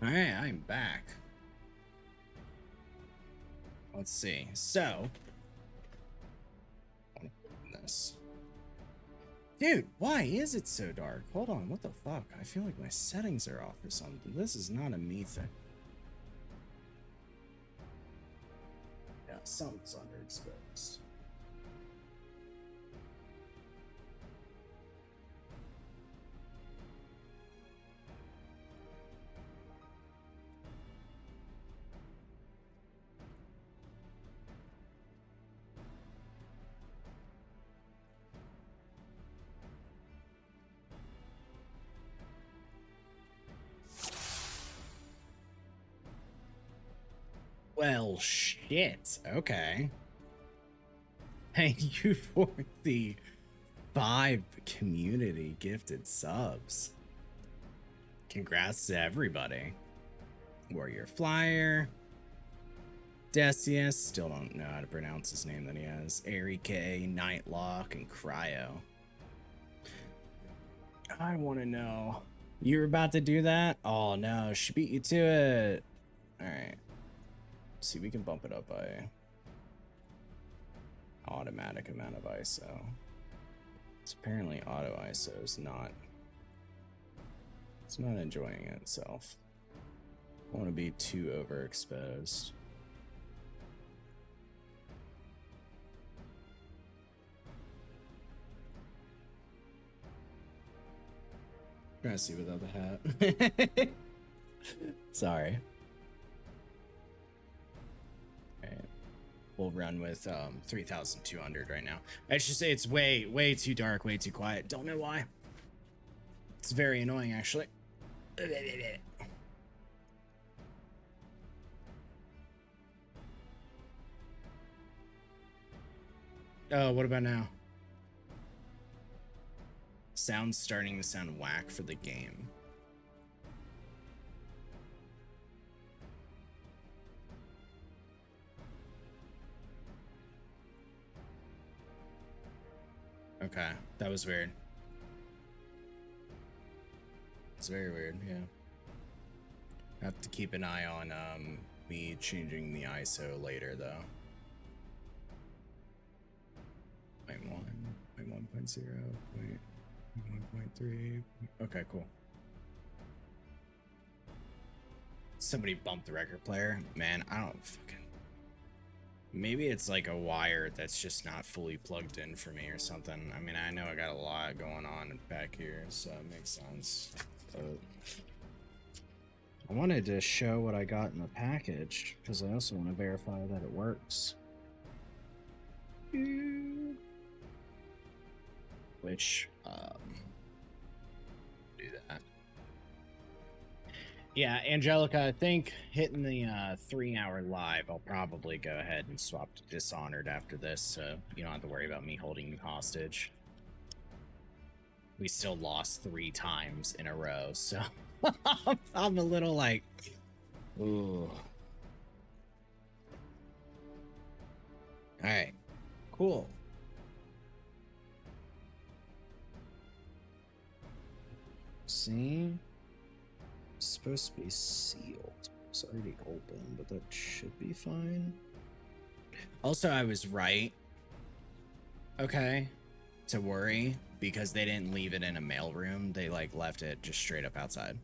All right, I'm back. Let's see. So, this. Dude, why is it so dark? Hold on, what the fuck? I feel like my settings are off or something. This is not a me thing. Yeah, something's underexposed. Well, shit. Okay. Thank you for the 5 community gifted subs. Congrats to everybody. Warrior Flyer. Decius. Still don't know how to pronounce his name that he has. Airy K, Nightlock, and Cryo. I want to know. You were about to do that? Oh no, she beat you to it. Alright. See, we can bump it up by automatic amount of ISO. It's apparently auto ISO is not. It's not enjoying itself. I don't want to be too overexposed. Trying to see without the hat. Sorry. Alright. We'll run with 3,200 right now. I should say it's way too dark, way too quiet. Don't know why. It's very annoying, actually. Oh, what about now? Sound's starting to sound whack for the game. Okay, that was weird. It's very weird, yeah. I have to keep an eye on me changing the ISO later though. 0.1, 0.1.0, 1.3. Okay, cool. Somebody bumped the record player. Man, I don't fucking... Maybe it's like a wire that's just not fully plugged in for me or something. I mean, I know I got a lot going on back here, so it makes sense. But I wanted to show what I got in the package, because I also want to verify that it works. Which, do that. Yeah, Angelica, I think hitting the 3-hour live, I'll probably go ahead and swap to Dishonored after this, so you don't have to worry about me holding you hostage. We still lost 3 times in a row, so I'm a little like, ooh. Alright, cool. See? It's supposed to be sealed. It's already open, but that should be fine. Also, I was right. Okay. To worry, because they didn't leave it in a mailroom. They, like, left it just straight up outside.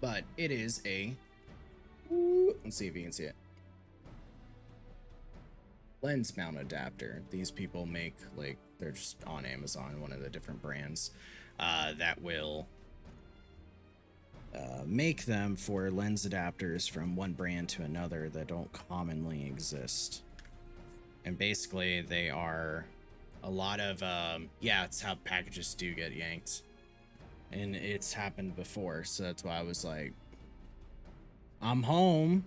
But it is a... Let's see if you can see it. Lens mount adapter. These people make, like, they're just on Amazon, one of the different brands that will make them for lens adapters from one brand to another that don't commonly exist. And basically they are a lot of yeah, it's how packages do get yanked, and it's happened before, so that's why I was like, I'm home.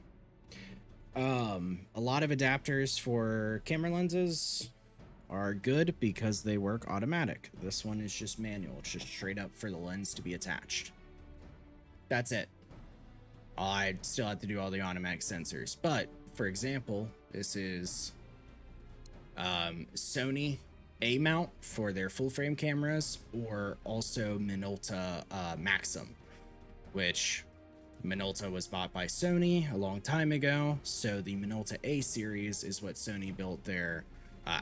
A lot of adapters for camera lenses are good because they work automatic. This one is just manual. It's just straight up for the lens to be attached. That's it. I still have to do all the automatic sensors. But, for example, this is Sony A mount for their full frame cameras, or also Minolta Maxim, which... Minolta was bought by Sony a long time ago, so the Minolta A series is what Sony built their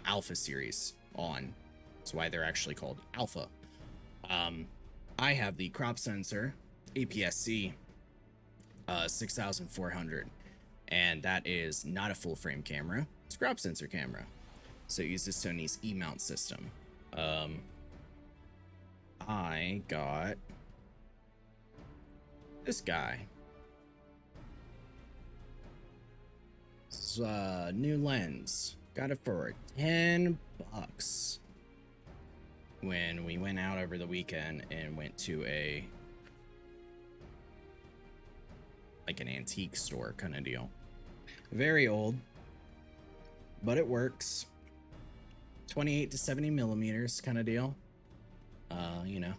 Alpha series on. That's why they're actually called Alpha. I have the crop sensor APS-C 6400, and that is not a full frame camera. It's a crop sensor camera, so it uses Sony's E-mount system. I got this guy. This is new lens. Got it for $10 when we went out over the weekend and went to a like an antique store kind of deal. Very old, but it works. 28 to 70 millimeters kind of deal. You know.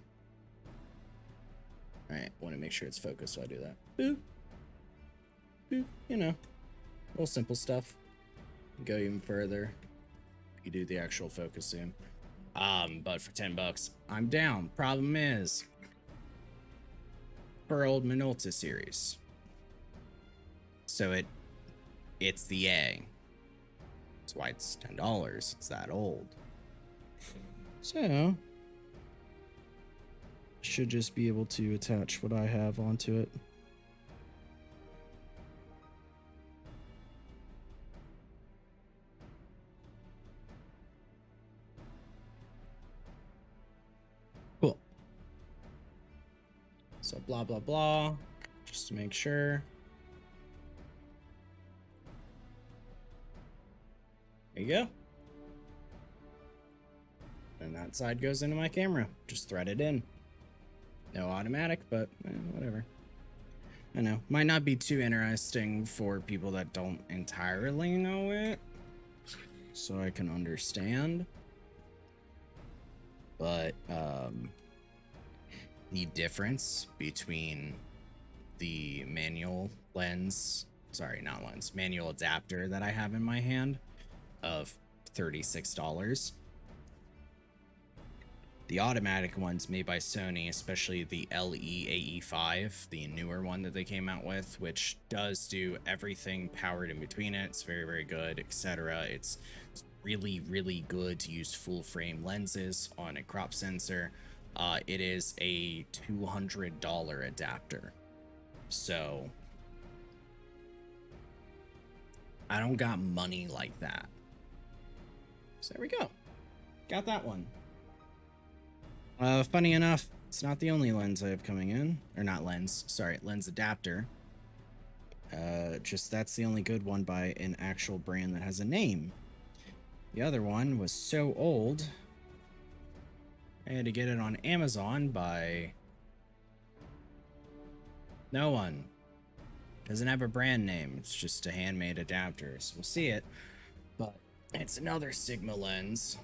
Alright, want to make sure it's focused, so I do that. Boop. Boop. You know, little simple stuff. Go even further. You do the actual focus zoom. But for $10, I'm down. Problem is, for old Minolta series. So it's the A. That's why it's $10. It's that old. So should just be able to attach what I have onto it. Cool. So blah, blah, blah, just to make sure. There you go. And that side goes into my camera. Just thread it in. No automatic, but whatever. I know. Might not be too interesting for people that don't entirely know it, so I can understand. But the difference between the manual lens sorry, not lens, manual adapter that I have in my hand of $36. The automatic ones made by Sony, especially the LE-AE5, the newer one that they came out with, which does do everything powered in between it. It's very, very good, etc. It's really, really good to use full frame lenses on a crop sensor. It is a $200 adapter. So I don't got money like that. So there we go. Got that one. Funny enough, it's not the only lens I have coming in. Or not lens, sorry, lens adapter. Just that's the only good one by an actual brand that has a name. The other one was so old, I had to get it on Amazon by no one. Doesn't have a brand name. It's just a handmade adapter. So we'll see it. But it's another Sigma lens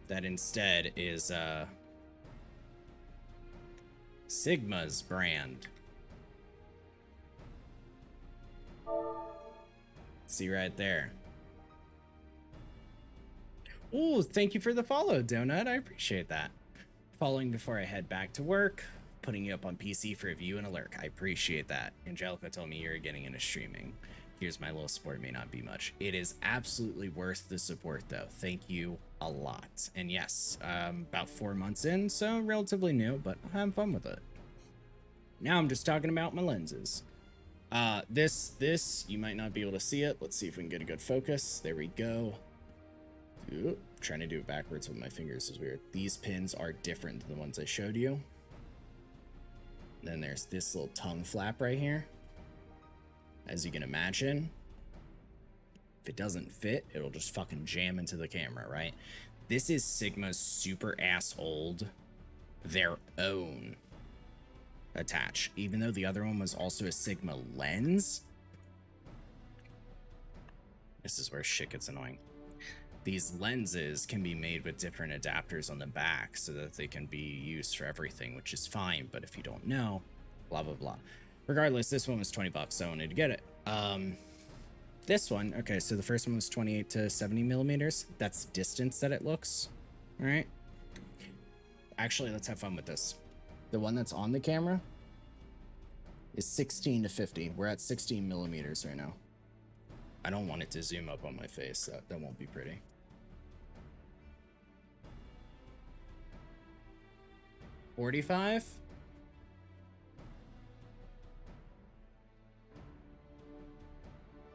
that instead is Sigma's brand. See right there. Oh, thank you for the follow, Donut. I appreciate that. Following before I head back to work. Putting you up on PC for a view and a lurk. I appreciate that. Angelica told me you're getting into streaming. Here's my little support. May not be much. It is absolutely worth the support, though. Thank you a lot. And yes, about 4 months in, so relatively new, but I'm having fun with it. Now I'm just talking about my lenses. This, you might not be able to see it. Let's see if we can get a good focus. There we go. Ooh, trying to do it backwards with my fingers is weird. These pins are different than the ones I showed you. Then there's this little tongue flap right here. As you can imagine, if it doesn't fit, it'll just fucking jam into the camera, right? This is Sigma's super ass old, their own attach. Even though the other one was also a Sigma lens. This is where shit gets annoying. These lenses can be made with different adapters on the back so that they can be used for everything, which is fine. But if you don't know, blah, blah, blah. Regardless, this one was 20 bucks, so I wanted to get it. This one, okay, so the first one was 28 to 70 millimeters. That's distance that it looks, all right? Actually, let's have fun with this. The one that's on the camera is 16 to 50. We're at 16 millimeters right now. I don't want it to zoom up on my face. That won't be pretty. 45?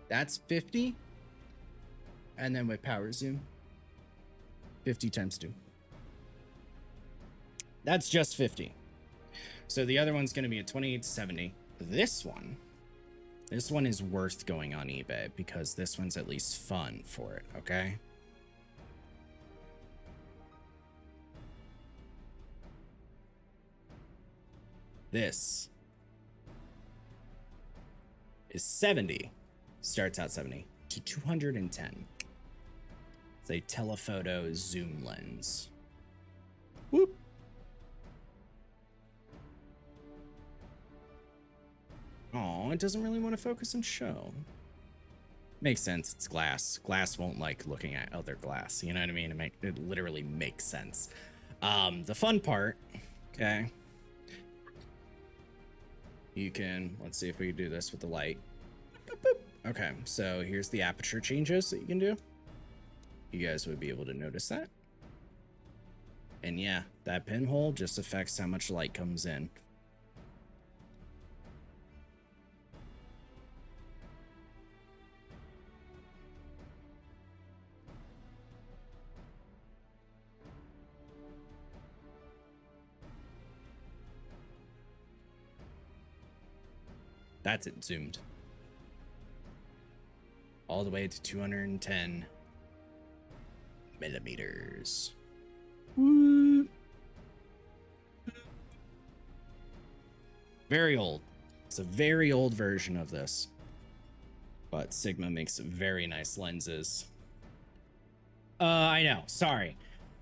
That's 50. And then with power zoom, 50 times 2. That's just 50. So the other one's going to be a 28 to 70. This one is worth going on eBay because this one's at least fun for it, okay? This is 70, starts out 70 to 210. It's a telephoto zoom lens. Whoop. Oh, it doesn't really want to focus and show. Makes sense. It's glass. Glass won't like looking at other glass. You know what I mean? It literally makes sense. The fun part, okay. You can, let's see if we can do this with the light. Boop, boop. Okay, so here's the aperture changes that you can do. You guys would be able to notice that. And yeah, that pinhole just affects how much light comes in. That's it zoomed. All the way to 210 millimeters. Woo. Very old. It's a very old version of this. But Sigma makes very nice lenses. I know. Sorry.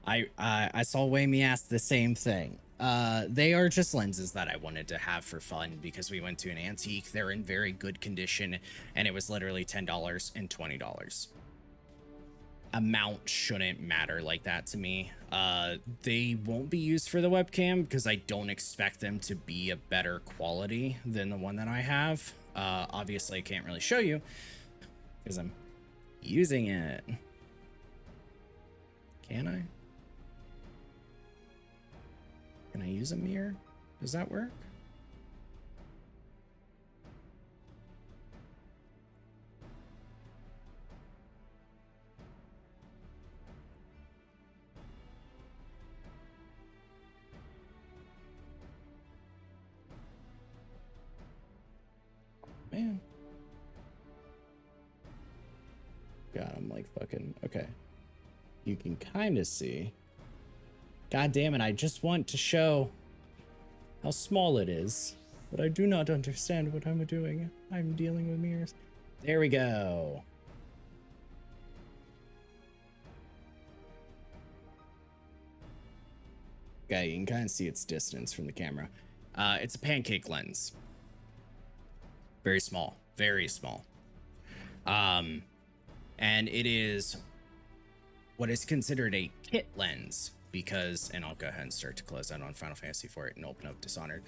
I saw Wayme ask the same thing. They are just lenses that I wanted to have for fun because we went to an antique. They're in very good condition, and it was literally $10 and $20. Amount shouldn't matter like that to me. They won't be used for the webcam because I don't expect them to be a better quality than the one that I have. Obviously, I can't really show you because I'm using it. Can I? Can I use a mirror? Does that work? Man. God, I'm like fucking... Okay. You can kind of see. God damn it, I just want to show how small it is. But I do not understand what I'm doing. I'm dealing with mirrors. There we go. Okay, you can kind of see its distance from the camera. It's a pancake lens. Very small. Very small. And it is what is considered a kit lens because, and I'll go ahead and start to close out on Final Fantasy for it and open up Dishonored.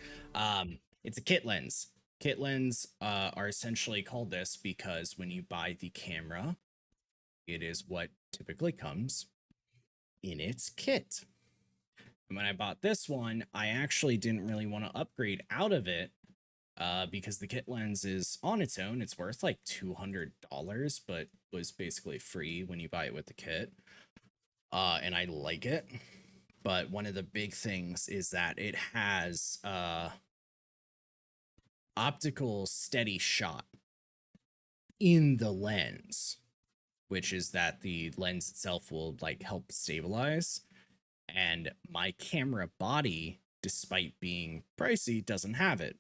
It's a kit lens. Kit lens are essentially called this because when you buy the camera, it is what typically comes in its kit. And when I bought this one, I actually didn't really want to upgrade out of it because the kit lens is on its own. It's worth like $200, but was basically free when you buy it with the kit. And I like it. But one of the big things is that it has optical steady shot in the lens, which is that the lens itself will like help stabilize. And my camera body, despite being pricey, doesn't have it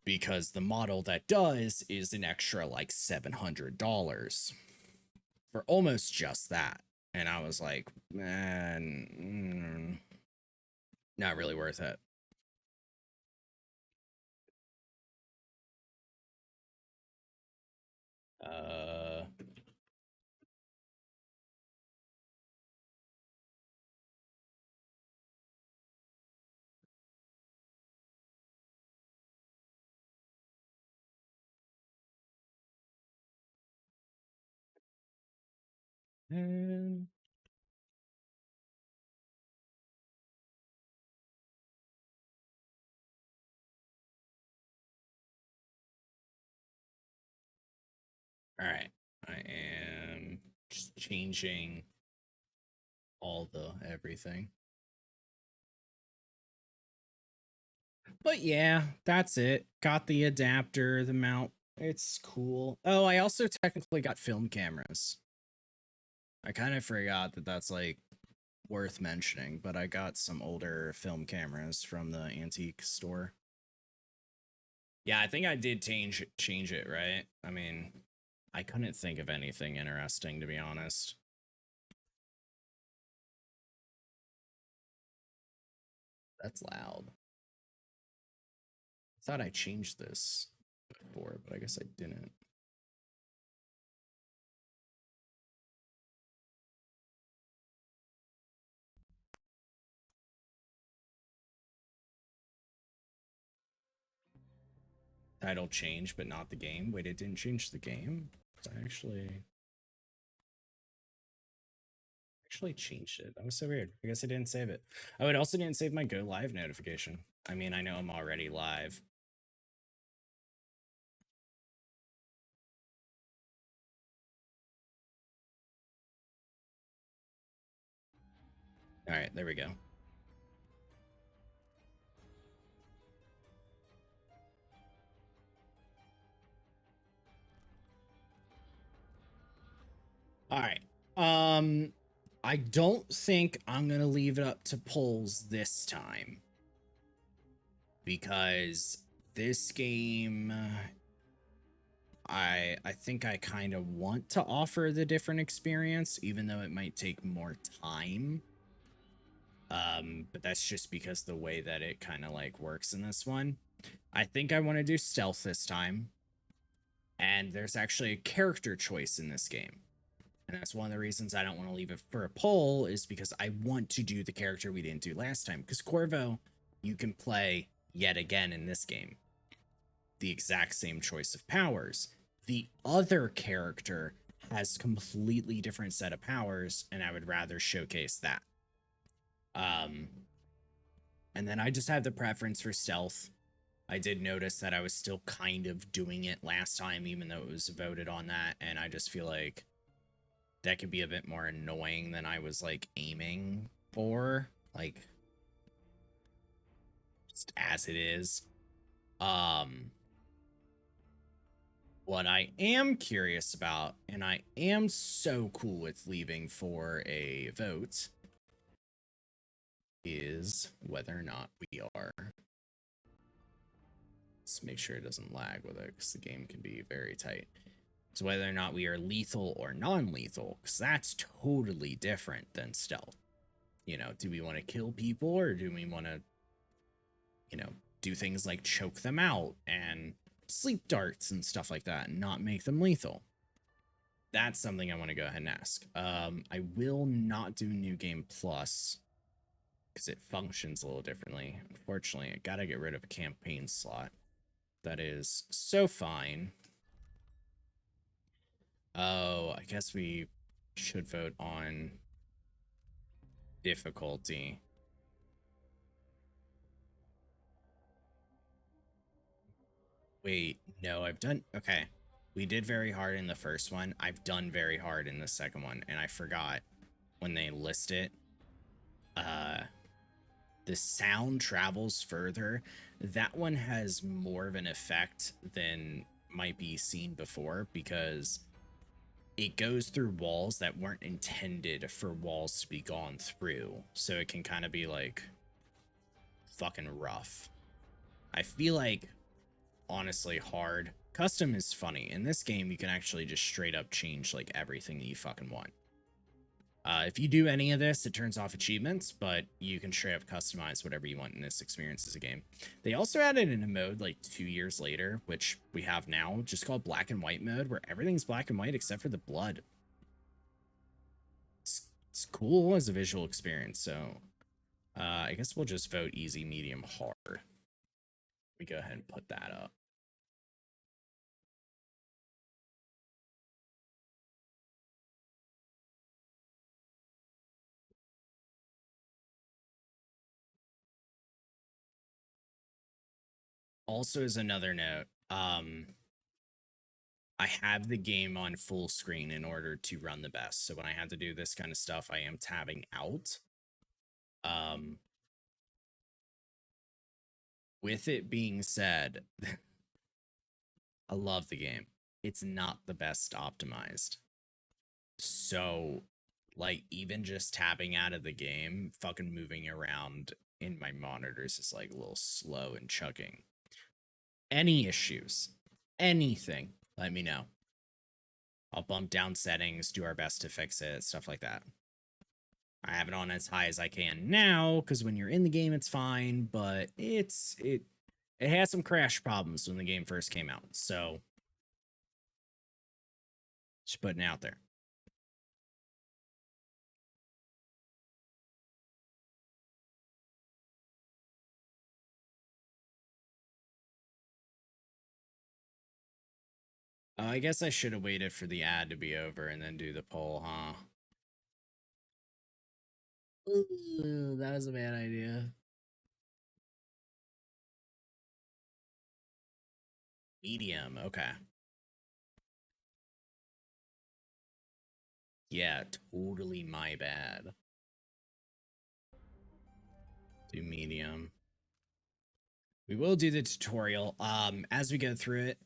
because the model that does is an extra like $700 for almost just that. And I was like, man, not really worth it. And all right, I am just changing all the everything. But yeah, that's it. Got the adapter, the mount. It's cool. Oh, I also technically got film cameras. I kind of forgot that that's like worth mentioning, but I got some older film cameras from the antique store. Yeah, I think I did change it, right? I mean, I couldn't think of anything interesting, to be honest. That's loud. I thought I changed this before, but I guess I didn't. Title changed, but not the game. Wait, it didn't change the game? I actually changed it. That was so weird. I guess I didn't save it. Oh, it also didn't save my go live notification. I mean, I know I'm already live. All right, there we go. All right. I don't think I'm gonna leave it up to polls this time because this game, I think I kind of want to offer the different experience, even though it might take more time. But that's just because the way that it kind of like works in this one. I think I want to do stealth this time. And there's actually a character choice in this game. And that's one of the reasons I don't want to leave it for a poll, is because I want to do the character we didn't do last time. Because Corvo, you can play yet again in this game. The exact same choice of powers. The other character has completely different set of powers, and I would rather showcase that. And then I just have the preference for stealth. I did notice that I was still kind of doing it last time, even though it was voted on that, and I just feel like that could be a bit more annoying than I was like aiming for, like just as it is. What I am curious about, and I am so cool with leaving for a vote, is whether or not we are. Let's make sure it doesn't lag with it, because the game can be very tight. So whether or not we are lethal or non-lethal, because that's totally different than stealth. You know, do we want to kill people, or do we want to, you know, do things like choke them out and sleep darts and stuff like that and not make them lethal? That's something I want to go ahead and ask. I will not do New Game Plus because it functions a little differently. Unfortunately, I gotta get rid of a campaign slot. That is so fine. Oh, I guess we should vote on difficulty. Wait, no, I've done... Okay. We did very hard in the first one. I've done very hard in the second one, and I forgot when they list it. The sound travels further. That one has more of an effect than might be seen before, because it goes through walls that weren't intended for walls to be gone through. So it can kind of be like fucking rough. I feel like, honestly, hard. Custom is funny. In this game, you can actually just straight up change like everything that you fucking want. If you do any of this, it turns off achievements, but you can straight up customize whatever you want in this experience as a game. They also added in a mode like 2 years later, which we have now, just called black and white mode, where everything's black and white except for the blood. It's cool as a visual experience, so I guess we'll just vote easy, medium, hard. We go ahead and put that up. Also, as another note, I have the game on full screen in order to run the best. So when I have to do this kind of stuff, I am tabbing out. With it being said, I love the game. It's not the best optimized. So, like, even just tabbing out of the game, fucking moving around in my monitors is like a little slow and chugging. Any issues, anything, let me know. I'll bump down settings, do our best to fix it, stuff like that. I have it on as high as I can now, because when you're in the game, it's fine, but it has some crash problems when the game first came out, so just putting it out there. I guess I should have waited for the ad to be over and then do the poll, huh? Ooh, that was a bad idea. Medium, okay. Yeah, totally my bad. Do medium. We will do the tutorial. As we go through it,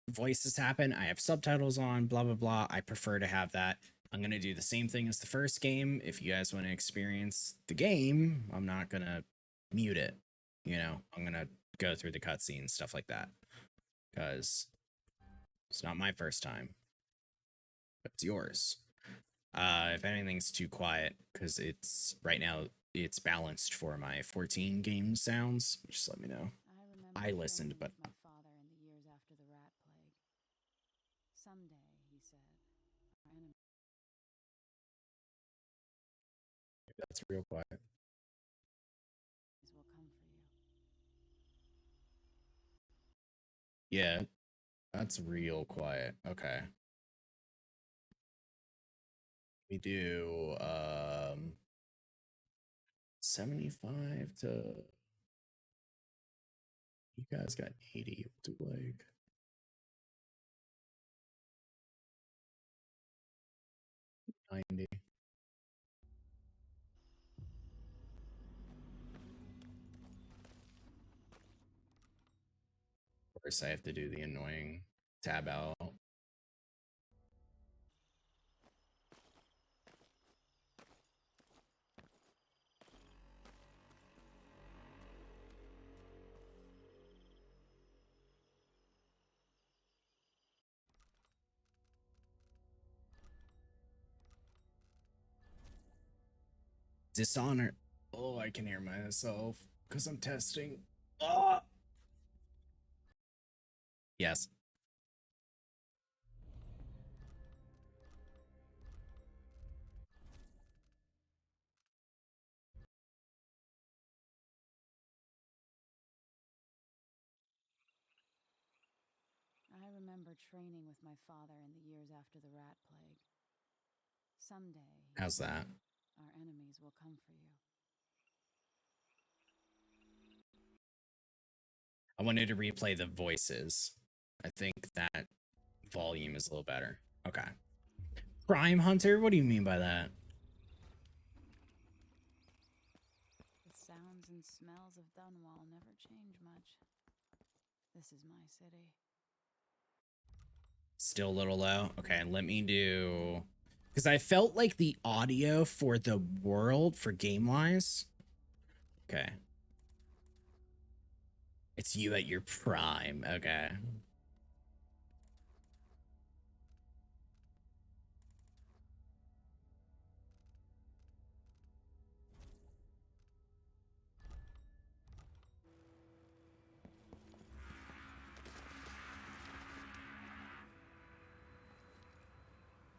voices happen. I have subtitles on, blah, blah, blah. I prefer to have that. I'm going to do the same thing as the first game. If you guys want to experience the game, I'm not going to mute it. You know, I'm going to go through the cutscenes, stuff like that. Because it's not my first time. But it's yours. If anything's too quiet, because it's right now it's balanced for my 14 game sounds, just let me know. I listened, but my father in the years after the rat plague. Someday, he said, our enemy that's real quiet. will come for you. Yeah, that's real quiet. Okay. We do 75 to, you guys got 80. We'll do like 90. Of course, I have to do the annoying tab out. Dishonored. Oh, I can hear myself because I'm testing. Oh! Yes. I remember training with my father in the years after the rat plague. Someday, How's that? our enemies will come for you. I wanted to replay the voices. I think that volume is a little better. Okay. Crime Hunter? What do you mean by that? The sounds and smells of Dunwall never change much. This is my city. Still a little low. Okay, let me do, because I felt like the audio for the world for game wise. Okay. It's you at your prime. Okay.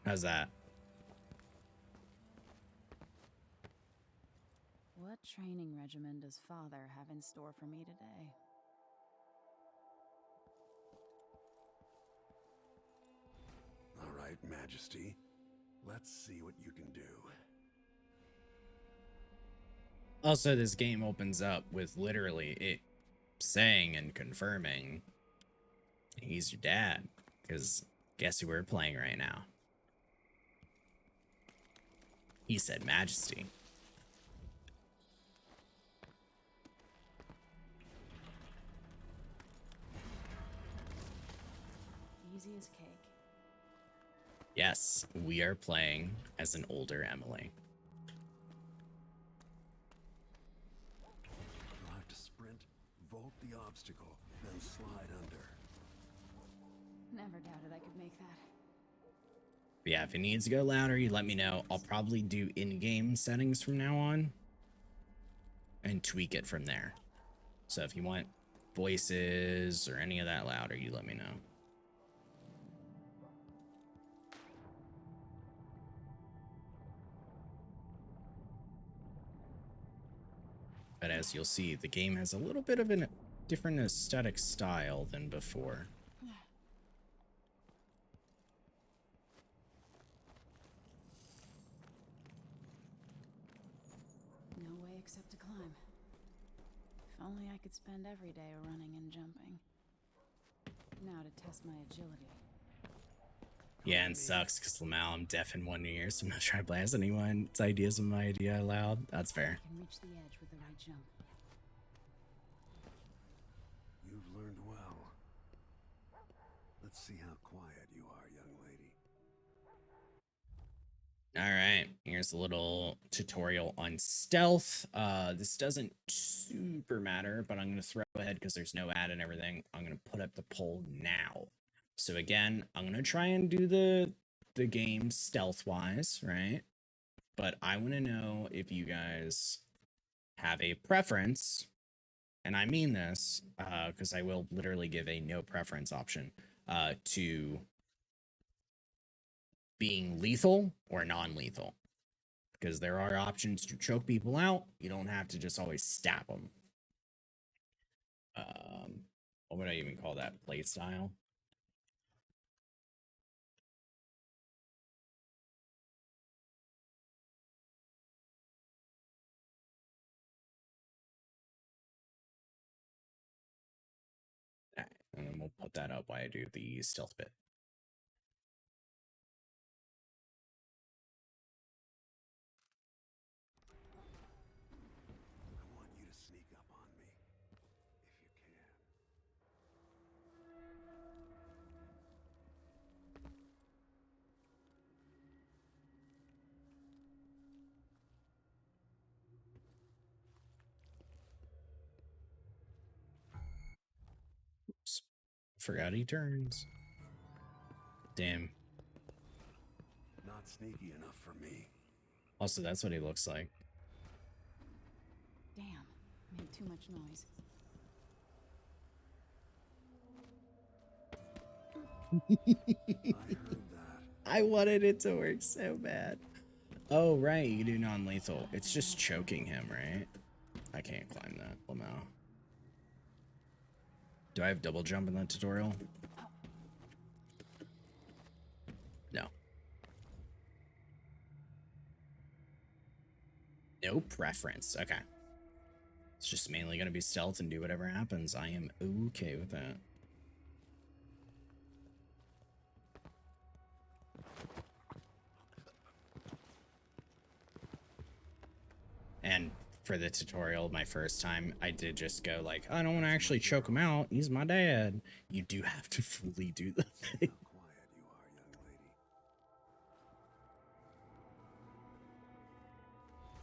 How's that? What training regimen does father have in store for me today? All right, Majesty. Let's see what you can do. Also, this game opens up with literally it saying and confirming he's your dad. Because guess who we're playing right now? He said Majesty. Easy as cake. Yes, we are playing as an older Emily. You'll have to sprint, vault the obstacle, then slide under. Never doubted I could make that. But yeah, if it needs to go louder, you let me know. I'll probably do in-game settings from now on and tweak it from there. So if you want voices or any of that louder, you let me know. But as you'll see, the game has a little bit of a different aesthetic style than before. No way except to climb. If only I could spend every day running and jumping. Now to test my agility. Yeah, and sucks because Lamal, I'm deaf in one ear, so I'm not trying to blast anyone's ideas of my idea loud. That's fair. I can reach the edge with the right jump. You've learned well. Let's see how quiet you are, young lady. All right, here's a little tutorial on stealth. This doesn't super matter, but I'm going to throw ahead because there's no ad and everything. I'm going to put up the poll now. So again, I'm going to try and do the game stealth-wise, right? But I want to know if you guys have a preference, and I mean this because I will literally give a no preference option to being lethal or non-lethal, because there are options to choke people out. You don't have to just always stab them. What would I even call that? Play style? Alright, and then we'll put that up while I do the stealth bit. I want you to sneak up on me, if you can. Oops. Forgot he turns. Damn. Not sneaky enough for me. Also, that's what he looks like. Damn, made too much noise. I heard that. I wanted it to work so bad. Oh, right. You do non-lethal. It's just choking him, right? I can't climb that, Lamau. Do I have double jump in the tutorial? No. No preference. Okay. It's just mainly going to be stealth and do whatever happens. I am okay with that. And for the tutorial, my first time, I did just go like, I don't want to actually choke him out. He's my dad. You do have to fully do the thing. How quiet you are, young lady.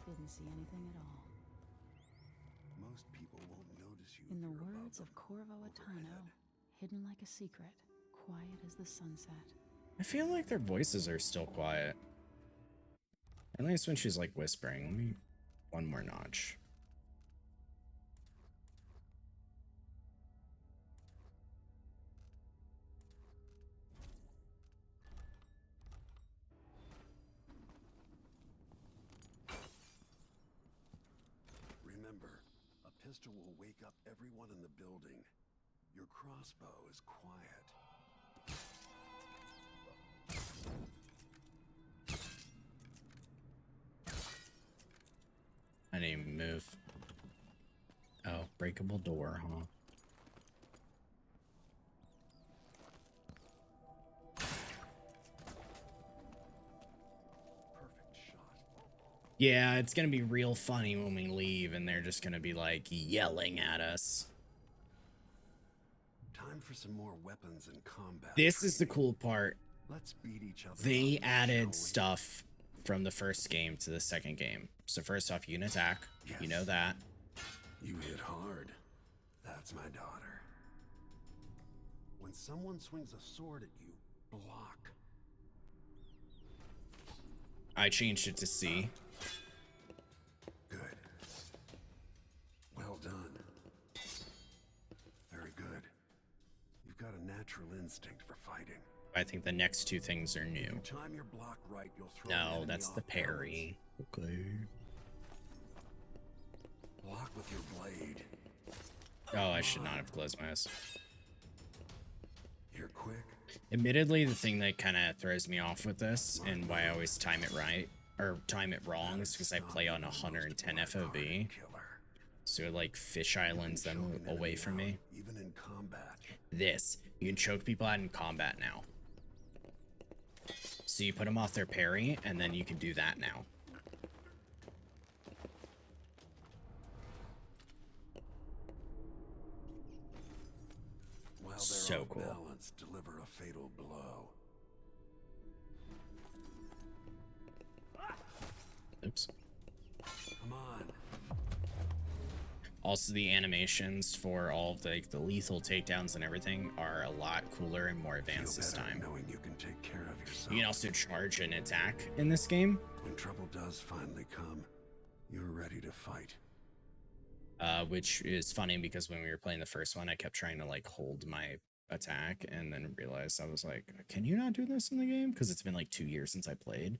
Didn't see anything at all. Most people won't notice you. In if the you're above words of them, Corvo Attano, overhead. hidden like a secret, quiet as the sunset. I feel like their voices are still quiet. At least when she's like whispering. Let me one more notch. Remember, a pistol will wake up everyone in the building. Your crossbow is quiet. I didn't even move. Oh, breakable door, huh? Perfect shot. Yeah, it's gonna be real funny when we leave and they're just gonna be like yelling at us. Time for some more weapons and combat. This is the training. cool part. Let's beat each other They up, added shall we? stuff from the first game to the second game. So first off, you can attack. You know Yes. that. You hit hard. That's my daughter. When someone swings a sword at you, block. I changed it to C. Good. Well done. Very good. You've got a natural instinct for fighting. I think the next two things are If new. you time your block right, you'll throw an No, enemy that's the off balance. parry. Okay. Block with your blade. Oh, I should not have closed my eyes. You're quick. Admittedly, the thing that kind of throws me off with this and why I always time it right or time it wrong is because I play on 110 FOV. Killer. So it like fish islands them Choke an away enemy from out, me. even in combat. This, you can choke people out in combat now. So you put them off their parry and then you can do that now. While they're So off cool. balance, deliver a fatal blow. Oops. Come on. Also, the animations for all of the lethal takedowns and everything are a lot cooler and more Feel advanced this better time. knowing you can take care of yourself. You can also charge and attack in this game. When trouble does finally come, you're ready to fight. which is funny because when we were playing the first one, I kept trying to like hold my attack and then realized I was like, can you not do this in the game? Because it's been like 2 years since I played.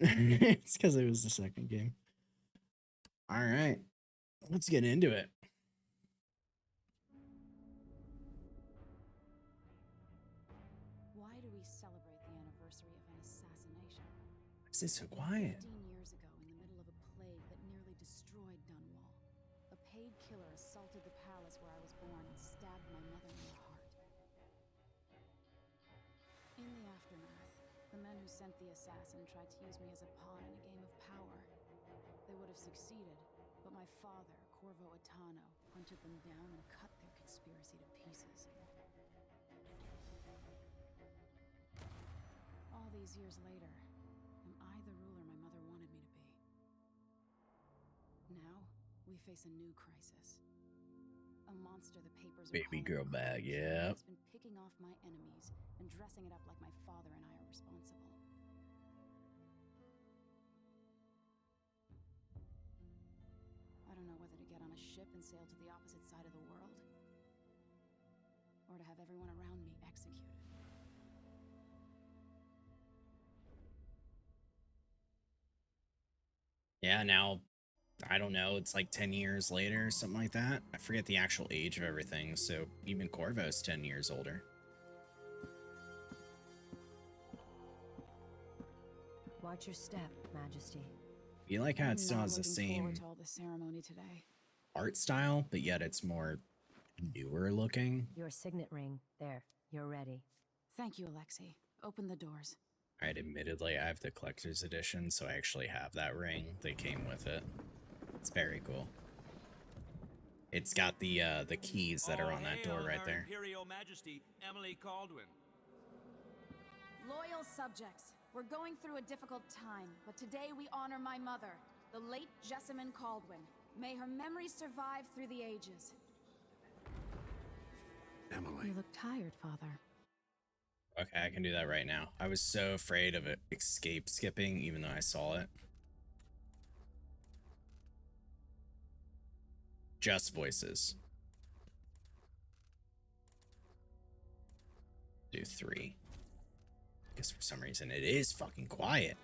It's because it was the second game. All right, let's get into it. Why do we celebrate the anniversary of an assassination? Why is it so quiet? 15 years ago, in the middle of a plague that nearly destroyed Dunwall, a paid killer assaulted the palace where I was born and stabbed my mother in the heart. In the aftermath, the men who sent the assassin tried to use me as a pawn in a game of power. They would have succeeded, but my father, Corvo Attano, hunted them down and cut their conspiracy to pieces. All these years later, am I the ruler my mother wanted me to be? Now, we face a new crisis. A monster the papers are Baby calling girl a bag, killer yeah. has been picking off my enemies and dressing it up like my father and I are responsible. I don't know whether to get on a ship and sail to the opposite side of the world, or to have everyone around me executed. Yeah, now, I don't know, it's like 10 years later, something like that. I forget the actual age of everything, so even Corvo's 10 years older. Watch your step, Majesty. You like how I'm it still not has the looking same forward to all the ceremony today. art style, but yet it's more newer looking. Your signet ring. There. You're ready. Thank you, Alexei. Open the doors. Alright, admittedly, I have the collector's edition, so I actually have that ring. They came with it. It's very cool. It's got the keys that are on that door right there. Imperial Majesty, Emily Caldwin. Loyal subjects, we're going through a difficult time, but today we honor my mother, the late Jessamine Caldwin. May her memory survive through the ages. Emily. You look tired, Father. Okay, I can do that right now. I was so afraid of it escape skipping, even though I saw it. Just voices. Do 3. Because for some reason it is fucking quiet.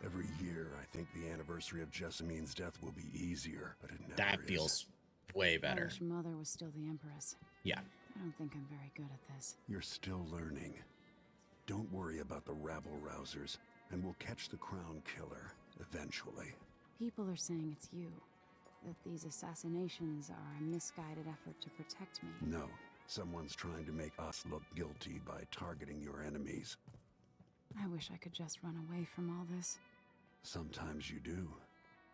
Every year, I think the anniversary of Jessamine's death will be easier, but it never That is. feels way I better. wish Mother was still the Empress. Yeah. I don't think I'm very good at this. You're still learning. Don't worry about the rabble-rousers, and we'll catch the crown killer, eventually. People are saying it's you. That these assassinations are a misguided effort to protect me. No, someone's trying to make us look guilty by targeting your enemies. I wish I could just run away from all this. Sometimes you do.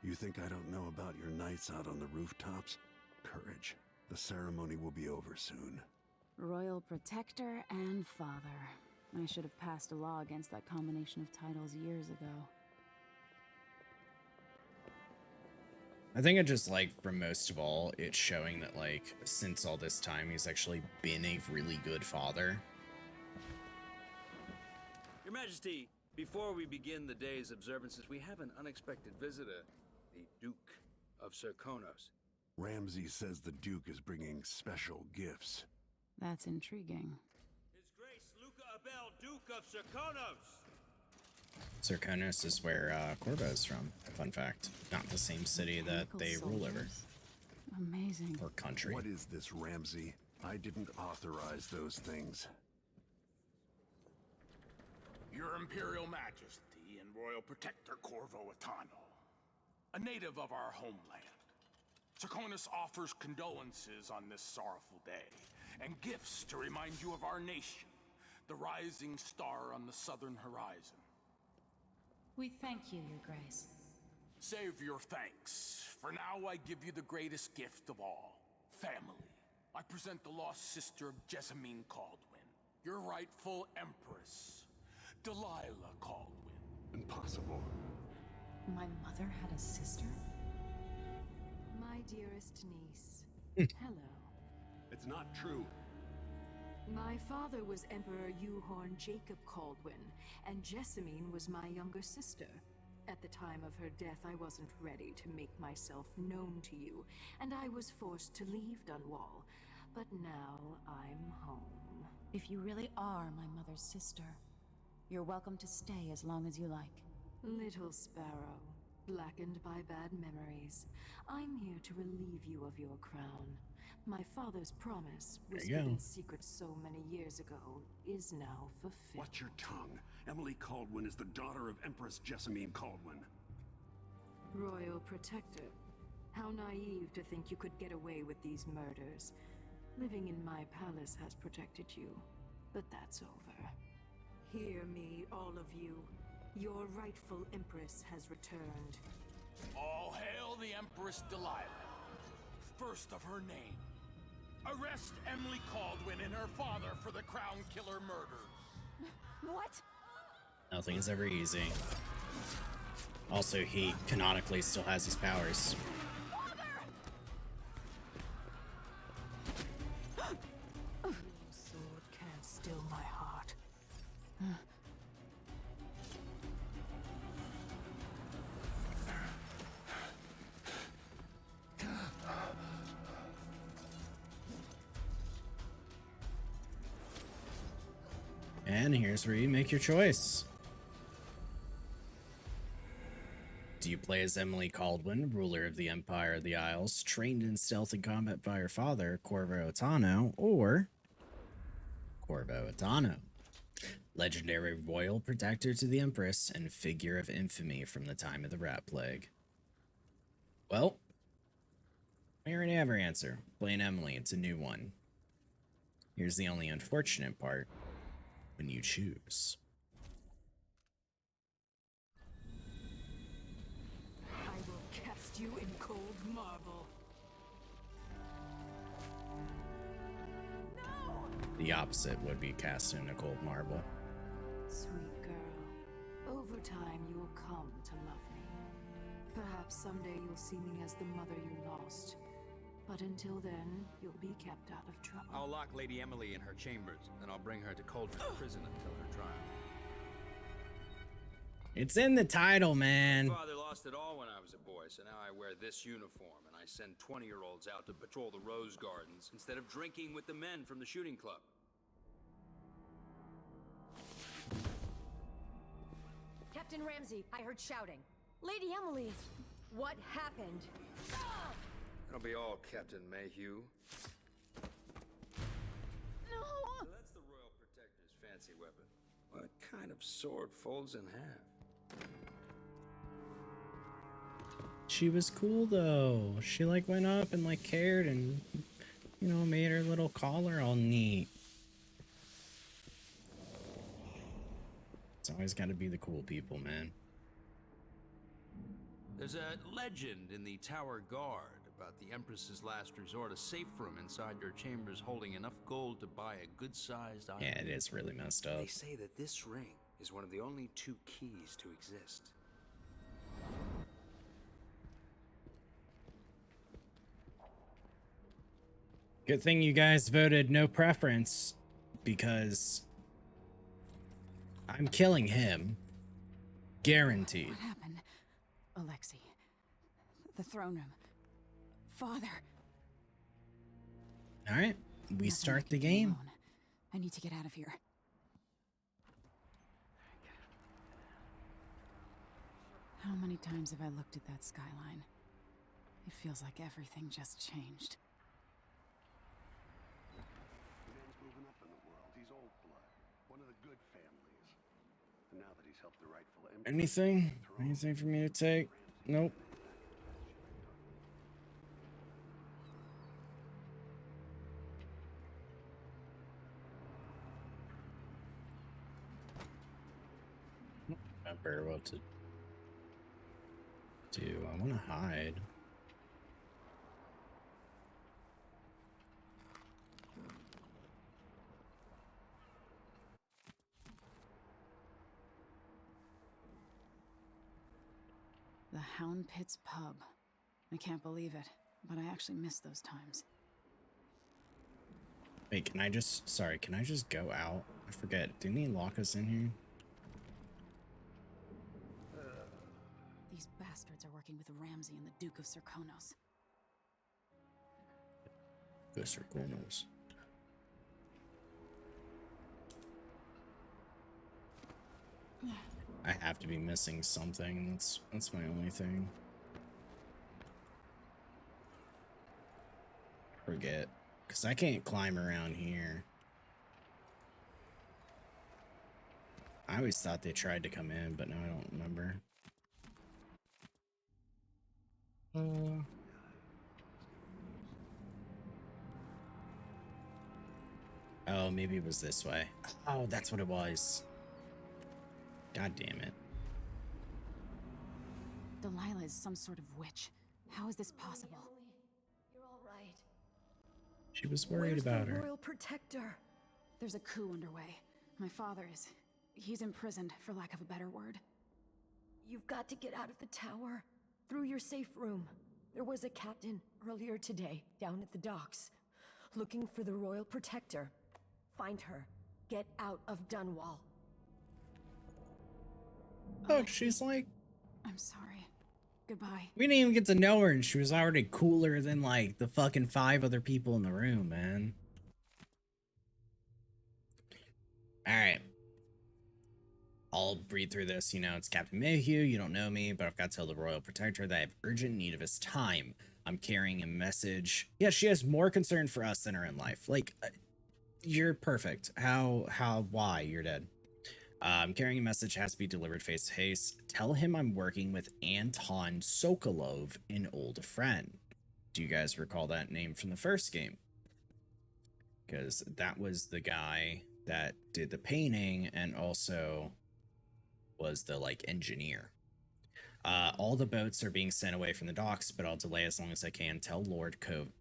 You think I don't know about your nights out on the rooftops? Courage. The ceremony will be over soon. Royal Protector and Father. I should have passed a law against that combination of titles years ago. I think I just like, for most of all, it's showing that, like, since all this time, he's actually been a really good father. Your Majesty, before we begin the day's observances, we have an unexpected visitor, the Duke of Serkonos. Ramsay says the Duke is bringing special gifts. That's intriguing. His Grace Luca Abel, Duke of Serkonos! Serkonos is where Corvo's from. Fun fact. Not the same city that they rule over. Soldiers. Amazing. Or country. What is this, Ramsay? I didn't authorize those things. Your Imperial Majesty and Royal Protector Corvo Attano, a native of our homeland. Serkonos offers condolences on this sorrowful day, and gifts to remind you of our nation, the rising star on the southern horizon. We thank you, Your Grace. Save your thanks, for now I give you the greatest gift of all, family. I present the lost sister of Jessamine Caldwin, your rightful empress, Delilah Caldwin. Impossible. My mother had a sister? My dearest niece. Hello. It's not true. My father was Emperor Euhorn Jacob Caldwin, and Jessamine was my younger sister, At the time of her death, I wasn't ready to make myself known to you, and I was forced to leave Dunwall. But now I'm home. If you really are my mother's sister, you're welcome to stay as long as you like. Little sparrow, blackened by bad memories, I'm here to relieve you of your crown. My father's promise, There you whispered go. in secret so many years ago, is now fulfilled. Watch your tongue. Emily Caldwin is the daughter of Empress Jessamine Caldwin. Royal Protector. How naive to think you could get away with these murders. Living in my palace has protected you, but that's over. Hear me, all of you. Your rightful Empress has returned. All hail the Empress Delilah, first of her name. Arrest Emily Caldwin and her father for the Crown Killer murders. What? Nothing is ever easy. Also, he canonically still has his powers. Sword can't still my heart. And here's where you make your choice. Do you play as Emily Caldwin, ruler of the Empire of the Isles, trained in stealth and combat by her father, Corvo Attano, or Corvo Attano, legendary royal protector to the Empress and figure of infamy from the time of the Rat Plague? Well, we already have our answer. Playing Emily, it's a new one. Here's the only unfortunate part. When you choose. I will cast you in cold marble. The opposite would be cast in a cold marble. Sweet girl, over time you'll come to love me. Perhaps someday you'll see me as the mother you lost. But until then, you'll be kept out of trouble. I'll lock Lady Emily in her chambers, then I'll bring her to Cauldron Prison until her trial. It's in the title, man. My father lost it all when I was a boy, so now I wear this uniform and I send 20-year-olds out to patrol the rose gardens instead of drinking with the men from the shooting club. Captain Ramsey, I heard shouting. Lady Emily, what happened? It'll be all Captain Mayhew. No! So that's the Royal Protector's fancy weapon. What kind of sword folds in half? She was cool though. She like went up and like cared and, you know, made her little collar all neat. It's always got to be the cool people, man. There's a legend in the Tower Guard about the Empress's last resort, a safe room inside their chambers holding enough gold to buy a good-sized island. Yeah, it is really messed up. They say that this ring is one of the only 2 keys to exist. Good thing you guys voted no preference, because I'm killing him. Guaranteed. What happened? Alexei. The throne room. Father. All right, we Nothing I start can the do game. alone. I need to get out of here. How many times have I looked at that skyline? It feels like everything just changed. Man's moving up in the world. He's old blood. One of the good families. And now that he's helped the rightful emperor... Anything for me to take? Nope. Remember what to do. I want to hide. The Hound Pits pub. I can't believe it, but I actually miss those times. Wait, can I just go out? I forget. Didn't he lock us in here? These bastards are working with Ramsay and the Duke of Serkonos. Serkonos. I have to be missing something. That's my only thing. Forget. Because I can't climb around here. I always thought they tried to come in, but now I don't remember. Oh, maybe it was this way. Oh, that's what it was. God damn it. Delilah is some sort of witch. How is this possible? You're all right. She was worried Where's about the her. royal protector? There's a coup underway. My father is... he's imprisoned, for lack of a better word. You've got to get out of the tower. Through your safe room. There was a captain earlier today, down at the docks. Looking for the royal protector. Find her. Get out of Dunwall. Look, she's like... I'm sorry. Goodbye. We didn't even get to know her, and she was already cooler than, like, the fucking 5 other people in the room, man. Alright. I'll breathe through this. You know, it's Captain Mayhew. You don't know me, but I've got to tell the Royal Protector that I have urgent need of his time. I'm carrying a message. Yeah, she has more concern for us than her in life. Like, you're perfect. Why? You're dead. I'm carrying a message, has to be delivered face to face. Tell him I'm working with Anton Sokolov, an old friend. Do you guys recall that name from the first game? Because that was the guy that did the painting and also was the, like, engineer. All the boats are being sent away from the docks, but I'll delay as long as I can. Tell Lord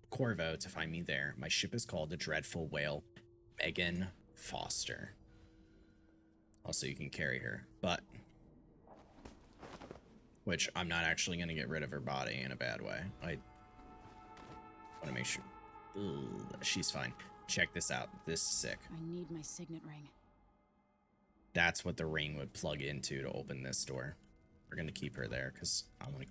Corvo to find me there. My ship is called the Dreadful Whale. Megan Foster. Also, you can carry her, but... which, I'm not actually going to get rid of her body in a bad way. I want to make sure... Ugh, she's fine. Check this out. This is sick. I need my signet ring. That's what the ring would plug into to open this door. We're going to keep her there, because I want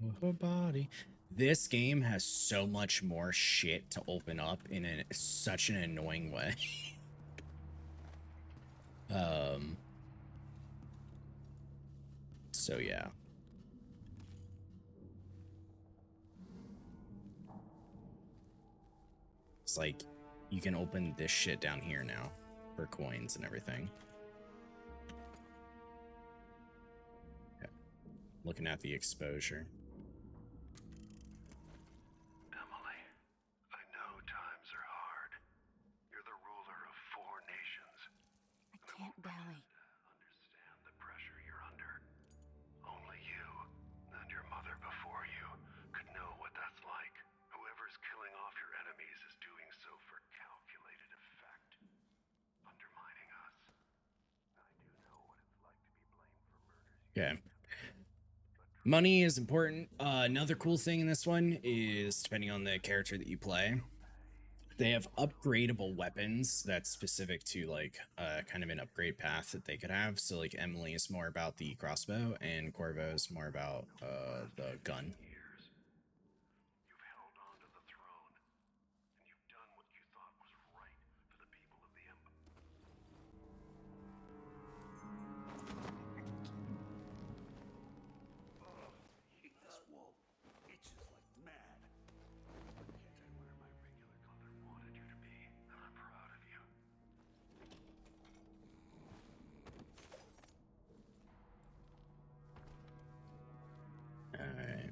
to... her body. This game has so much more shit to open up in such an annoying way. So yeah. It's like, you can open this shit down here now for coins and everything. Okay. Looking at the exposure. Emily, I know times are hard. You're the ruler of 4 nations. I can't dally. Understand the pressure you're under. Only you, and your mother before you, could know what that's like. Whoever's killing off your enemies is doing so for calculated effect. Undermining us. I do know what it's like to be blamed for murders. Okay. Money is important. Another cool thing in this one is, depending on the character that you play, they have upgradable weapons that's specific to, like, kind of an upgrade path that they could have. So, like, Emily is more about the crossbow, and Corvo is more about the gun. You've held on to the throne, and you've done what you thought was right for the people of the Empire. This wolf itches like mad. Can't I wear my regular color wanted you to be? I'm proud of you. Alright.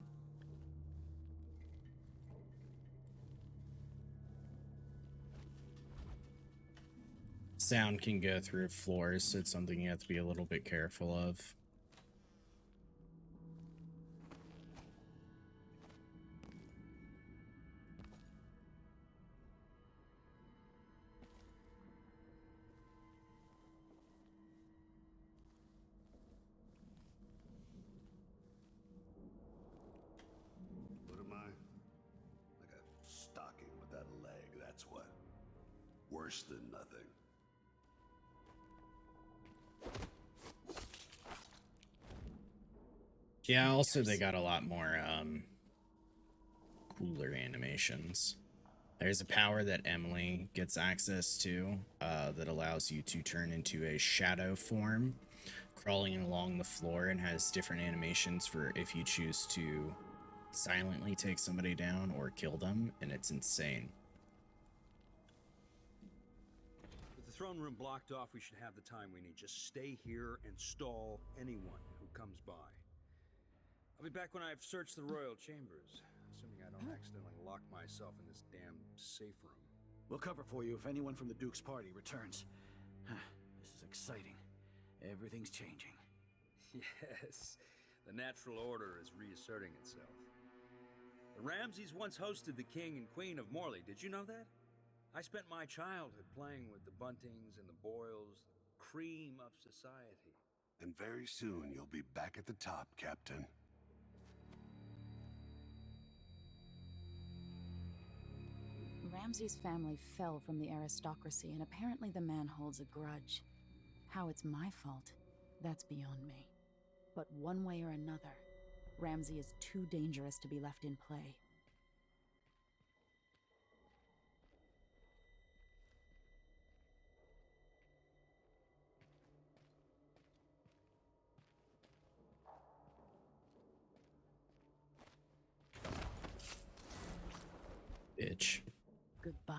Sound can go through floors, so it's something you have to be a little bit careful of. What am I? Like a stocking without a leg, that's what. Worse than nothing. Yeah, also they got a lot more cooler animations. There's a power that Emily gets access to that allows you to turn into a shadow form, crawling along the floor, and has different animations for if you choose to silently take somebody down or kill them, and it's insane. With the throne room blocked off, we should have the time we need. Just stay here and stall anyone who comes by. I'll be back when I've searched the royal chambers, assuming I don't accidentally lock myself in this damn safe room. We'll cover for you if anyone from the Duke's party returns. This is exciting. Everything's changing. Yes, the natural order is reasserting itself. The Ramseys once hosted the king and queen of Morley. Did you know that? I spent my childhood playing with the Buntings and the Boyles, the cream of society. And very soon you'll be back at the top, Captain. Ramsay's family fell from the aristocracy, and apparently the man holds a grudge. How it's my fault, that's beyond me. But one way or another, Ramsay is too dangerous to be left in play. Bitch. Goodbye.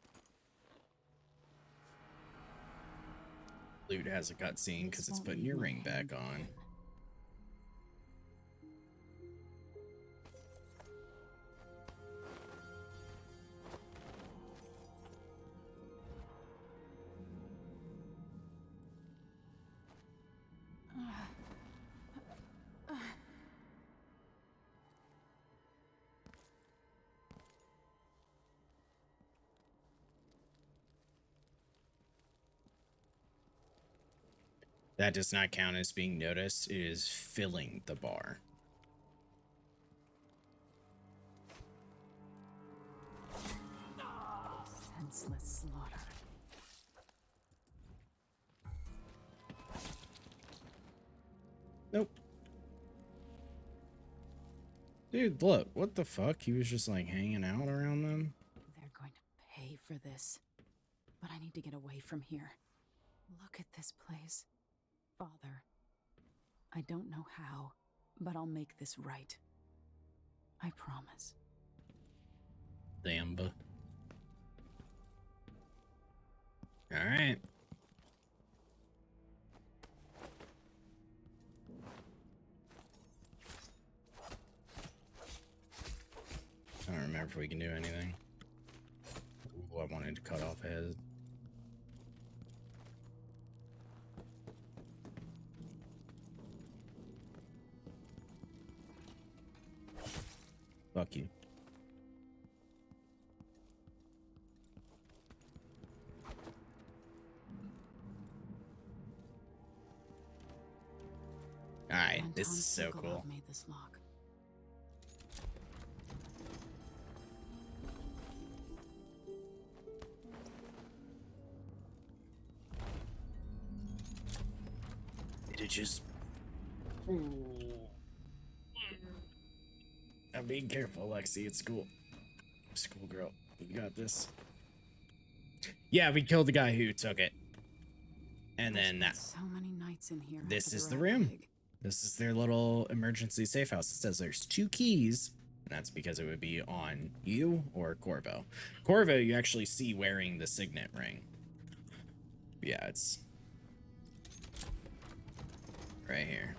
Loot has a cutscene because it's putting your ring back on. That does not count as being noticed. It is filling the bar. Senseless slaughter. Nope. Dude, look. What the fuck? He was just like hanging out around them. They're going to pay for this. But I need to get away from here. Look at this place. Father, I don't know how, but I'll make this right. I promise. Damba. Alright. I don't remember if we can do anything. Ooh, I wanted to cut off a head. Fuck you. Alright, this is so cool. Made this lock. It just... I'm being careful, Lexi. It's cool. Schoolgirl, you got this. Yeah, we killed the guy who took it. And then that. So many nights in here. This is the room. This is their little emergency safe house. It says there's 2 keys. And that's because it would be on you or Corvo. Corvo, you actually see wearing the signet ring. Yeah, it's right here.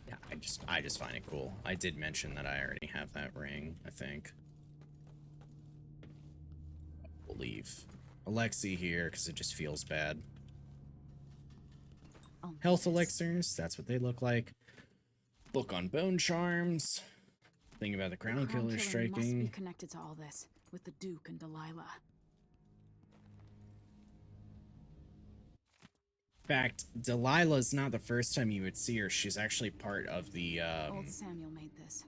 Yeah, I just find it cool. I did mention that I already have that ring, I think. We'll leave Alexi here because it just feels bad. Health elixirs, that's what they look like. Book on bone charms. Thing about the crown killer striking. Must be connected to all this with the Duke and Delilah. In fact, Delilah's not the first time you would see her. She's actually part of the Old Samuel made this.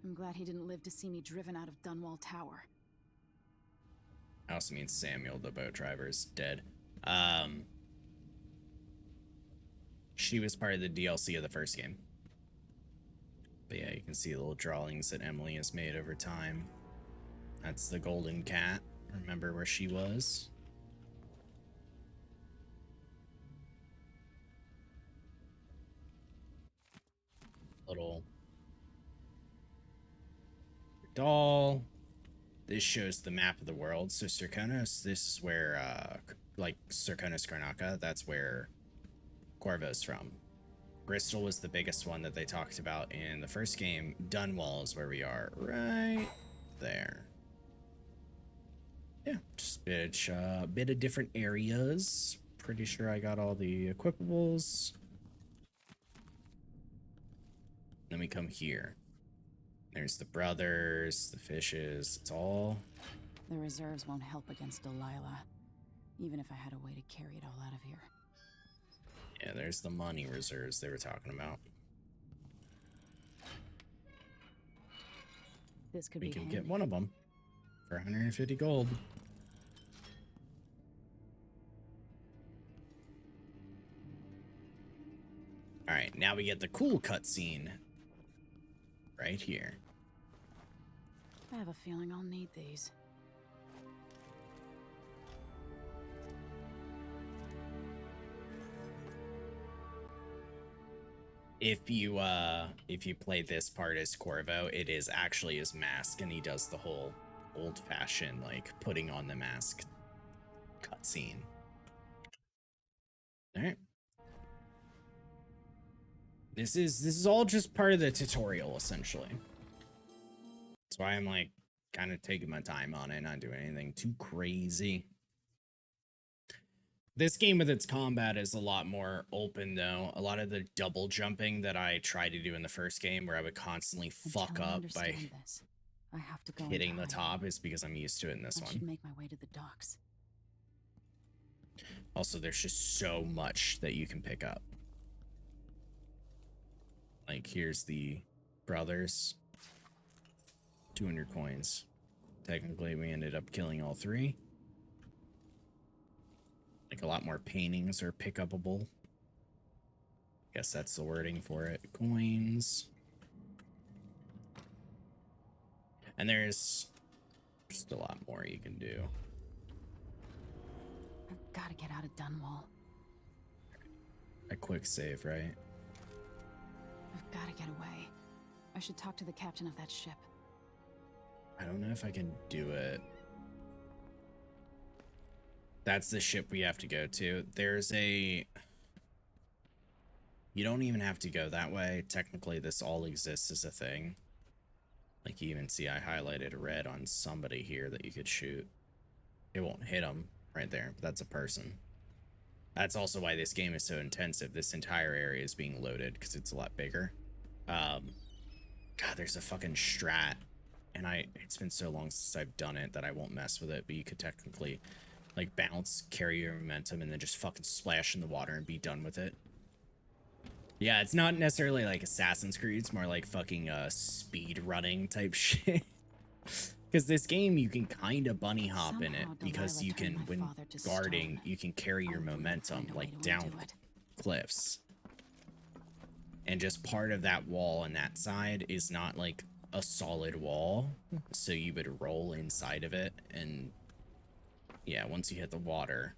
I'm glad he didn't live to see me driven out of Dunwall Tower. I also mean Samuel, the boat driver, is dead. She was part of the DLC of the first game. But yeah, you can see the little drawings that Emily has made over time. That's the golden cat. Remember where she was? Little doll. This shows the map of the world. So Serkonos, this is where, like Serkonos Karnaka, that's where Corvo's from. Bristol was the biggest one that they talked about in the first game. Dunwall is where we are, right there. Yeah, just a bit of different areas. Pretty sure I got all the equipables. Then we come here. There's the brothers, the fishes, it's all... The reserves won't help against Delilah, even if I had a way to carry it all out of here. Yeah, there's the money reserves they were talking about. This could We be can handy. get one of them for 150 gold. Alright, now we get the cool cutscene. Right here. I have a feeling I'll need these. If you play this part as Corvo, it is actually his mask, and he does the whole old-fashioned, like, putting on the mask cutscene. Alright. This is all just part of the tutorial, essentially. That's why I'm, like, kind of taking my time on it, not doing anything too crazy. This game with its combat is a lot more open, though. A lot of the double jumping that I tried to do in the first game, where I would constantly fuck up by I have to go hitting the top, is because I'm used to it in this I one. should make my way to the docks. Also, there's just so much that you can pick up. Like, here's the brothers. 200 coins. Technically, we ended up killing all three. Like, a lot more paintings are pick-upable. Guess that's the wording for it. Coins. And there's just a lot more you can do. I've got to get out of Dunwall. A quick save, right? I've got to get away. I should talk to the captain of that ship. I don't know if I can do it. That's the ship we have to go to. There's a... You don't even have to go that way. Technically, this all exists as a thing. Like, you even see I highlighted red on somebody here that you could shoot. It won't hit them right there, but that's a person. That's also why this game is so intensive. This entire area is being loaded because it's a lot bigger. God, there's a fucking strat. And it's been so long since I've done it that I won't mess with it, but you could technically, like, bounce, carry your momentum, and then just fucking splash in the water and be done with it. Yeah, it's not necessarily like Assassin's Creed, it's more like fucking speed running type shit. Because this game, you can kind of bunny hop in it, because you can, when guarding, you can carry your momentum, like, down cliffs. And just part of that wall on that side is not, like, a solid wall, so you would roll inside of it, and yeah, once you hit the water.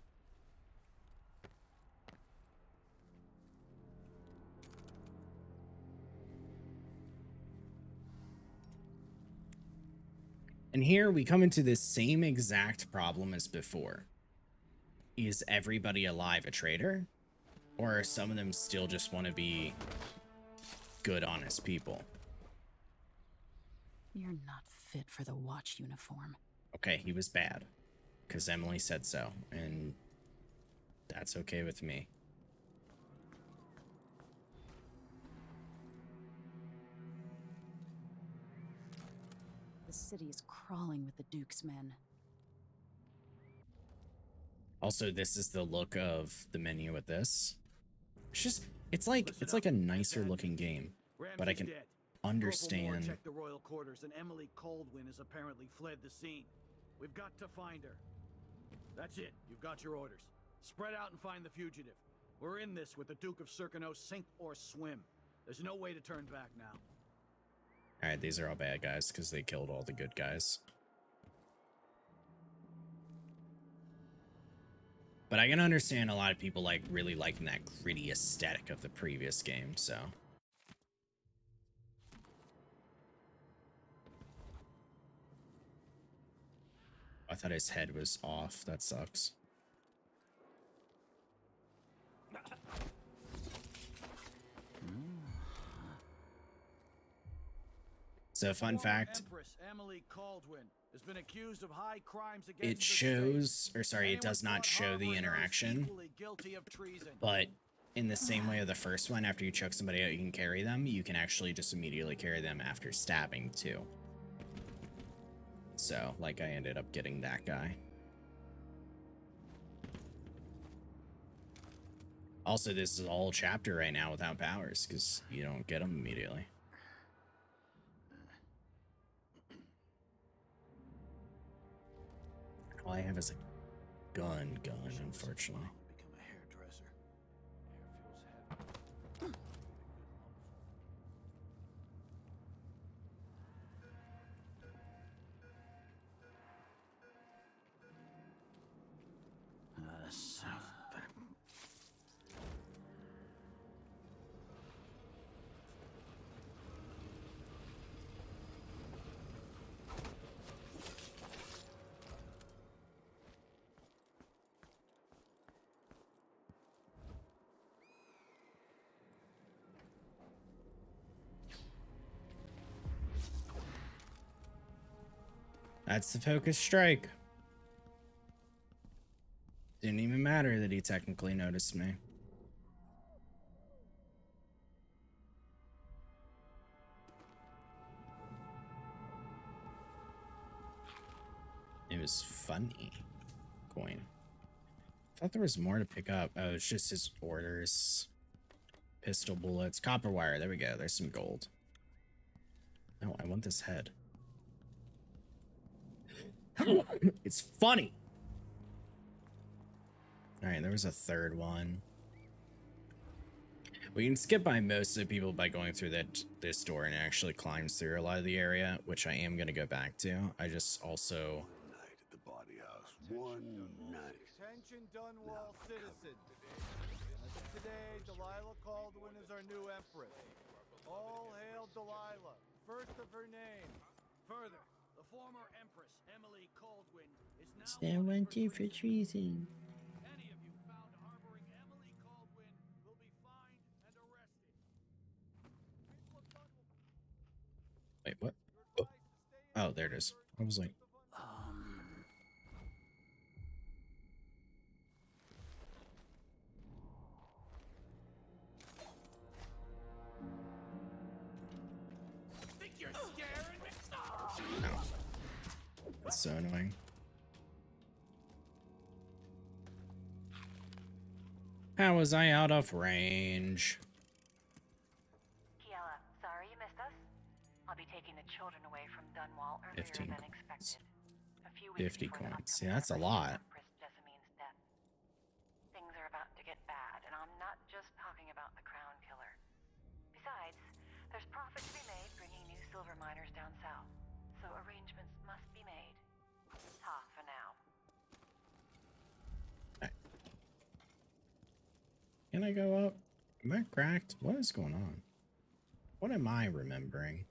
And here we come into the same exact problem as before. Is everybody alive a traitor? Or some of them still just want to be good, honest people? You're not fit for the watch uniform. Okay, he was bad. Because Emily said so. And that's okay with me. The city is crawling with the Duke's men. Also, this is the look of the menu with this. It's just, it's like a nicer looking game. But I can understand. Checked the royal quarters, and Emily Coldwin has apparently fled the scene. We've got to find her. That's it. You've got your orders. Spread out and find the fugitive. We're in this with the Duke of Circano, sink or swim. There's no way to turn back now. Alright, these are all bad guys because they killed all the good guys. But I can understand a lot of people like really liking that gritty aesthetic of the previous game, so. I thought his head was off. That sucks. So, fun fact, Empress Emily Caldwin has been accused of high crimes against it shows, or sorry, it does not show the interaction, but in the same way of the first one, after you choke somebody out, you can carry them. You can actually just immediately carry them after stabbing, too. So, like, I ended up getting that guy. Also, this is a whole chapter right now without powers, because you don't get them immediately. All I have is a gun, unfortunately. Become a hairdresser. That's the focus strike. Didn't even matter that he technically noticed me. It was funny. Coin. I thought there was more to pick up. Oh, it's just his orders. Pistol bullets. Copper wire. There we go. There's some gold. No, I want this head. It's funny. All right, there was a third one. We can skip by most of the people by going through this door, and it actually climbs through a lot of the area, which I am going to go back to. I just also... One night at the body house. One night. Attention Dunwall citizens. As of today, Delilah Caldwin is our new empress. All hail Delilah, first of her name. Further, the former Empress Emily Caldwin is now Stand for treason. Any of you found harboring Emily Caldwin will be fined and arrested. Wait, what? Oh, there it is. I was like... Think you're scaring me? No. That's so annoying. How was I out of range? Kiela, sorry you missed us. I'll be taking the children away from Dunwall earlier 15 than coins. expected. A few weeks 50 before the coins. upcoming Yeah, that's a lot. Empress Jessamine's death. Things are about to get bad, and I'm not just talking about the Crown Killer. Besides, there's profit to be made bringing new silver miners down south, so arrangements must be made. Ta for now. Can I go up? Am I cracked? What is going on? What am I remembering?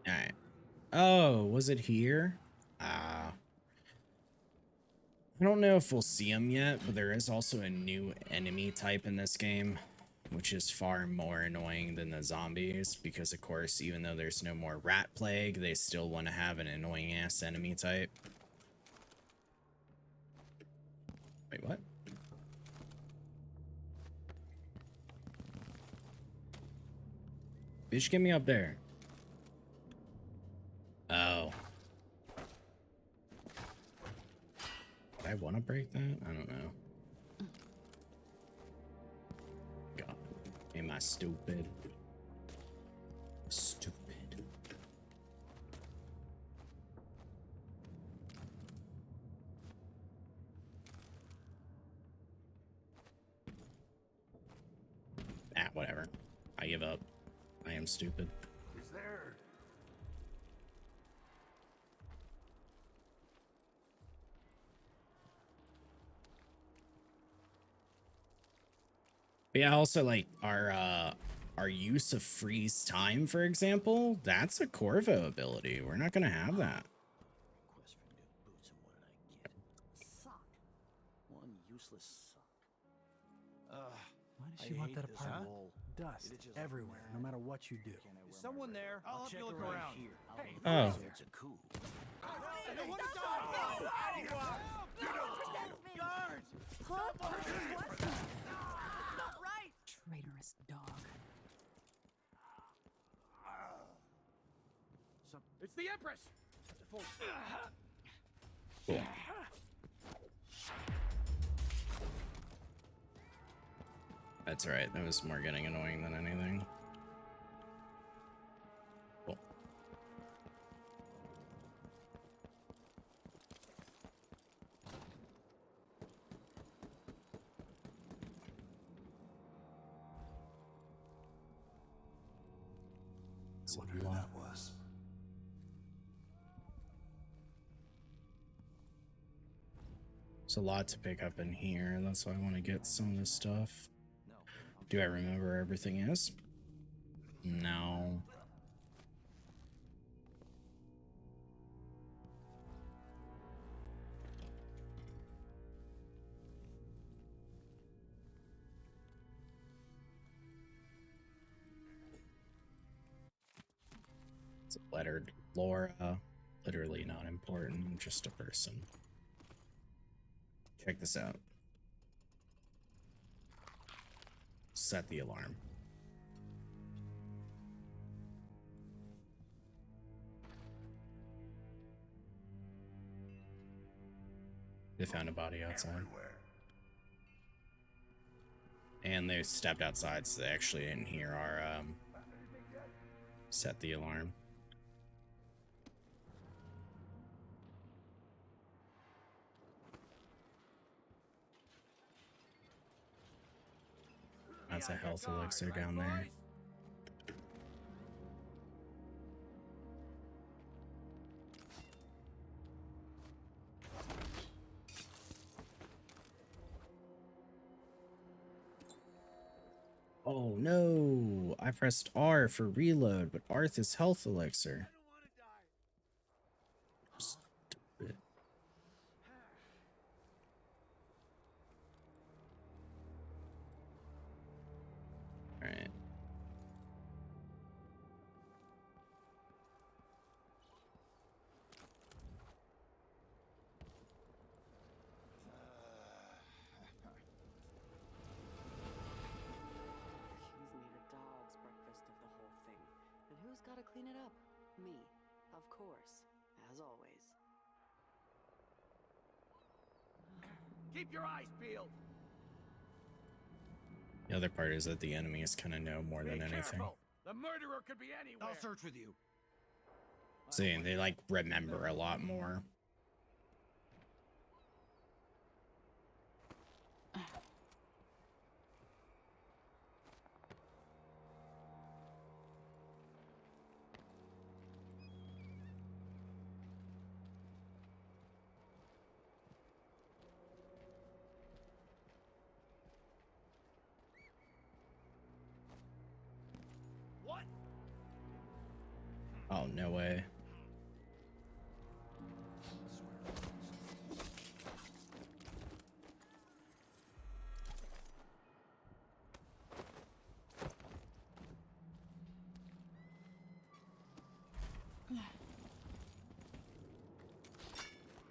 Alright. Oh, was it here? I don't know if we'll see him yet, but there is also a new enemy type in this game, which is far more annoying than the zombies, because of course, even though there's no more rat plague, they still want to have an annoying ass enemy type. Wait, what? Bitch, get me up there. Oh. Would I want to break that? I don't know. God, am I stupid? I'm stupid. Is there? But yeah, also like our use of freeze time, for example, that's a Corvo ability. We're not gonna have that. Request for new boots, and what did I get? Sock. One useless sock. Why does she want that apartment? Dust everywhere, no matter what you do. Is someone there? I'll help you look around. Here. Hey, Oh. It's a coup. hey, what are you doing? Guards! Traitorous dog. It's the Empress! Cool. That's right. That was more getting annoying than anything. Cool. I wonder who that was. There's a lot to pick up in here. That's why I want to get some of this stuff. Do I remember where everything is? No. It's a lettered Laura. Literally not important. I'm just a person. Check this out. Set the alarm. They found a body outside. Everywhere. And they stepped outside, so they actually didn't hear our set the alarm. That's a health elixir down there. Oh no! I pressed R for reload, but Arth's health elixir. Stupid. Alright. She's made a dog's breakfast of the whole thing. And who's gotta clean it up? Me, of course, as always. Keep your eyes peeled! The other part is that the enemies kind of know more than Be anything. careful. The murderer could be anywhere! I'll search with you. See, they like remember a lot more. What? Oh, no way.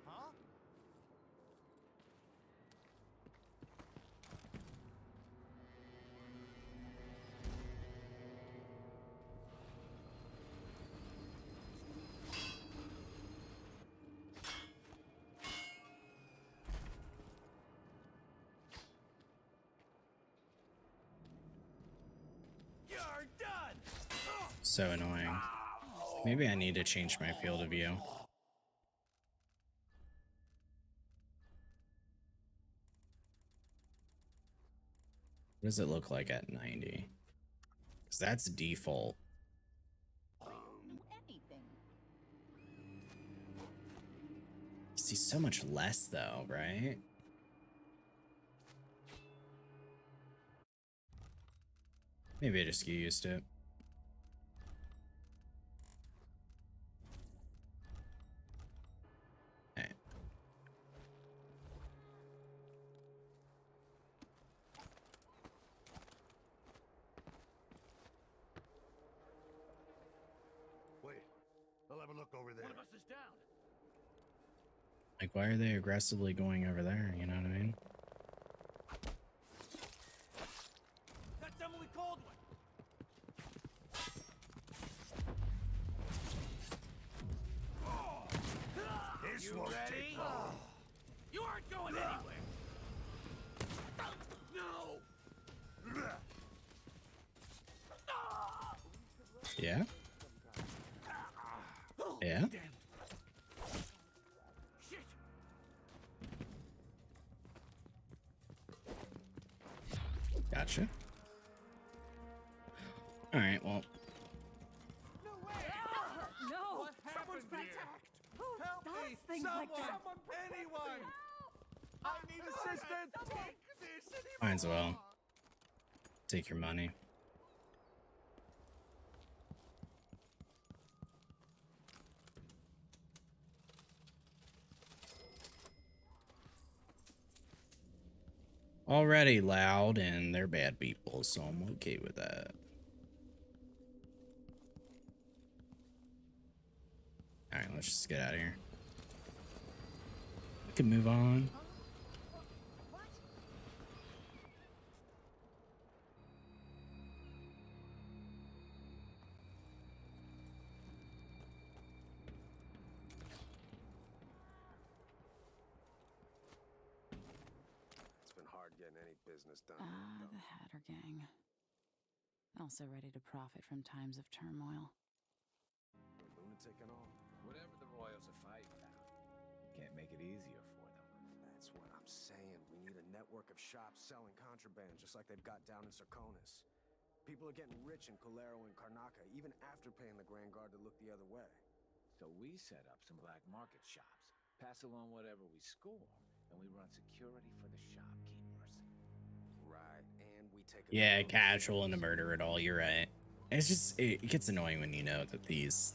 Huh? You're done! So annoying. Maybe I need to change my field of view. What does it look like at 90? Because that's default. see so much less though, right? Maybe I just get used to it. Alright. Wait, I'll have a look over there. One of us is down. Like, why are they aggressively going over there? You know what I mean? That's Emily Caldwell. This You won't ready? take long. You aren't going anywhere. No. Yeah? Yeah? Damn. Shit. Gotcha. Alright, well. No! Someone's been attacked! Who Help does me! things Someone! like that? Anyone! I need assistance! Take this anymore! Might as well. Take your money. Already loud, and they're bad people, so I'm okay with that. Alright, let's just get out of here. We can move on. It's been hard getting any business done. The Hatter Gang. Also ready to profit from times of turmoil. Lunatic and all. Whatever the Royals are fighting now, can't make it easier for them. That's what I'm saying. We need a network of shops selling contraband, just like they've got down in Sarkonis. People are getting rich in Colero and Karnaca, even after paying the Grand Guard to look the other way. So we set up some black market shops, pass along whatever we score, and we run security for the shopkeepers. Right, and we take Yeah, casual and to murder it all, you're right. It's just, it gets annoying when you know that these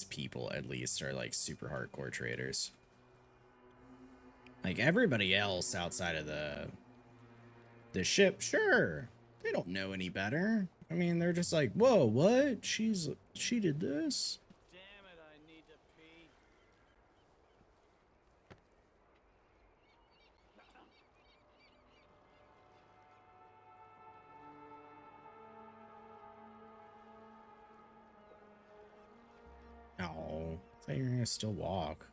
people, at least, are like super hardcore traders. Like everybody else outside of the ship, sure, they don't know any better. I mean, they're just like, whoa, what? She did this? Damn it, I need to pee. No, I thought you were gonna still walk.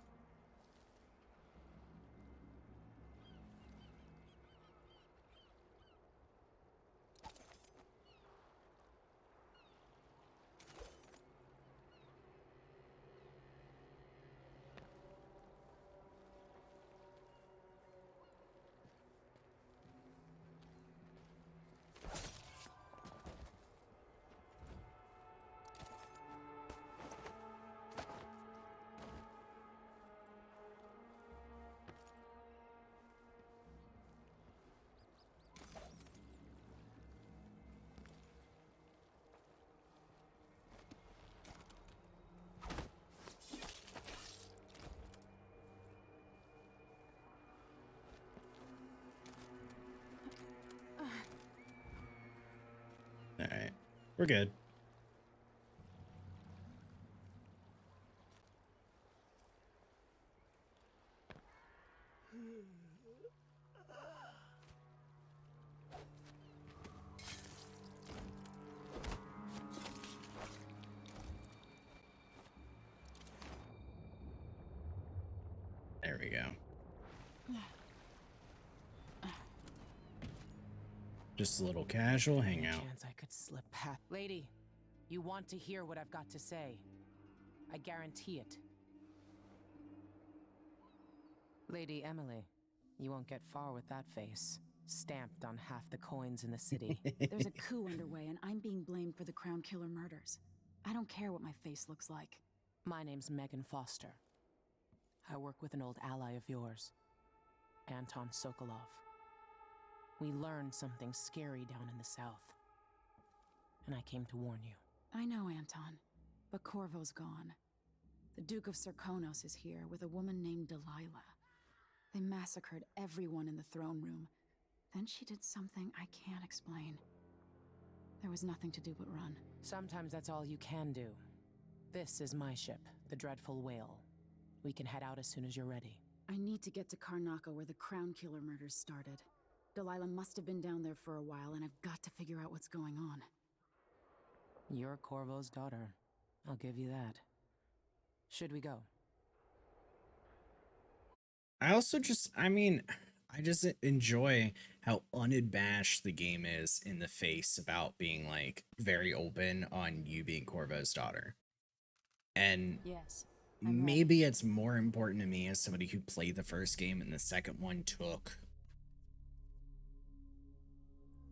All right, we're good. There we go. Just a little casual hangout. Chance I could slip past. Lady, you want to hear what I've got to say. I guarantee it. Lady Emily, you won't get far with that face. Stamped on half the coins in the city. There's a coup underway, and I'm being blamed for the Crown Killer murders. I don't care what my face looks like. My name's Megan Foster. I work with an old ally of yours, Anton Sokolov. We learned something scary down in the south, and I came to warn you. I know, Anton, but Corvo's gone. The Duke of Serkonos is here with a woman named Delilah. They massacred everyone in the throne room. Then she did something I can't explain. There was nothing to do but run. Sometimes that's all you can do. This is my ship, the Dreadful Whale. We can head out as soon as you're ready. I need to get to Karnaca where the Crown Killer murders started. Delilah must have been down there for a while, and I've got to figure out what's going on. You're Corvo's daughter. I'll give you that. Should we go? I also just, I just enjoy how unabashed the game is in the face about being, like, very open on you being Corvo's daughter. And yes, maybe it's more important to me as somebody who played the first game and the second one took,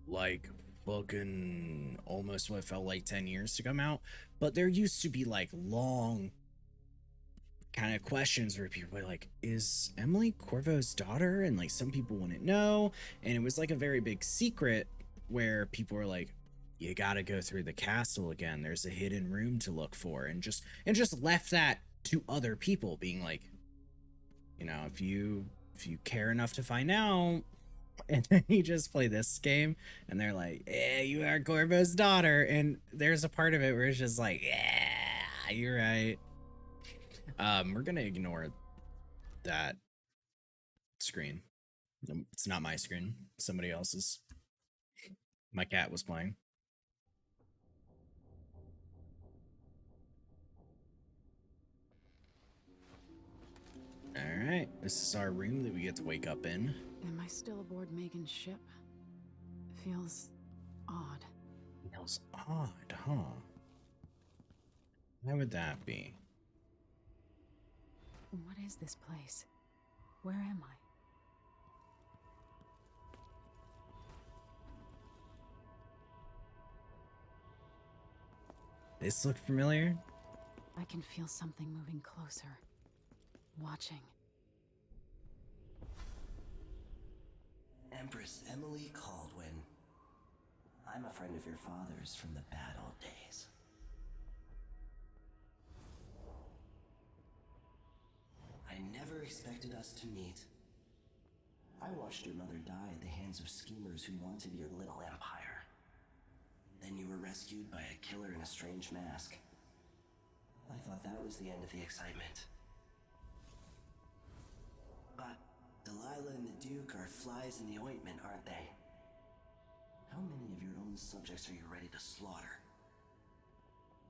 like, fucking almost what felt like 10 years to come out. But there used to be, like, long kind of questions where people were like, is Emily Corvo's daughter? And like some people wouldn't know, and it was like a very big secret where people were like, you gotta go through the castle again, there's a hidden room to look for, and just left that to other people, being like, you know, if you care enough to find out. And then you just play this game and they're like, yeah, you are Corvo's daughter, and there's a part of it where it's just like, yeah, you're right. We're gonna ignore that screen. It's not my screen, somebody else's. My cat was playing. All right, this is our room that we get to wake up in. Am I still aboard Megan's ship? Feels odd. Feels odd, huh? Why would that be? What is this place? Where am I? This look familiar? I can feel something moving closer. Watching. Empress Emily Caldwin. I'm a friend of your father's from the bad old days. I never expected us to meet. I watched your mother die at the hands of schemers who wanted your little empire. Then you were rescued by a killer in a strange mask. I thought that was the end of the excitement. But Delilah and the Duke are flies in the ointment, aren't they? How many of your own subjects are you ready to slaughter?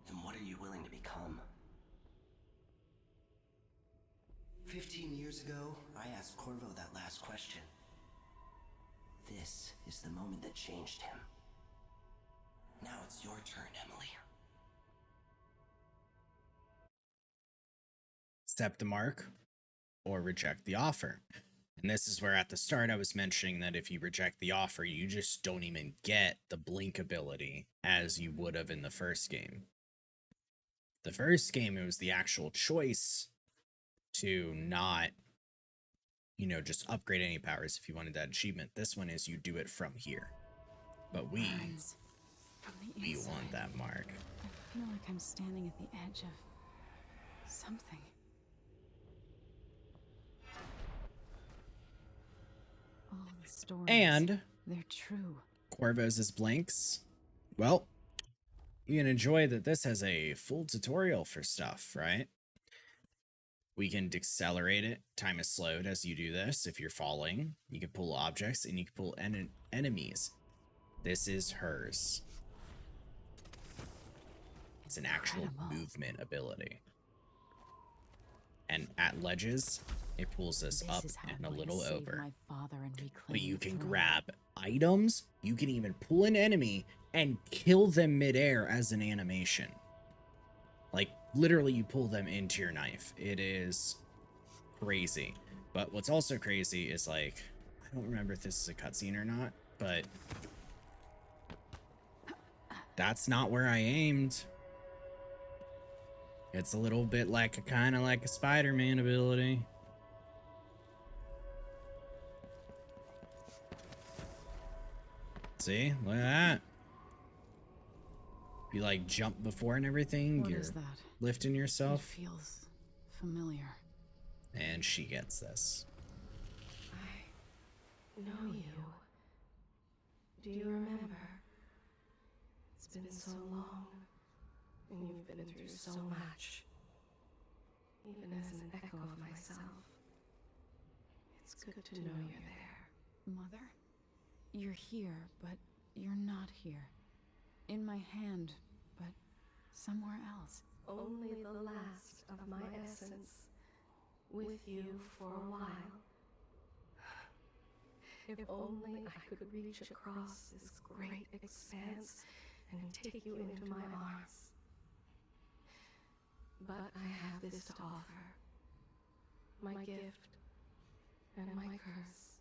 And what are you willing to become? 15 years ago, I asked Corvo that last question. This is the moment that changed him. Now it's your turn, Emily. Accept the mark or reject the offer. And this is where at the start I was mentioning that if you reject the offer, you just don't even get the blink ability as you would have in the first game. The first game, it was the actual choice to not, you know, just upgrade any powers if you wanted that achievement. This one is you do it from here. But we want that mark. I feel like I'm standing at the edge of something. All the stories, And they're true. Corvo's blinks. Well, you can enjoy that this has a full tutorial for stuff, right? We can decelerate it. Time is slowed as you do this. If you're falling, you can pull objects and you can pull enemies. This is hers. It's an actual movement ability. And at ledges, it pulls us up and a little over. But you can grab items. You can even pull an enemy and kill them midair as an animation. Like, literally, you pull them into your knife. It is crazy. But what's also crazy is, like, I don't remember if this is a cutscene or not, but that's not where I aimed. It's a little bit like kind of like a Spider-Man ability. See? Look at that. If you like jump before and everything, What you're is that? lifting It yourself. feels familiar. And she gets this. Know you. Do you remember? It's been so long, and you've been through so much. Even as an echo of myself, it's good to know you're there. Mother? You're here, but you're not here. In my hand, but somewhere else. Only the last of my essence, with you for a while. If only I could reach across this great expanse and take you into my arms. But I have this to offer. My gift and my curse.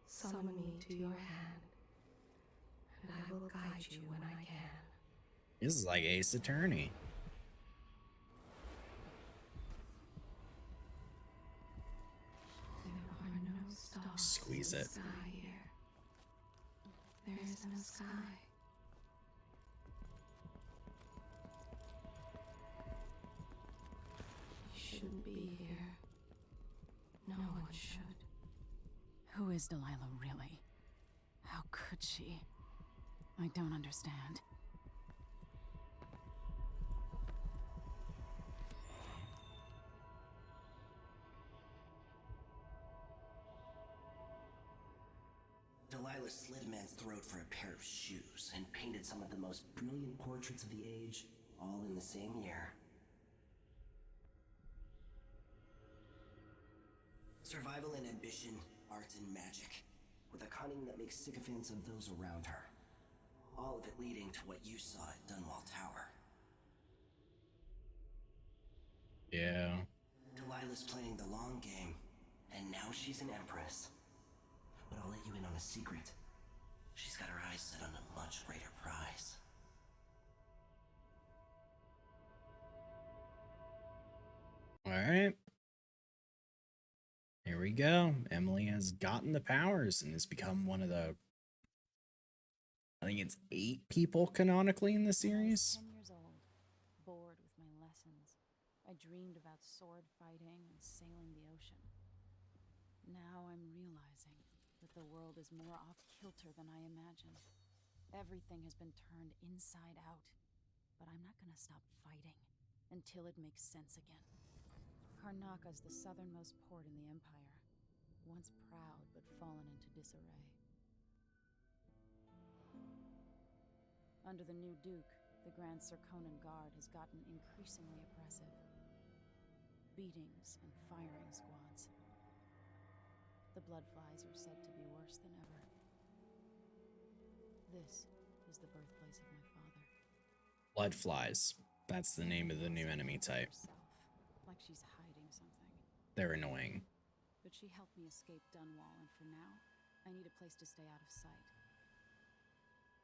Summon me to your hand, and I will guide you when I can. This is like Ace Attorney. There are no stars. Squeeze in the it. Sky here. There is no sky. You shouldn't be here. No one should. Who is Delilah really? How could she? I don't understand. Delilah slit a man's throat for a pair of shoes and painted some of the most brilliant portraits of the age, all in the same year. Survival and ambition, art and magic, with a cunning that makes sycophants of those around her. All of it leading to what you saw at Dunwall Tower. Yeah. Delilah's playing the long game, and now she's an empress. But I'll let you in on a secret. She's got her eyes set on a much greater prize. All right. Here we go. Emily has gotten the powers and has become one of the, I think it's 8 people canonically in the series. 10 years old, bored with my lessons. I dreamed about sword fighting and sailing the ocean. Now I'm realizing that the world is more off-kilter than I imagined. Everything has been turned inside out. But I'm not gonna stop fighting until it makes sense again. Karnaka's the southernmost port in the Empire. Once proud, but fallen into disarray. Under the new Duke, the Grand Serkonan Guard has gotten increasingly oppressive. Beatings and firing squads. The Bloodflies are said to be worse than ever. This is the birthplace of my father. Bloodflies. That's the name of the new enemy type. Like she's hiding something. They're annoying. But she helped me escape Dunwall, and for now, I need a place to stay out of sight.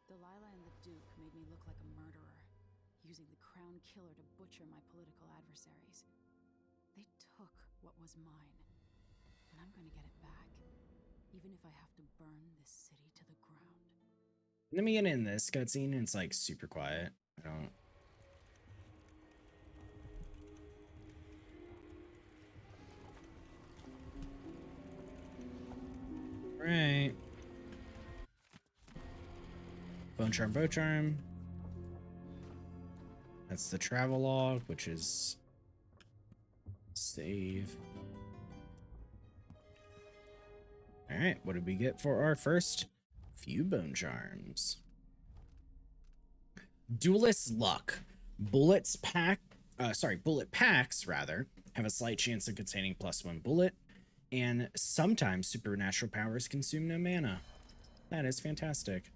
Delilah and the Duke made me look like a murderer, using the Crown Killer to butcher my political adversaries. They took what was mine, and I'm gonna get it back, even if I have to burn this city to the ground. Let me get in this cutscene. It's like super quiet. I don't. Right. Bone charm, bow charm. That's the travel log, which is save. All right, what did we get for our first few bone charms? Duelist luck. Bullet packs rather have a slight chance of containing +1 bullet, and sometimes supernatural powers consume no mana. That is fantastic.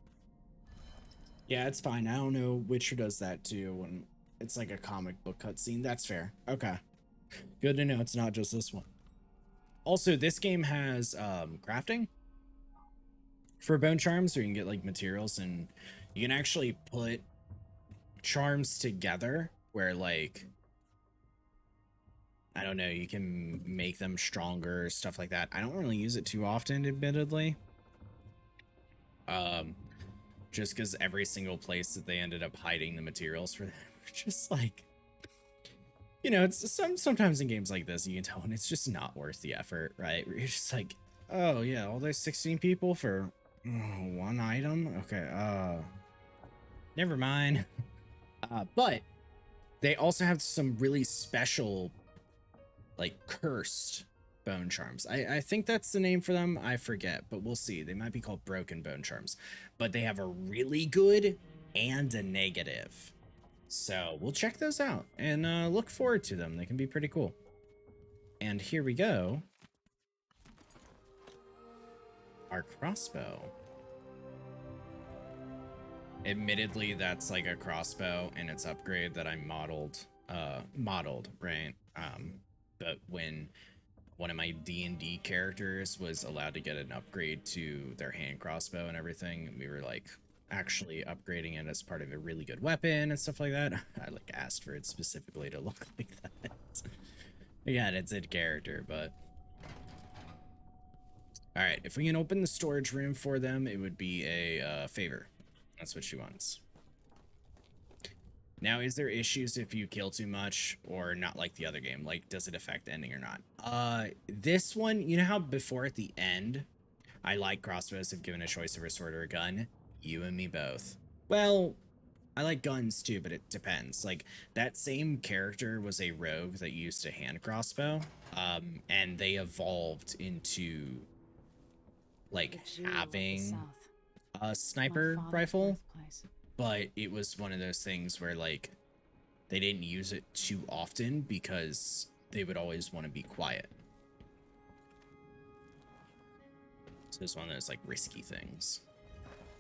Yeah, it's fine. I don't know Witcher does that too when it's like a comic book cutscene. That's fair. Okay. Good to know it's not just this one. Also, this game has crafting for bone charms, so you can get like materials and you can actually put charms together where like, I don't know, you can make them stronger, stuff like that. I don't really use it too often, admittedly. Just because every single place that they ended up hiding the materials for them, just like, you know, it's sometimes in games like this, you can tell when it's just not worth the effort, right? Where you're just like, oh yeah, all those 16 people for one item? Okay, never mind. But they also have some really special, like, cursed bone charms. I think that's the name for them. I forget, but we'll see. They might be called broken bone charms. But they have a really good and a negative. So we'll check those out and look forward to them. They can be pretty cool. And here we go. Our crossbow. Admittedly, that's like a crossbow and its upgrade that I modeled, right? But when one of my D&D characters was allowed to get an upgrade to their hand crossbow and everything, we were like actually upgrading it as part of a really good weapon and stuff like that. I like asked for it specifically to look like that. Again, it's in character, but all right, if we can open the storage room for them, it would be a favor. That's what she wants. Now, is there issues if you kill too much or not like the other game? Like, does it affect ending or not? This one, you know how before at the end, I like crossbows if given a choice of a sword or a gun? You and me both. Well, I like guns too, but it depends. Like, that same character was a rogue that used a hand crossbow, and they evolved into, like, having a sniper rifle. But it was one of those things where, like, they didn't use it too often because they would always want to be quiet. So it's one of those, like, risky things.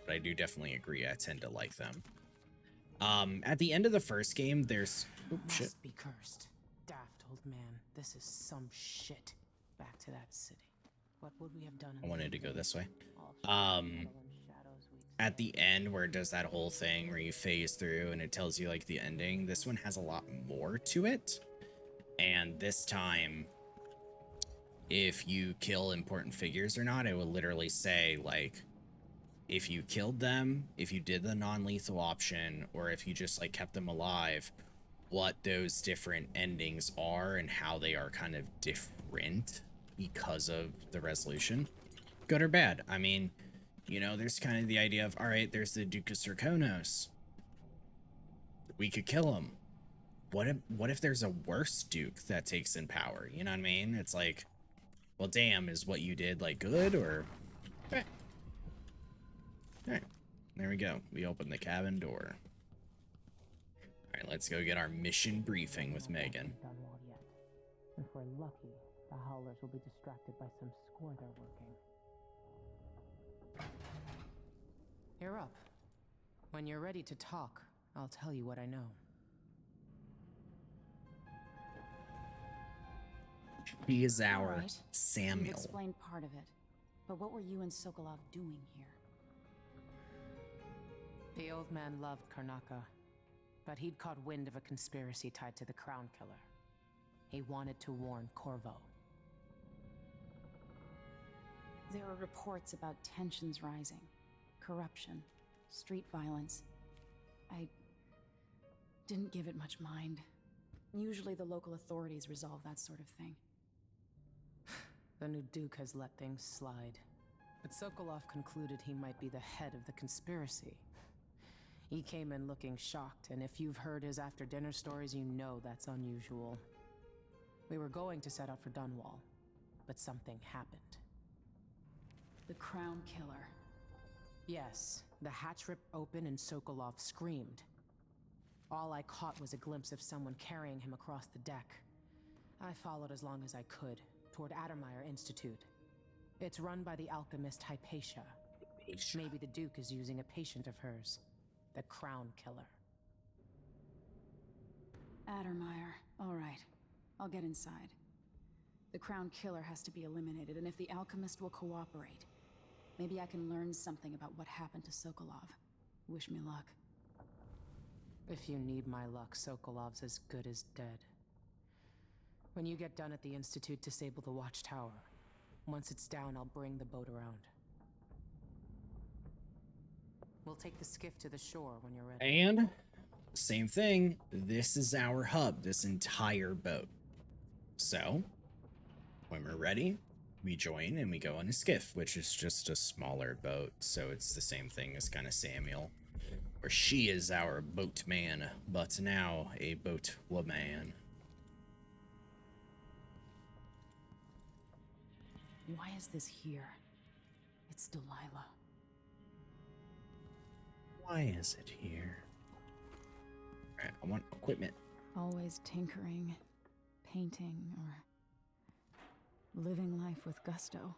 But I do definitely agree. I tend to like them. At the end of the first game, there's... Oops, shit. Must be cursed. Daft old man. This is some shit. Back to that city. What would we have done? I wanted to go this way. At the end where it does that whole thing where you phase through and it tells you like the ending, this one has a lot more to it. And this time, if you kill important figures or not, it will literally say like if you killed them, if you did the non-lethal option, or if you just like kept them alive, what those different endings are and how they are kind of different because of the resolution. Good or bad. I mean, you know, there's kind of the idea of, all right, there's the Duke of Serkonos. We could kill him. What if there's a worse Duke that takes in power? You know what I mean? It's like, well, damn, is what you did like good or... Okay. All right, there we go. We open the cabin door. All right, let's go get our mission briefing with Megan. If we're lucky, the Howlers will be distracted by some score they're working. You're up. When you're ready to talk, I'll tell you what I know. He is our Right. Samuel. You've explained part of it, but what were you and Sokolov doing here? The old man loved Karnaka, but he'd caught wind of a conspiracy tied to the Crown Killer. He wanted to warn Corvo. There were reports about tensions rising, corruption, street violence. I didn't give it much mind. Usually the local authorities resolve that sort of thing. The new Duke has let things slide, but Sokolov concluded he might be the head of the conspiracy. He came in looking shocked, and if you've heard his after-dinner stories, you know that's unusual. We were going to set out for Dunwall, but something happened. The Crown Killer. Yes, the hatch ripped open and Sokolov screamed. All I caught was a glimpse of someone carrying him across the deck. I followed as long as I could, toward Addermeyer Institute. It's run by the alchemist Hypatia. Maybe the Duke is using a patient of hers, the Crown Killer. Addermeyer. All right. I'll get inside. The Crown Killer has to be eliminated, and if the alchemist will cooperate, maybe I can learn something about what happened to Sokolov. Wish me luck. If you need my luck, Sokolov's as good as dead. When you get done at the Institute, disable the watchtower. Once it's down, I'll bring the boat around. We'll take the skiff to the shore when you're ready. And same thing, this is our hub, this entire boat. So when we're ready, we join and we go on a skiff, which is just a smaller boat. So it's the same thing as kind of Samuel, where she is our boatman, but now a boat woman. Why is this here? It's Delilah. Why is it here? All right, I want equipment. Always tinkering, painting, or living life with gusto.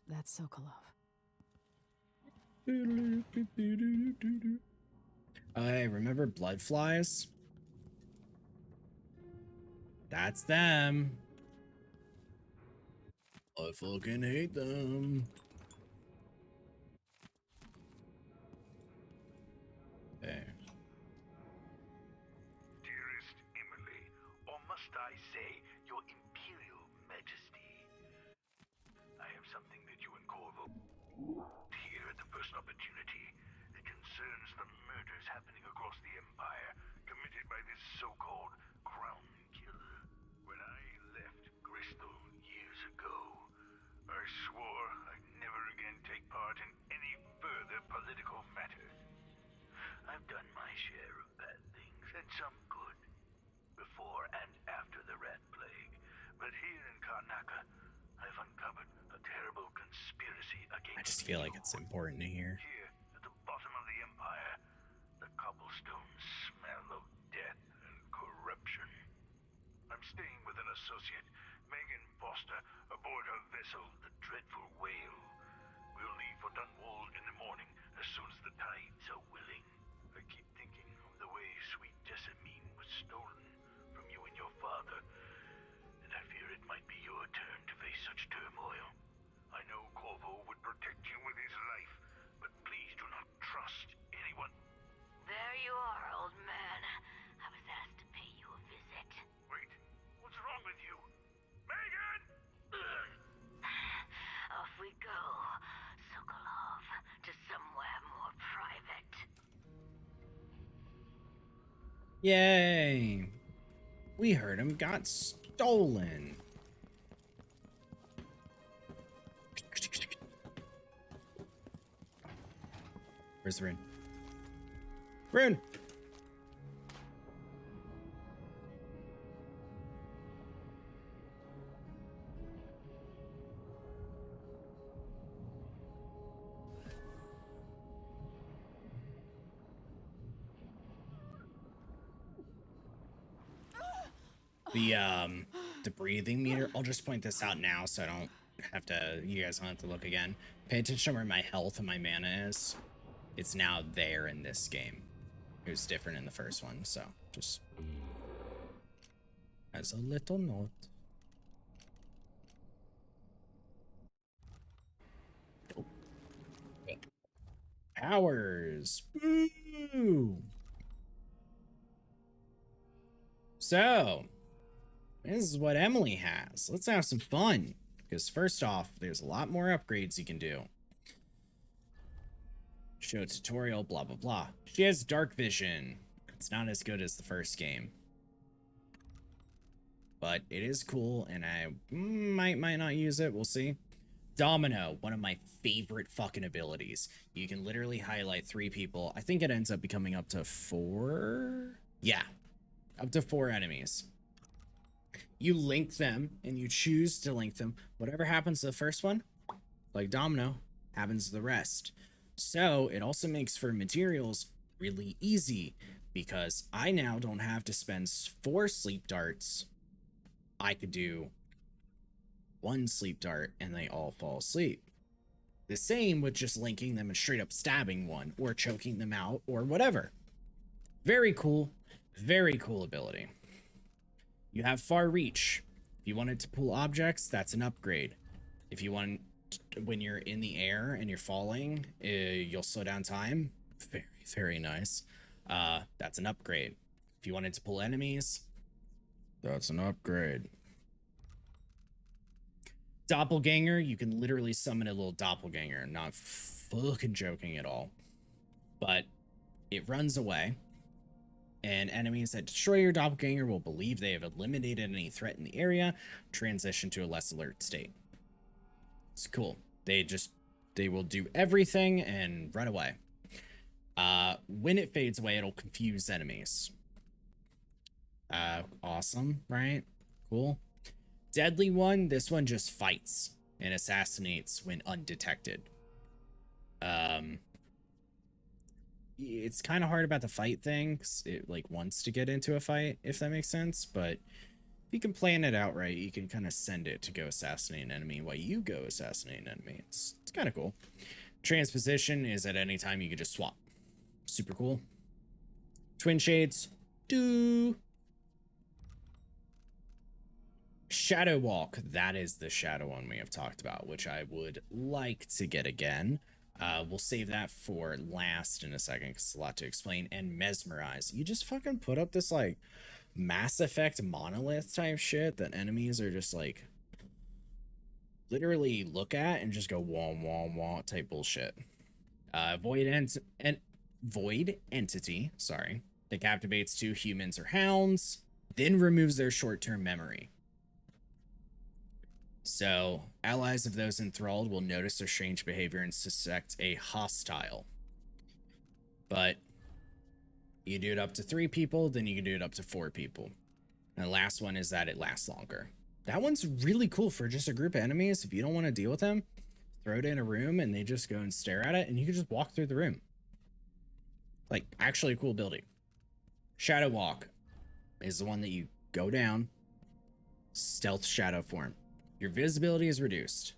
That's Sokolov. I remember blood flies. That's them. I fucking hate them. There. Dearest Emily, or must I say, Your Imperial Majesty, I have something that you and Corvo hear at the first opportunity. It concerns the murders happening across the Empire, committed by this so-called Crown Killer. When I left Bristol years ago, I swore I'd never again take part in any further political matters. I've done my share of bad things, and some good, before and after the Rat Plague. But here in Karnaca, I've uncovered a terrible conspiracy against I just feel like it's important to hear. Here, at the bottom of the Empire, the cobblestones smell of death and corruption. I'm staying with an associate, Megan Foster, aboard her vessel, the Dreadful Whale. We'll leave for Dunwall in the morning, as soon as the tides are willing. I keep thinking of the way sweet Jessamine was stolen from you and your father, and I fear it might be your turn to face such turmoil. I know Corvo would protect you with his life, but please do not trust anyone. There you are, old man. I was asked to pay you a visit. Wait, what's wrong with you? Megan! Off we go, Sokolov, to somewhere more private. Yay! We heard him got stolen. Where's the rune? Rune! The breathing meter, I'll just point this out now so I don't have to, you guys don't have to look again. Pay attention to where my health and my mana is. It's now there in this game. It was different in the first one, so just as a little note. Powers. Boo! So, this is what Emily has. Let's have some fun. Because first off, there's a lot more upgrades you can do. Show tutorial, blah, blah, blah. She has dark vision. It's not as good as the first game. But it is cool, and I might not use it. We'll see. Domino, one of my favorite fucking abilities. You can literally highlight 3 people. I think it ends up becoming up to 4. Yeah, up to 4 enemies. You link them, and you choose to link them. Whatever happens to the first one, like Domino, happens to the rest. So it also makes for materials really easy, because I now don't have to spend 4 sleep darts. I could do 1 sleep dart, and they all fall asleep. The same with just linking them and straight up stabbing one, or choking them out, or whatever. Very cool ability. You have far reach. If you wanted to pull objects, that's an upgrade. If you want, when you're in the air and you're falling, you'll slow down time. Very nice. That's an upgrade. If you wanted to pull enemies, that's an upgrade. Doppelganger, you can literally summon a little doppelganger. Not fucking joking at all. but it runs away, and enemies that destroy your doppelganger will believe they have eliminated any threat in the area, transition to a less alert state. It's cool. They will do everything and run away. When it fades away, it'll confuse enemies. Awesome, right? Cool. Deadly one, this one just fights and assassinates when undetected. It's kind of hard about the fight thing, 'cause it like wants to get into a fight, if that makes sense, but if you can plan it out right, you can kind of send it to go assassinate an enemy while you go assassinate an enemy. It's kind of cool. Transposition is at any time you can just swap. Super cool. Twin Shades. Shadow Walk. That is the shadow one we have talked about, which I would like to get again. We'll save that for last in a second because it's a lot to explain. And Mesmerize. You just fucking put up this like Mass Effect monolith type shit that enemies are just like literally look at and just go wah wah wah type bullshit. Void Entity, sorry, that captivates 2 humans or hounds, then removes their short-term memory. So, allies of those enthralled will notice their strange behavior and suspect a hostile. But you do it up to 3 people, then you can do it up to 4 people. And the last one is that it lasts longer. That one's really cool for just a group of enemies. If you don't want to deal with them, throw it in a room and they just go and stare at it, and you can just walk through the room. Like, actually a cool ability. Shadow Walk is the one that you go down, stealth shadow form. Your visibility is reduced,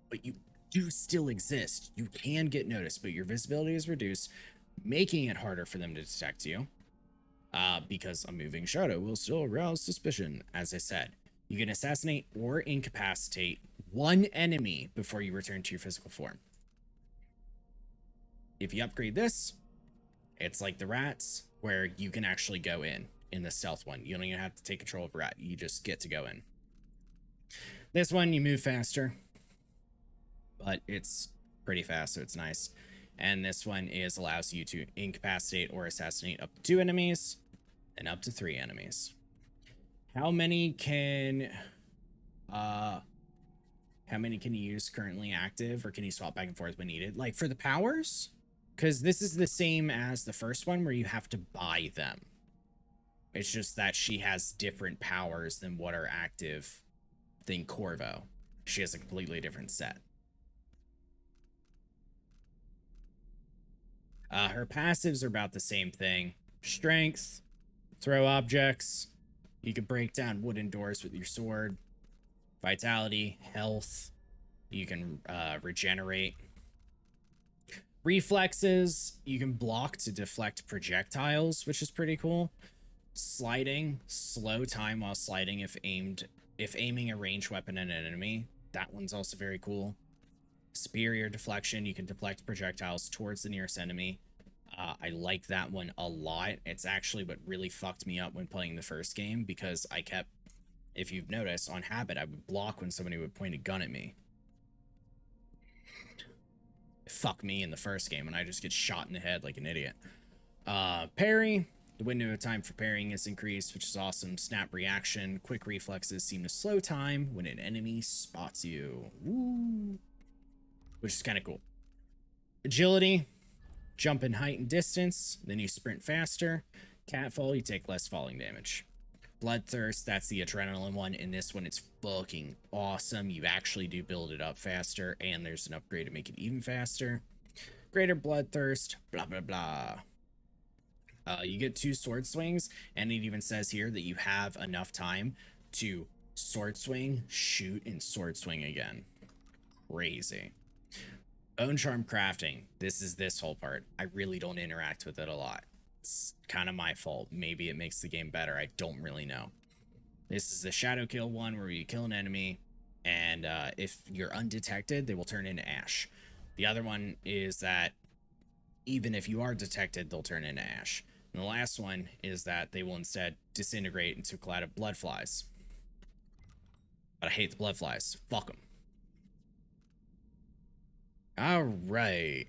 but you do still exist. You can get noticed, but your visibility is reduced, making it harder for them to detect you. Because a moving shadow will still arouse suspicion. As I said, you can assassinate or incapacitate 1 enemy before you return to your physical form. If you upgrade this, it's like the rats, where you can actually go in the stealth one. You don't even have to take control of a rat. You just get to go in. This one, you move faster, but it's pretty fast, so it's nice. And this one allows you to incapacitate or assassinate up to 2 enemies and up to 3 enemies. How many can you use currently active, or can you swap back and forth when needed? Like for the powers? Because this is the same as the first one where you have to buy them. It's just that she has different powers than what are active than Corvo. She has a completely different set. Her passives are about the same thing. Strength, throw objects. You can break down wooden doors with your sword. Vitality, health. You can regenerate. Reflexes, you can block to deflect projectiles, which is pretty cool. Sliding, slow time while sliding if aiming a ranged weapon at an enemy. That one's also very cool. Superior deflection, you can deflect projectiles towards the nearest enemy. I like that one a lot. It's actually what really fucked me up when playing the first game, because I kept, if you've noticed, on habit, I would block when somebody would point a gun at me. Fuck me in the first game, and I just get shot in the head like an idiot. Parry, the window of time for parrying is increased, which is awesome. Snap reaction, quick reflexes seem to slow time when an enemy spots you. Woo. Which is kind of cool. Agility, jump in height and distance, then you sprint faster. Catfall, you take less falling damage. Bloodthirst, that's the adrenaline one. In this one, it's fucking awesome. You actually do build it up faster, and there's an upgrade to make it even faster. Greater bloodthirst, blah, blah, blah. You get 2 sword swings, and it even says here that you have enough time to sword swing, shoot, and sword swing again. Crazy. Bone charm crafting. This is this whole part. I really don't interact with it a lot. It's kind of my fault. Maybe it makes the game better. I don't really know. This is the shadow kill one where you kill an enemy, and if you're undetected, they will turn into ash. The other one is that even if you are detected, they'll turn into ash. And the last one is that they will instead disintegrate into a cloud of blood flies. But I hate the blood flies. Fuck them. All right.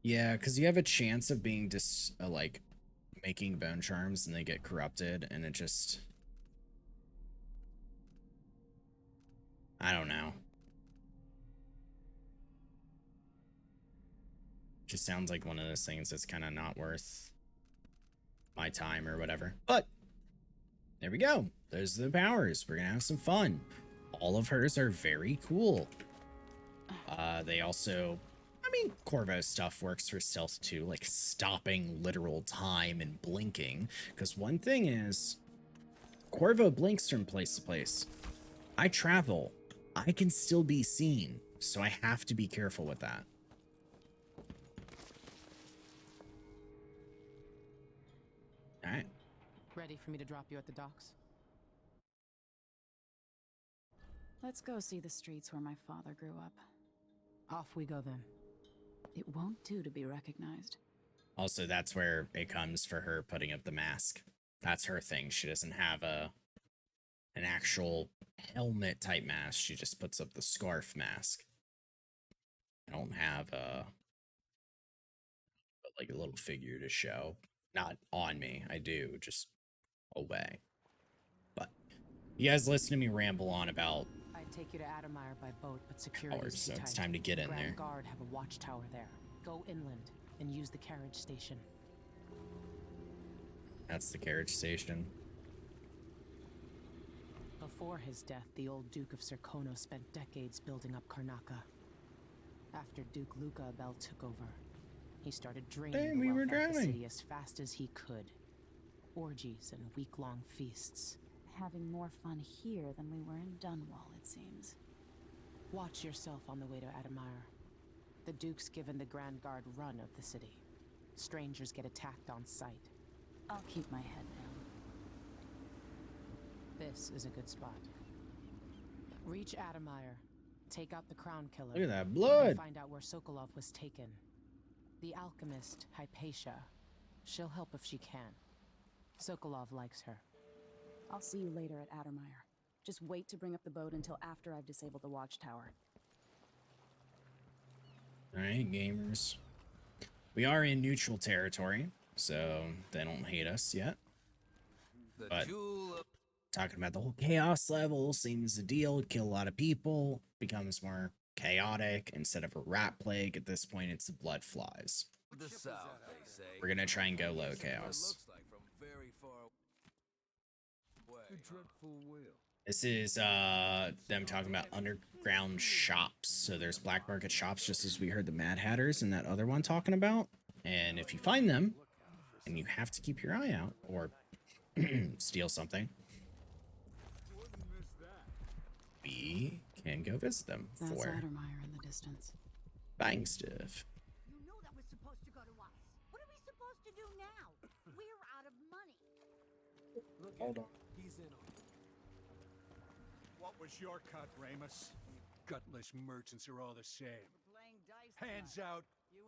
Yeah, because you have a chance of being like making bone charms and they get corrupted, and it just, I don't know. Just sounds like one of those things that's kind of not worth my time or whatever. But there we go. There's the powers. We're gonna have some fun. All of hers are very cool. They also, I mean, Corvo's stuff works for stealth too, like stopping literal time and blinking. Because one thing is, Corvo blinks from place to place. I travel. I can still be seen, so I have to be careful with that. All right. Ready for me to drop you at the docks? Let's go see the streets where my father grew up. Off we go then. It won't do to be recognized. Also, that's where it comes for her putting up the mask. That's her thing. She doesn't have an actual helmet type mask. She just puts up the scarf mask. I don't have like a little figure to show. Not on me. I do, just away. But you guys listen to me ramble on about I'd take you to Adamire by boat, but security is so too it's tight. time to get in Grand there. Guard have a watchtower there. Go inland and use the carriage station. That's the carriage station. Before his death, the old Duke of Serkono spent decades building up Karnaca. After Duke Luca Abel took over, he started draining the wealth out of the city as fast as he could. Orgies and week-long feasts. Having more fun here than we were in Dunwall, it seems. Watch yourself on the way to Adamire. The Duke's given the Grand Guard run of the city. Strangers get attacked on sight. I'll keep my head down. This is a good spot. Reach Adamire. Take out the Crown Killer. Look at that blood. And find out where Sokolov was taken. The alchemist, Hypatia. She'll help if she can. Sokolov likes her. I'll see you later at Adamire. Just wait to bring up the boat until after I've disabled the watchtower. Alright, gamers. We are in neutral territory, so they don't hate us yet. But talking about the whole chaos level, same as the deal, kill a lot of people, becomes more chaotic. Instead of a rat plague, at this point it's the blood flies. The South, they say. We're gonna try and go low chaos. This is them talking about underground shops. So there's black market shops, just as we heard the Mad Hatters and that other one talking about. And if you find them, and you have to keep your eye out or steal something, we can go visit them That's for Adamire in the distance. buying stuff. You know that was supposed to go to us. What are we supposed to do now? We're out of money. Hold on. He's in on it. What was your cut, Ramus? Gutless merchants are all the same. Hands out,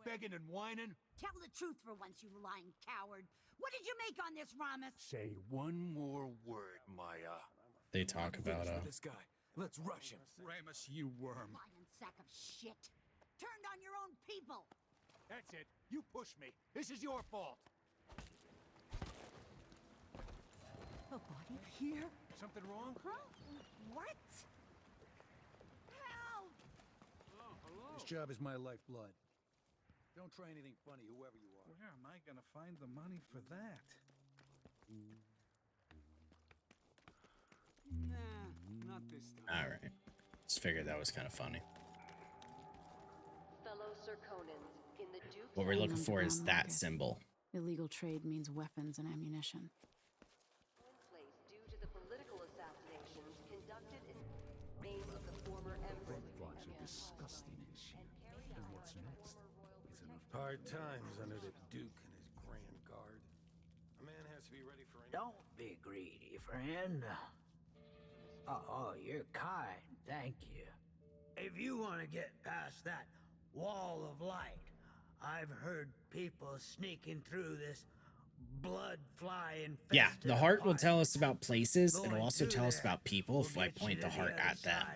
begging and whining. Tell the truth for once, you lying coward. What did you make on this, Ramus? Say one more word, Maya. They talk about this guy. Let's rush him. Ramus, you worm. Lying sack of shit. Turned on your own people. That's it. You pushed me. This is your fault. A body here? Something wrong? Huh? What? Help! This job is my lifeblood. Don't try anything funny, whoever you are. Where am I gonna find the money for that? Nah, not this time. All right. Just figured that was kind of funny. Fellow Serkonans, in the Duke's What we're looking for is that Market. symbol. Illegal trade means weapons and ammunition. place due to the political assassinations conducted in name of the former Empress. Flies are disgusting this year. And what's next? Is enough Hard times under the Duke and his Grand Guard. A man has to be ready for any... Don't be greedy, friend. Oh, you're kind. Thank you. If you want to get past that wall of light, I've heard people sneaking through this blood flying. Yeah, the heart will tell us about places. It'll also tell us about people if I point the heart at them,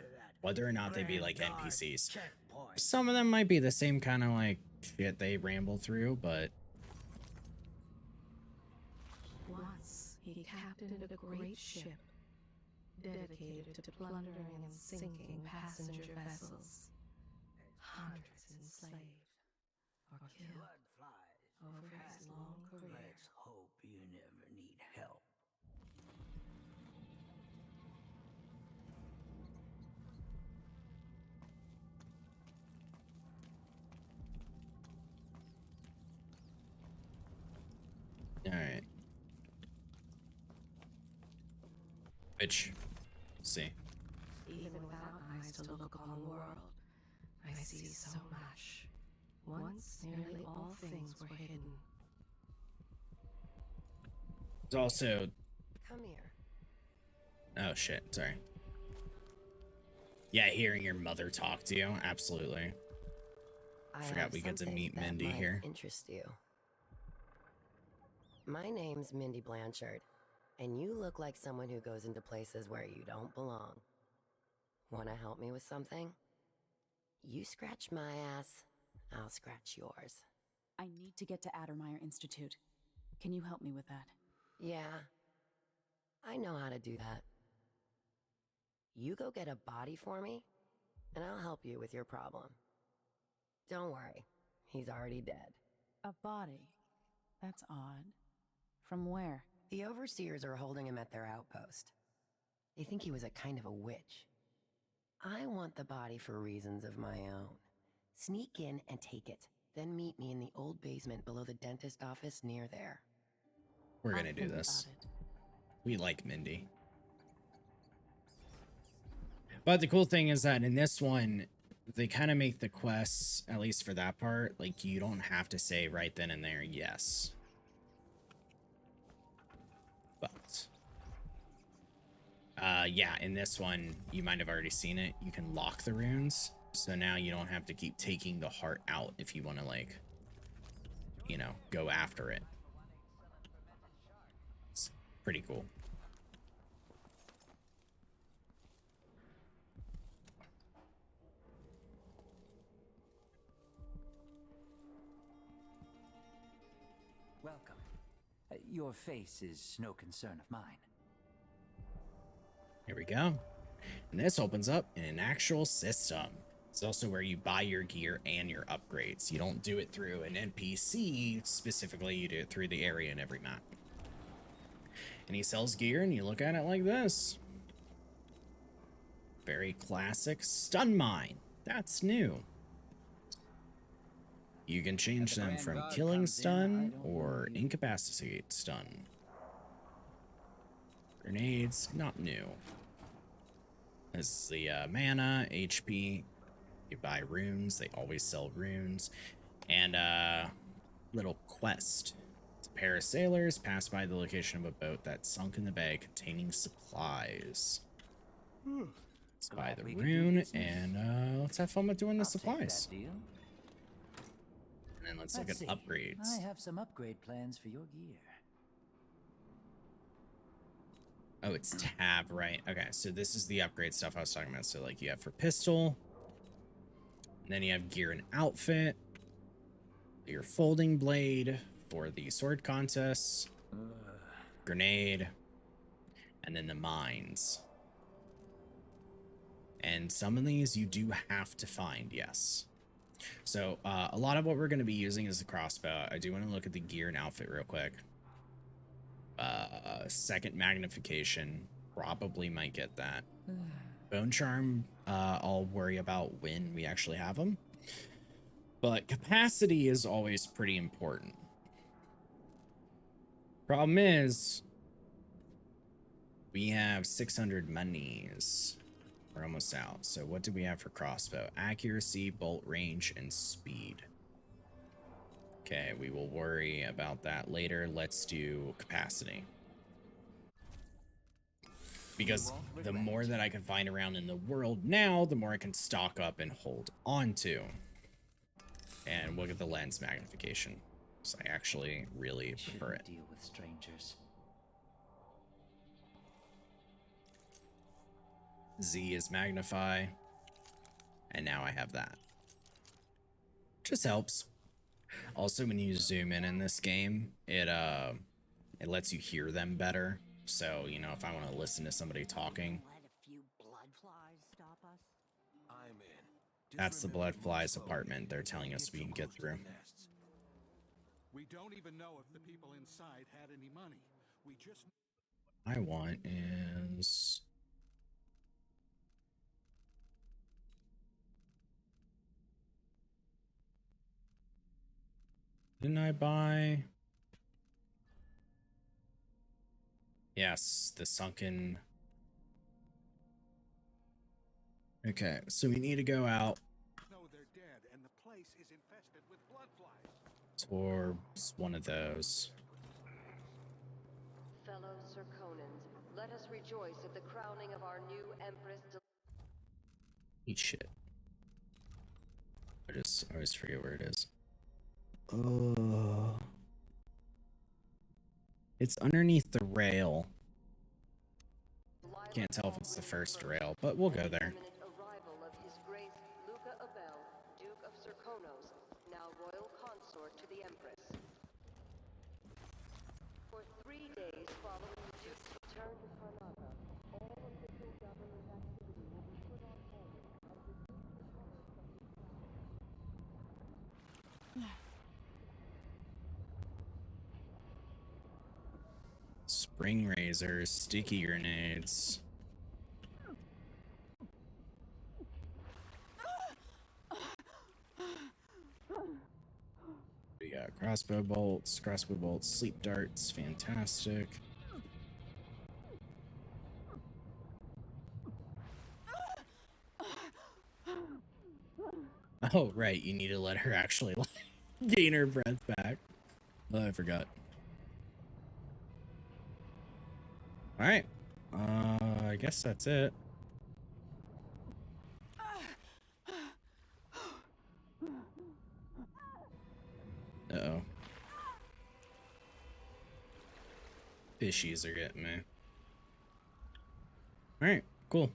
whether or not they be like NPCs. Some of them might be the same kind of like shit they ramble through, but Once he captained a great ship dedicated to plundering and sinking passenger vessels. Hundreds enslaved or killed over his long career. Let's hope you never need help. all right. Which, see. Even without eyes to look upon the world, I see so much. Once nearly all things were hidden. There's also. Come here. Oh shit! Sorry. Yeah, hearing your mother talk to you, absolutely. I Forgot we get to meet Mindy might here. Interest you. My name's Mindy Blanchard, and you look like someone who goes into places where you don't belong. Want to help me with something? You scratch my ass, I'll scratch yours. I need to get to Addermeyer Institute. Can you help me with that? Yeah, I know how to do that. You go get a body for me, and I'll help you with your problem. Don't worry, he's already dead. A body? That's odd. From where? The overseers are holding him at their outpost. They think he was a kind of a witch. I want the body for reasons of my own. Sneak in and take it, then meet me in the old basement below the dentist office near there. We're gonna do this. We like Mindy. But the cool thing is that in this one, they kind of make the quests, at least for that part, like you don't have to say right then and there, yes. But, yeah, in this one, you might have already seen it. You can lock the runes. So now you don't have to keep taking the heart out if you want to, like, you know, go after it. It's pretty cool. Welcome. Your face is no concern of mine. Here we go. And this opens up in an actual system. It's also where you buy your gear and your upgrades. You don't do it through an NPC specifically, you do it through the area in every map. And he sells gear and you look at it like this. Very classic stun mine. That's new. You can change them from killing stun or incapacitate stun. Grenades, not new. This is the mana, HP. You buy runes. They always sell runes. And little quest. It's a pair of sailors pass by the location of a boat that's sunk in the bay containing supplies. Let's buy the rune and let's have fun with doing the supplies. And then let's look at upgrades. I have some upgrade plans for your gear. Oh, it's tab, right? Okay, so this is the upgrade stuff I was talking about. So, like, you have for pistol, and then you have gear and outfit, your folding blade for the sword contests, grenade, and then the mines. And some of these you do have to find, yes. So, a lot of what we're going to be using is the crossbow. I do want to look at the gear and outfit real quick. Second magnification, probably might get that. Bone charm, I'll worry about when we actually have them. But capacity is always pretty important. Problem is, we have 600 monies. We're almost out. So what do we have for crossbow? Accuracy, bolt range, and speed. Okay, we will worry about that later. Let's do capacity. Because the more that I can find around in the world now, the more I can stock up and hold on to. And we'll get the lens magnification. So I actually really prefer it. Deal with strangers. Z is magnify. And now I have that. Just helps. Also, when you zoom in this game, it lets you hear them better. So, you know, if I want to listen to somebody talking, Let a few blood flies stop us. I'm in. that's the blood flies apartment they're telling us we can get through. We don't even know if the people inside had any money. We just I want is didn't I buy? Yes, the sunken. Okay, so we need to go out know they're dead and the place is infested with blood flies. towards one of those. Fellow Serkonans, let us rejoice at the crowning of our new Empress. Eat shit. I always forget where it is. Oh. It's underneath the rail. Can't tell if it's the first rail, but we'll go there. Arrival of His Grace Luca Abel, Duke of Serkonos, now royal consort to the Empress. For 3 days following the Duke's return to Karnaca, all official government activity will be put on hold as the Duke recovers from the Spring razors, sticky grenades. We got crossbow bolts, sleep darts, fantastic. Oh, right, you need to let her actually gain her breath back. Oh, I forgot. Alright. I guess that's it. Uh-oh. Fishies are getting me. Alright, cool.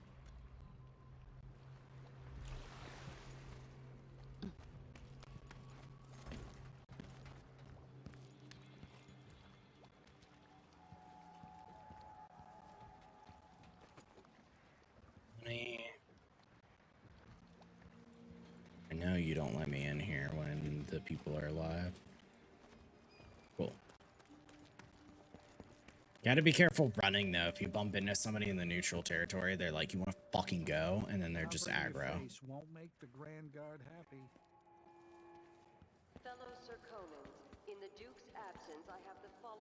I know you don't let me in here when the people are alive. Cool. Gotta be careful running though. If you bump into somebody in the neutral territory, they're like, you want to fucking go, and then they're just aggro. Won't make the Grand Guard happy. Fellow Serkonans, in the Duke's absence, I have the following.